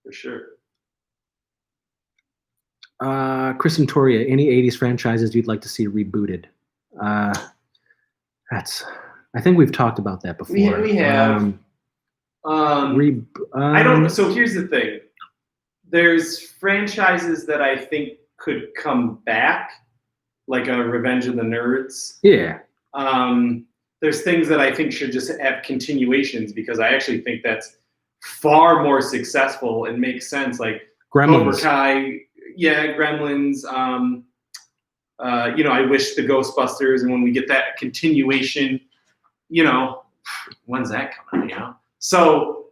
for sure. Chris and Toria, any 80s franchises you'd like to see rebooted? I think we've talked about that before. We have. I don't. So here's the thing. There's franchises that I think could come back, like a Revenge of the Nerds. Yeah. There's things that I think should just have continuations because I actually think that's far more successful and makes sense. Like Gremlins. Cobra Kai, Gremlins. I wish the Ghostbusters, and when we get that continuation, when's that coming out? So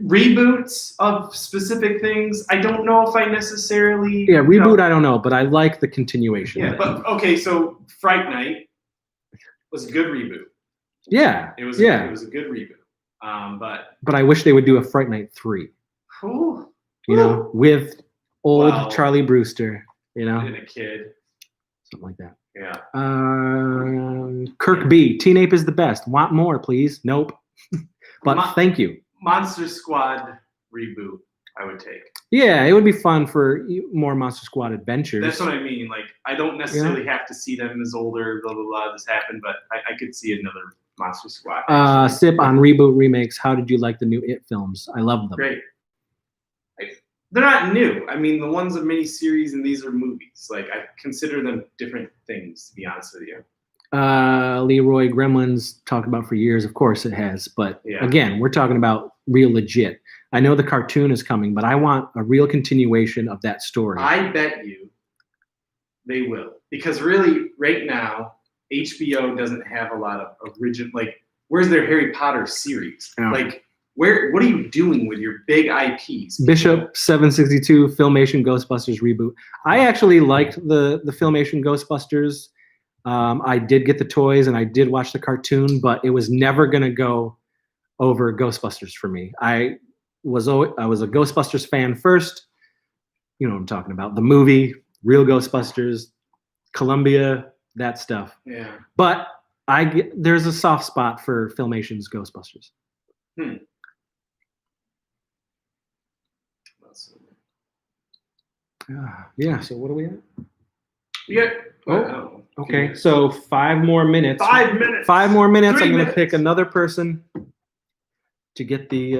reboots of specific things, I don't know if I necessarily. Yeah, reboot, I don't know, but I like the continuation. Yeah, but okay, so Fright Night was a good reboot. Yeah, it was a good reboot. But I wish they would do a Fright Night 3. With old Charlie Brewster. And a kid. Something like that. Yeah. Kirk B. Teen Ape is the best. Want more, please? Nope. But thank you. Monster Squad reboot, I would take. Yeah, it would be fun for more Monster Squad adventures. That's what I mean. Like, I don't necessarily have to see them as older, blah, blah, blah, this happened, but I could see another Monster Squad. Sip on reboot remakes. How did you like the new It films? I love them. Great. They're not new. I mean, the ones are miniseries and these are movies. Like, I consider them different things, to be honest with you. Leroy Gremlins talked about for years. Of course it has. But again, we're talking about real legit. I know the cartoon is coming, but I want a real continuation of that story. I bet you they will. Because really, right now, HBO doesn't have a lot of original, like, where's their Harry Potter series? Yeah. Like, what are you doing with your big IPs? Bishop 762 Filmation Ghostbusters reboot. I actually liked the Filmation Ghostbusters. I did get the toys and I did watch the cartoon, but it was never going to go over Ghostbusters for me. I was a Ghostbusters fan first. You know what I'm talking about. The movie, real Ghostbusters, Columbia, that stuff. Yeah. But there's a soft spot for Filmation's Ghostbusters. Yeah, so what are we at? Yeah. Okay, so 5 more minutes. 5 minutes. 5 more minutes. 3 I'm going to minutes. pick another person to get the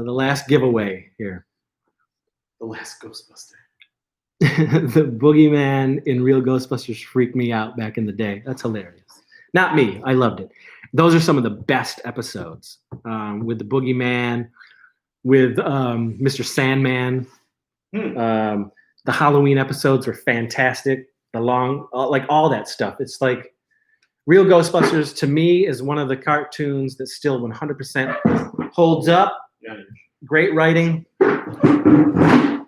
last giveaway here. The last Ghostbuster. The boogeyman in Real Ghostbusters freaked me out back in the day. That's hilarious. Not me. I loved it. those are some of the best episodes, with the Boogeyman, with Mr. Sandman. The Halloween episodes were fantastic. The long, like all that stuff. It's like Real Ghostbusters to me is one of the cartoons that still 100% holds up. Great writing by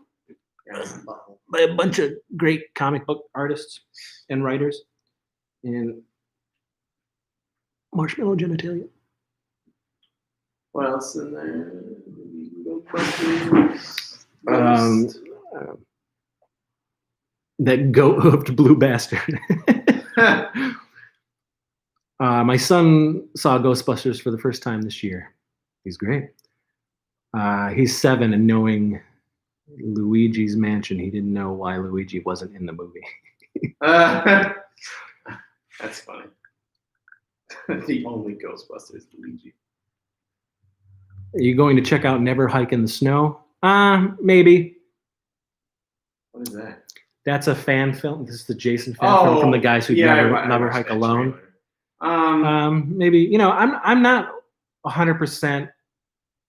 a bunch of great comic book artists and writers. And marshmallow genitalia. What else in there? That goat-hoofed blue bastard. My son saw Ghostbusters for the first time this year. He's great. He's 7, and knowing Luigi's Mansion, he didn't know why Luigi wasn't in the movie. That's funny. The only Ghostbusters, Luigi. Are you going to check out Never Hike in the Snow? Maybe. What is that? That's a fan film. This is the Jason fan film from the guys who never hike alone. Maybe, I'm not 100%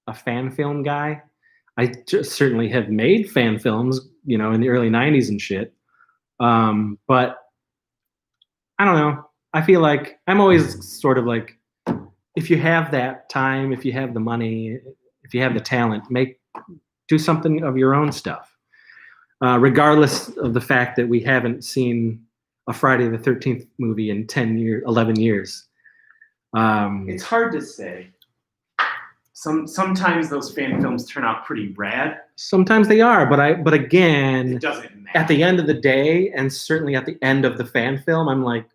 a fan film guy. I just certainly have made fan films, in the early 90s and shit. But I don't know. I feel like I'm always sort of like, if you have that time, if you have the money, if you have the talent, do something of your own stuff. Regardless of the fact that we haven't seen a Friday the 13th movie in 11 years. It's hard to say. Sometimes those fan films turn out pretty rad. Sometimes they are, but again, it doesn't matter. At the end of the day, and certainly at the end of the fan film, I'm like,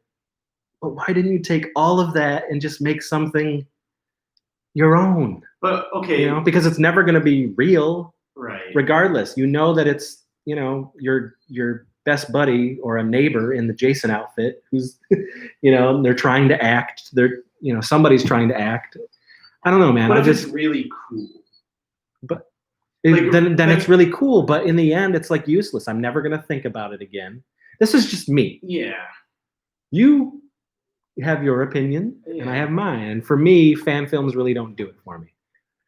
but why didn't you take all of that and just make something your own? But okay, because it's never going to be real, right? Regardless, that it's your best buddy or a neighbor in the Jason outfit who's, they're trying to act. Somebody's trying to act. I don't know, man. But it's really cool. But then it's really cool. But in the end, it's like useless. I'm never gonna think about it again. This is just me. Yeah. You have your opinion, and I have mine. And for me, fan films really don't do it for me.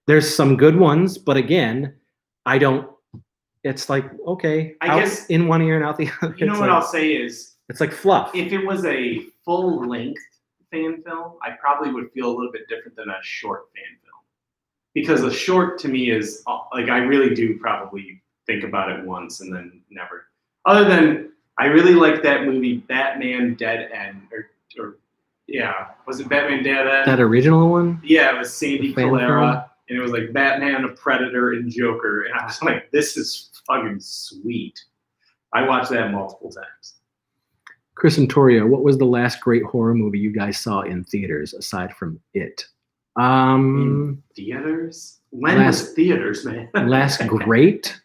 There's some good ones, but again, I don't. It's like, okay, I guess in one ear and out the other. You know what I'll say is, it's like fluff. If it was a full length fan film, I probably would feel a little bit different than a short fan film. Because a short to me is like, I really do probably think about it once and then never. Other than, I really like that movie Batman Dead End, or was it Batman Dead End? That original one? Yeah, it was Sandy Calera, and it was like Batman, a Predator, and Joker, and I was like, this is fucking sweet. I watched that multiple times. Chris and Toria, what was the last great horror movie you guys saw in theaters aside from It? In theaters? When was theaters, man? Last great?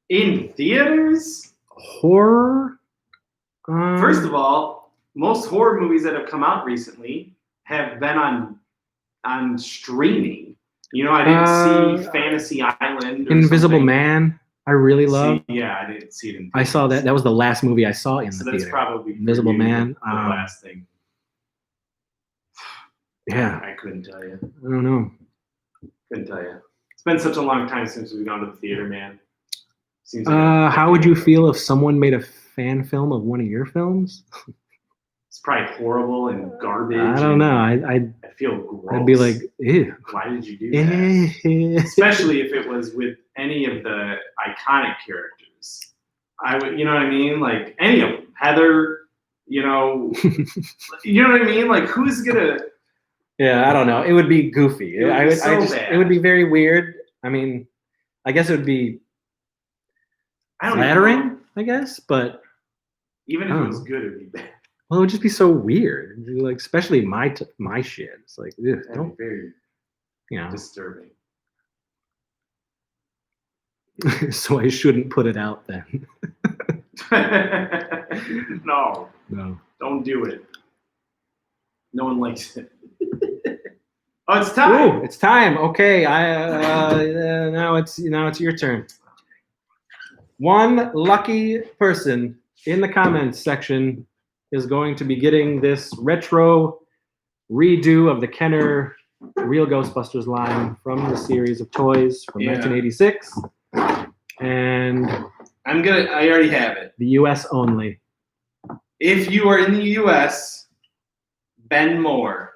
In theaters? Horror? First of all, most horror movies that have come out recently have been on streaming. I didn't see Fantasy Island or Invisible something. Man. I really love. Yeah, I didn't see it in theaters. I saw that. That was the last movie I saw in the theater. So that's probably Invisible Man. The last thing. Yeah. I couldn't tell you. I don't know. Couldn't tell you. It's been such a long time since we've gone to the theater, man. Seems like how would you feel if someone made a fan film of one of your films? It's probably horrible and garbage. I don't know. I feel gross. I'd be like, ew. Why did you do that? Especially if it was with any of the iconic characters. I would, you know what I mean? Like any of them. Heather, you know what I mean? Like who's gonna? Yeah, I don't know. It would be goofy. It would be very weird. I mean, I guess it would be flattering, I guess, but even if it was good, it would be bad. Well, it would just be so weird. Like, especially my shit. It's like, ugh, don't very, disturbing. So I shouldn't put it out then. No, don't do it. No one likes it. Oh, it's time. Ooh, it's time. Okay, now it's your turn. One lucky person in the comments section is going to be getting this retro redo of the Kenner Real Ghostbusters line from the series of toys from 1986. And I already have it. The U.S. only. If you are in the U.S., Ben Moore.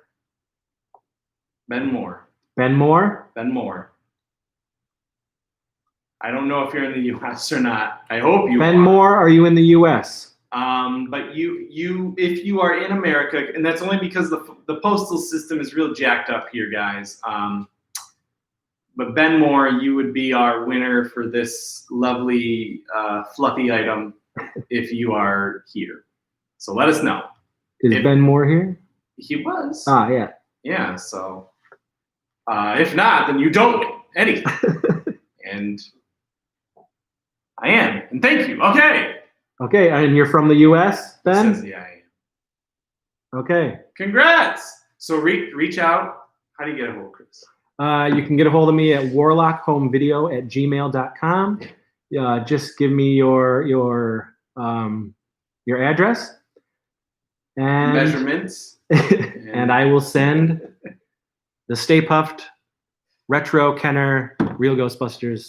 Ben Moore. Ben Moore? Ben Moore. I don't know if you're in the U.S. or not. I hope you are. Ben Moore, are you in the U.S.? But if you are in America, and that's only because the postal system is real jacked up here, guys. But Ben Moore, you would be our winner for this lovely fluffy item if you are here. So let us know. Is Ben Moore here? He was. Ah, yeah. Yeah, so if not, then you don't win anything. And I am. And thank you. Okay. Okay, and you're from the U.S., Ben? Says, yeah, I am. Okay. Congrats. So reach out. How do you get a hold of Chris? You can get a hold of me at warlockhomevideo@gmail.com. Just give me your address and measurements, and I will send the Stay Puffed Retro Kenner Real Ghostbusters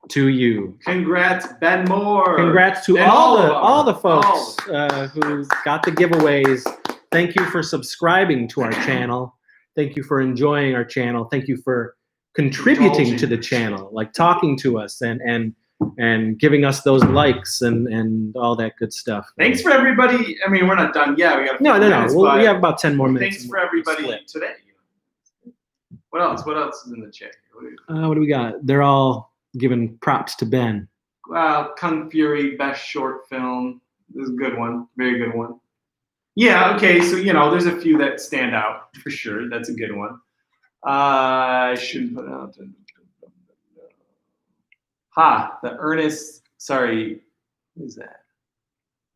to you. Congrats, Ben Moore. Congrats to and all the folks who got the giveaways. Thank you for subscribing to our channel. Thank you for enjoying our channel. Thank you for contributing to the channel, like talking to us and giving us those likes and all that good stuff. Thanks for everybody. I mean, we're not done yet. We got no. We have about 10 more minutes. Thanks for everybody today. What else? What else is in the chat? What do we got? They're all giving props to Ben. Kung Fury, best short film. This is a good one. Very good one. Yeah, okay, so, there's a few that stand out for sure. That's a good one. I shouldn't put out. The Ernest, sorry, what is that?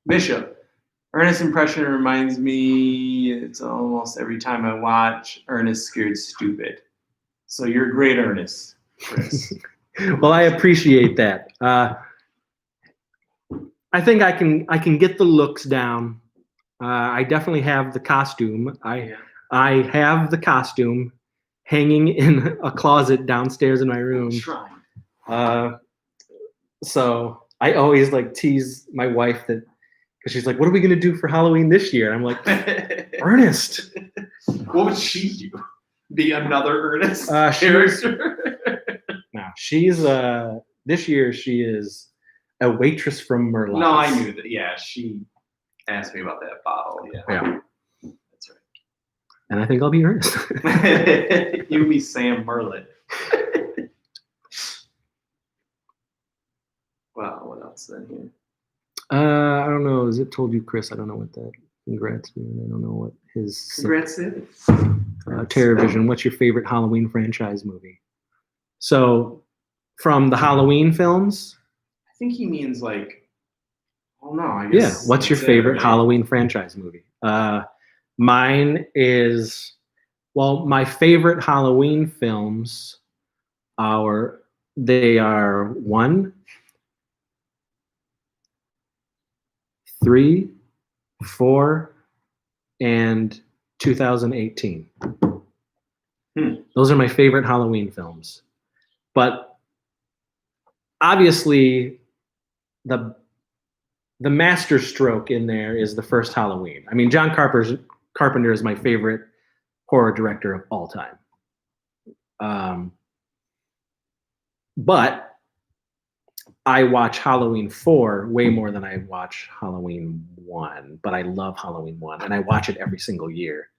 Bishop. Ernest impression reminds me, it's almost every time I watch Ernest Scared Stupid. So you're a great Ernest, Chris. Well, I appreciate that. I think I can get the looks down. I definitely have the costume. I have the costume hanging in a closet downstairs in my room. So I always tease my wife that because she's like, "What are we gonna do for Halloween this year?" And I'm like, "Ernest." What would she do? Be another Ernest character? No, she's this year she is a waitress from Merlot's. No, I knew that. Yeah, she asked me about that bottle. Yeah. That's right. And I think I'll be Ernest. You'll be Sam Merlot. Wow, what else then here? I don't know. Is it told you, Chris? I don't know what that. Congrats, man. I don't know what his. Congrats is. Terrorvision. What's your favorite Halloween franchise movie? So, from the Halloween films. I think he means Oh no, I guess. Yeah. What's your favorite Halloween franchise movie? Mine is. Well, my favorite Halloween films are 1, 3, 4, and 2018. Those are my favorite Halloween films. But obviously, the master stroke in there is the first Halloween. I mean, John Carpenter is my favorite horror director of all time. But I watch Halloween 4 way more than I watch Halloween 1. But I love Halloween 1, and I watch it every single year.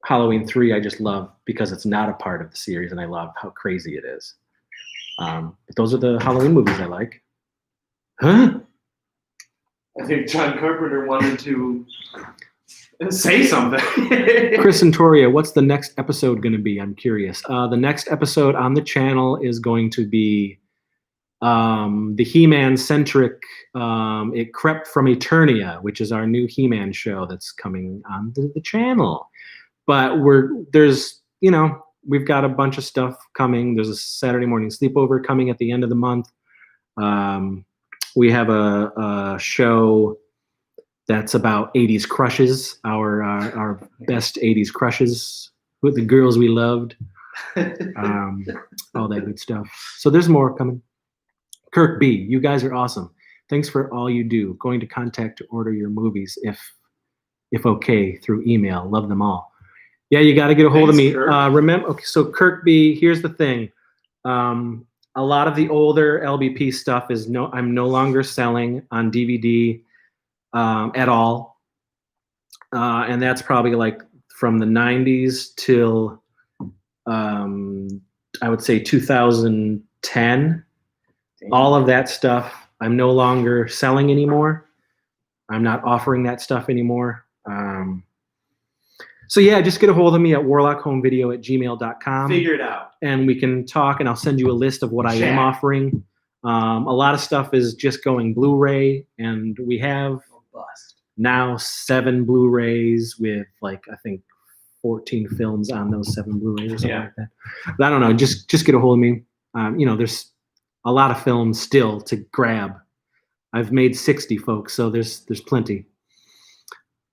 Halloween 3 I just love because it's not a part of the series, and I love how crazy it is. But those are the Halloween movies I like. Huh? I think John Carpenter wanted to say something. Chris and Toria, what's the next episode going to be? I'm curious. The next episode on the channel is going to be the He-Man centric It Crept from Eternia, which is our new He-Man show that's coming on the channel. But we've got a bunch of stuff coming. There's a Saturday morning sleepover coming at the end of the month. We have a show That's about 80s crushes, our best 80s crushes with the girls we loved, all that good stuff. So there's more coming. Kirk B, you guys are awesome. Thanks for all you do. Going to contact to order your movies if okay through email. Love them all. Yeah, you got to get a hold of me. Remember, okay, so Kirk B, here's the thing. A lot of the older LBP stuff I'm no longer selling on DVD at all. And that's probably like from the 90s till I would say 2010. Damn. All of that stuff I'm no longer selling anymore. I'm not offering that stuff anymore. So yeah, just get a hold of me at warlockhomevideo@gmail.com. Figure it out. And we can talk, and I'll send you a list of what I am offering. A lot of stuff is just going Blu-ray, and we have now 7 Blu-rays with like, I think 14 films on those 7 Blu-rays or something like that. But I don't know, just get a hold of me. There's a lot of films still to grab. I've made 60, folks, so there's plenty.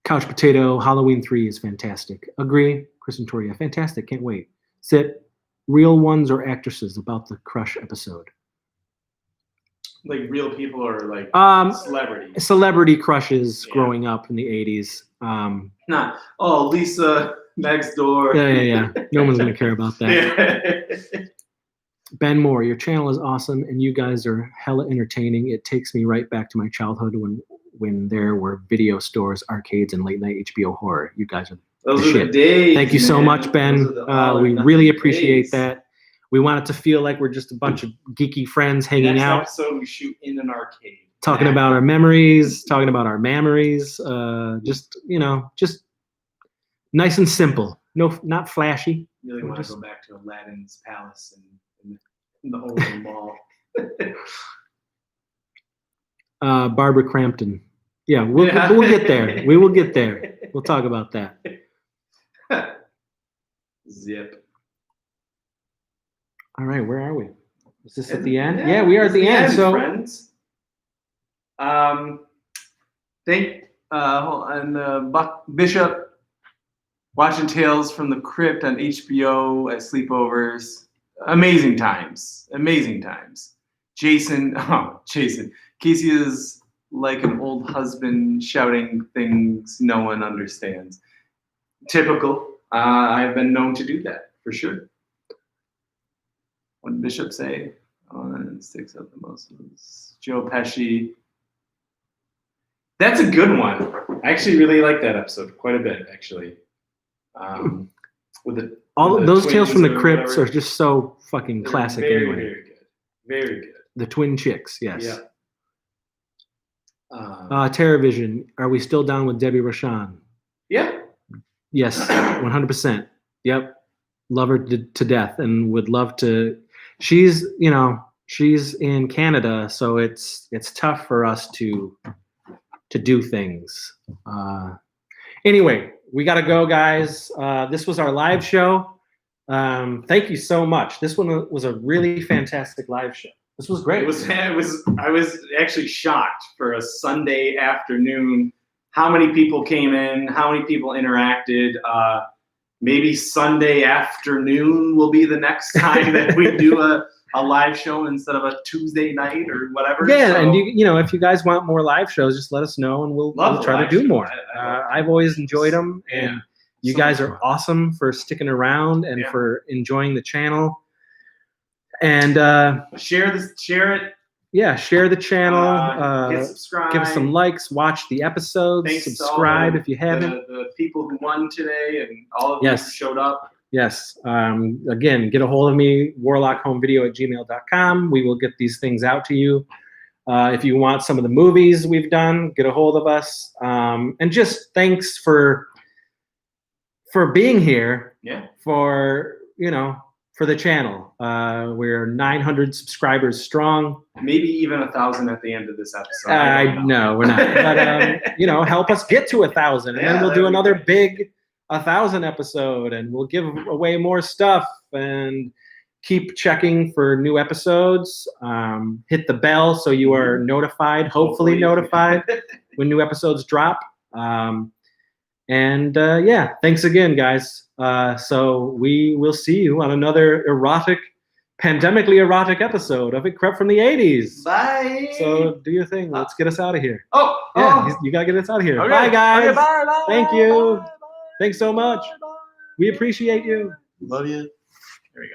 Couch Potato, Halloween 3 is fantastic. Agree, Chris and Toria, fantastic, can't wait. Sit, real ones or actresses about the Crush episode? Like real people or like celebrities? Celebrity crushes growing up in the 80s. Lisa next door. Yeah. No one's going to care about that. Ben Moore, your channel is awesome, and you guys are hella entertaining. It takes me right back to my childhood when there were video stores, arcades, and late-night HBO horror. You guys are Those are the days. Thank you so much, Ben. We really appreciate that. We want it to feel like we're just a bunch of geeky friends hanging out. Next episode, we shoot in an arcade. Talking about our memories, talking about our memories. Just nice and simple. No, not flashy. Really want to go back to Aladdin's palace in the old mall. Barbara Crampton. Yeah, we'll get there. We will get there. We'll talk about that. Zip. All right, where are we? Is this at the end? Yeah, we are at the end. So, friends. Buck Bishop watching Tales from the Crypt on HBO at sleepovers. Amazing times. Jason. Casey is like an old husband shouting things no one understands. Typical. I've been known to do that for sure. What did Bishop say? And sticks out the most. Joe Pesci. That's a good one. I actually really like that episode quite a bit, actually. Those Tales from the Crypts are just so fucking classic. Very, anyway. very good. Very good. The twin chicks, yes. Yeah. TerraVision, are we still down with Debbie Rochon? Yeah. Yes, 100%. Yep. Love her to death and would love to. She's in Canada, so it's tough for us to do things. Anyway, we got to go, guys. This was our live show. Thank you so much. This one was a really fantastic live show. This was great. I was actually shocked for a Sunday afternoon how many people came in, how many people interacted. Maybe Sunday afternoon will be the next time that we do a live show instead of a Tuesday night or whatever. Yeah, so, and if you guys want more live shows, just let us know and we'll try to do more. I've always enjoyed them, and you guys are awesome for sticking around and for enjoying the channel. And share it. Yeah, share the channel. Hit subscribe. Give us some likes. Watch the episodes. Thanks subscribe if you haven't. The people who won today and all of them who showed up. Yes. Again, get a hold of me, warlockhomevideo@gmail.com. We will get these things out to you. If you want some of the movies we've done, get a hold of us. And just thanks for being here. Yeah. For the channel. We're 900 subscribers strong. Maybe even 1,000 at the end of this episode. No, we're not. But help us get to 1,000, and then we'll do another big 1,000 episode, and we'll give away more stuff and keep checking for new episodes. Hit the bell so you are notified. Hopefully notified when new episodes drop. Yeah, thanks again, guys. So we will see you on another pandemically erotic episode of It Crept from the 80s. Bye. So do your thing. Let's get us out of here. You gotta get us out of here. Okay. Bye, guys. Okay, bye. Thank you. Thanks so much. We appreciate you. Love you.